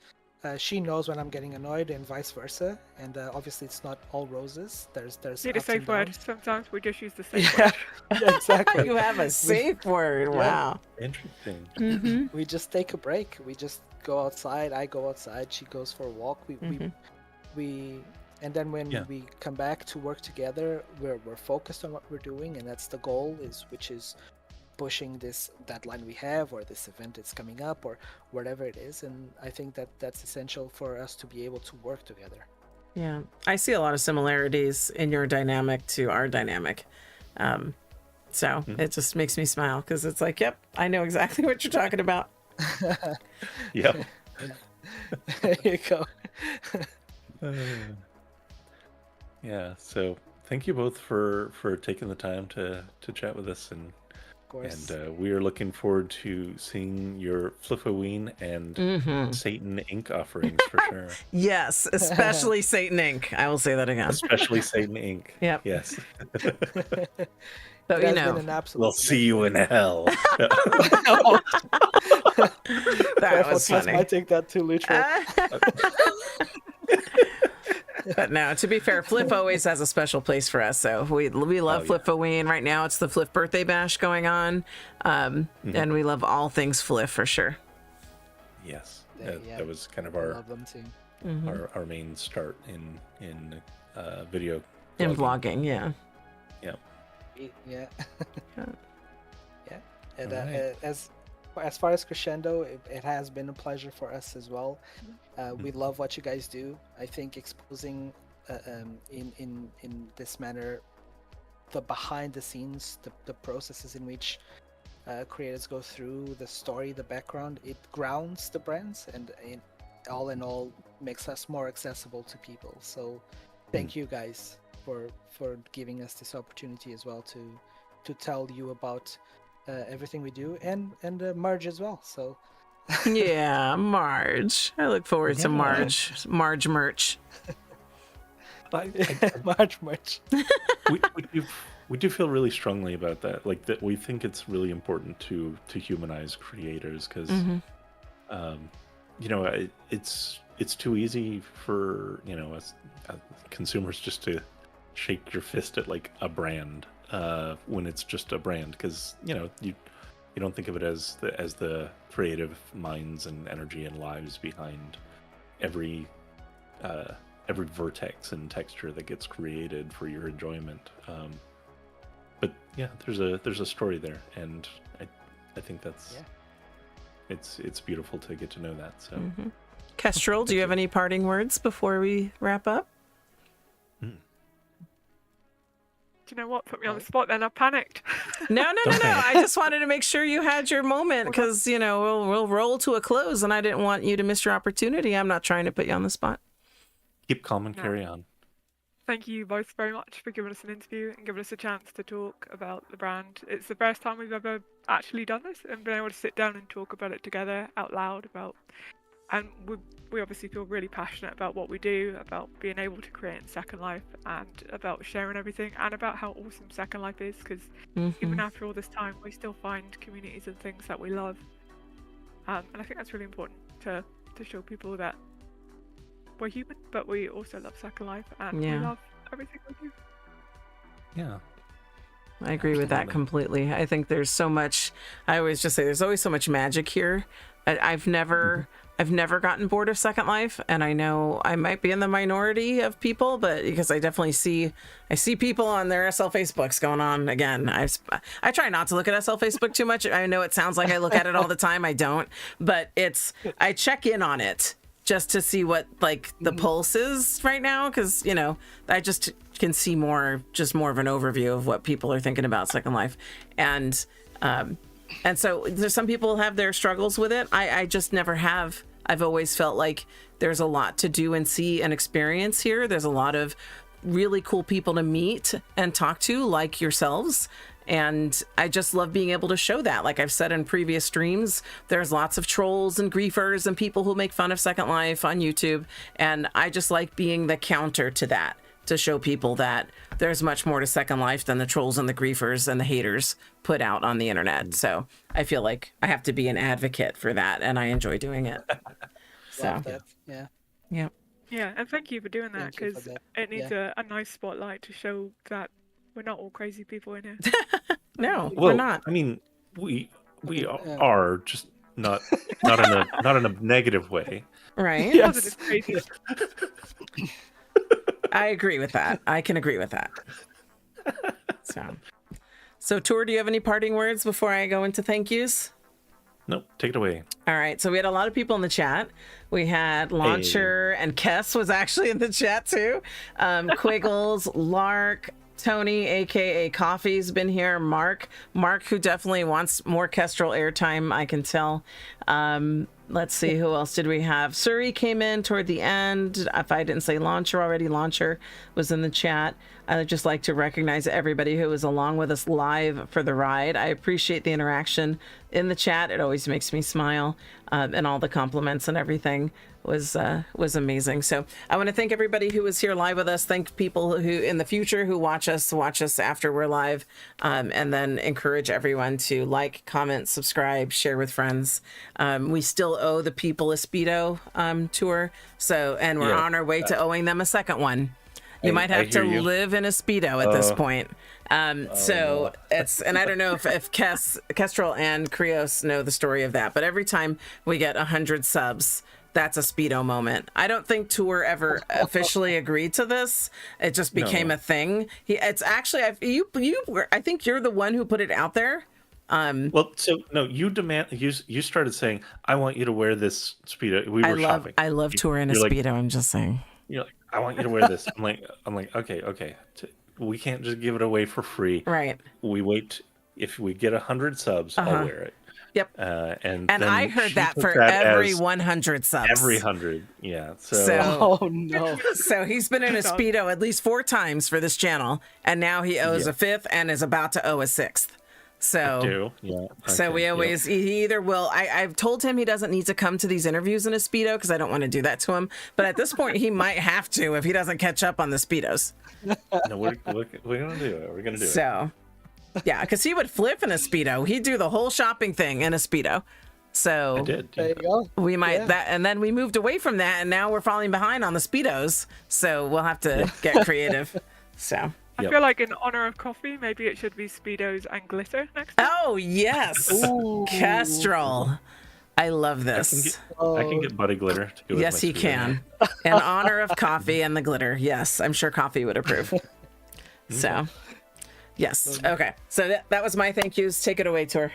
She knows when I'm getting annoyed and vice versa. And obviously it's not all roses. There's need a safe word. Sometimes we just use the safe word. Yeah, exactly. You have a safe word. Wow. Interesting. We just take a break. We just go outside. I go outside. She goes for a walk. And then when we come back to work together, we're focused on what we're doing, and that's the goal, which is pushing this deadline we have, or this event that's coming up, or whatever it is. And I think that's essential for us to be able to work together. Yeah, I see a lot of similarities in your dynamic to our dynamic. So it just makes me smile, because it's like, yep, I know exactly what you're talking about. Yep. There you go. Yeah, so thank you both for taking the time to chat with us, and we are looking forward to seeing your Fliffoween and Satan Ink offerings for sure. Yes, especially Satan Ink. I will say that again. Especially Satan Ink. Yep. Yes. So we'll see you in hell. That was funny. I take that too literal. But no, to be fair, Fliff always has a special place for us. So we love Fliffoween. Right now, it's the Fliff birthday bash going on, and we love all things Fliff for sure. Yes, that was kind of our our main start in video in vlogging. Yeah. And as far as Krescendo, it has been a pleasure for us as well. We love what you guys do. I think exposing in this manner the behind the scenes, the processes in which creators go through, the story, the background, it grounds the brands, and all in all makes us more accessible to people. So thank you guys for giving us this opportunity as well to tell you about everything we do, and Marge as well. So yeah, Marge. I look forward to Marge merch. Marge merch. We do feel really strongly about that. Like that, we think it's really important to humanize creators, because it's too easy for us consumers just to shake your fist at like a brand when it's just a brand, because you don't think of it as the creative minds and energy and lives behind every vertex and texture that gets created for your enjoyment. But yeah, there's a story there, and I think that's it's beautiful to get to know that. So Kestrel, do you have any parting words before we wrap up? Do you know what? Put me on the spot then. I panicked. No. I just wanted to make sure you had your moment, because, we'll roll to a close, and I didn't want you to miss your opportunity. I'm not trying to put you on the spot. Keep calm and carry on. Thank you both very much for giving us an interview and giving us a chance to talk about the brand. It's the first time we've ever actually done this and been able to sit down and talk about it together out loud and we obviously feel really passionate about what we do, about being able to create in Second Life, and about sharing everything, and about how awesome Second Life is, because even after all this time we still find communities and things that we love, and I think that's really important to show people that we're human, but we also love Second Life, and we love everything we do. Yeah, I agree with that completely. I think there's so much, I always just say there's always so much magic here. I've never gotten bored of Second Life, and I know I might be in the minority of people, but because I definitely see people on their SL Facebooks going on again. I try not to look at SL Facebook too much. I know it sounds like I look at it all the time. I don't, but I check in on it just to see what like the pulse is right now, because I just can see more of an overview of what people are thinking about Second Life, and so there's some people have their struggles with it. I just never have. I've always felt like there's a lot to do and see and experience here. There's a lot of really cool people to meet and talk to, like yourselves. And I just love being able to show that. Like I've said in previous streams, there's lots of trolls and griefers and people who make fun of Second Life on YouTube. And I just like being the counter to that, to show people that there's much more to Second Life than the trolls and the griefers and the haters put out on the internet. So I feel like I have to be an advocate for that, and I enjoy doing it. So yeah. Yeah, and thank you for doing that, because it needs a nice spotlight to show that we're not all crazy people in here. No, well, we're not. I mean, we are just not in a negative way. Right? Positive crazy. I agree with that. I can agree with that. So Tor, do you have any parting words before I go into thank yous? Nope, take it away. All right, so we had a lot of people in the chat. We had Launcher, and Kess was actually in the chat too. Quiggles, Lark, Tony, aka Coffee's been here. Mark, who definitely wants more Kestrel airtime, I can tell. Let's see, who else did we have? Suri came in toward the end. If I didn't say Launcher already, Launcher was in the chat. I'd just like to recognize everybody who was along with us live for the ride. I appreciate the interaction in the chat. It always makes me smile, and all the compliments and everything was amazing. So I want to thank everybody who was here live with us. Thank people who in the future who watch us after we're live, and then encourage everyone to like, comment, subscribe, share with friends. We still owe the people a Speedo tour, and we're on our way to owing them a second one. You might have to live in a Speedo at this point. So it's, and I don't know if Kestrel and Krios know the story of that, but every time we get 100 subs, that's a Speedo moment. I don't think Tour ever officially agreed to this. It just became a thing. It's actually, I think you're the one who put it out there. Well, so no, you started saying, I want you to wear this Speedo. We were shopping. I love Tour in a Speedo. I'm just saying. You're like, I want you to wear this. I'm like, okay. We can't just give it away for free. Right. We wait. If we get 100 subs, I'll wear it. Yep. And I heard that for every 100 subs. Every 100, yeah. So oh no. So he's been in a Speedo at least 4 times for this channel, and now he owes a 5th and is about to owe a 6th. So so we always he either will. I've told him he doesn't need to come to these interviews in a Speedo because I don't want to do that to him. But at this point, he might have to if he doesn't catch up on the Speedos. No, we're gonna do it. We're gonna do it. So. Yeah, because he would flip in a Speedo. He'd do the whole shopping thing in a Speedo. So I did. There you go. We might that, and then we moved away from that, and now we're falling behind on the Speedos. So we'll have to get creative. So I feel like in honor of coffee, maybe it should be Speedos and glitter next time. Oh yes, Kestrel. I love this. I can get buddy glitter to go with yes, my he Speedo. can. In honor of coffee and the glitter. Yes, I'm sure coffee would approve. So. Yes. Okay. So that was my thank yous. Take it away, Tor.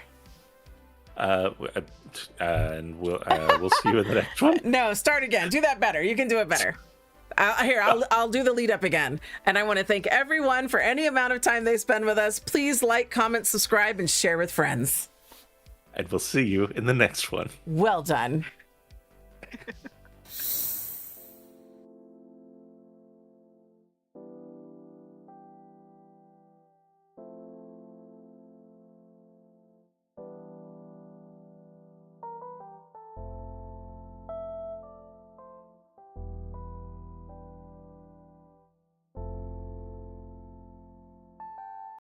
And we'll see you in the next one. No, start again. Do that better. You can do it better. I'll do the lead up again. And I want to thank everyone for any amount of time they spend with us. Please like, comment, subscribe, and share with friends. And we'll see you in the next one. Well done.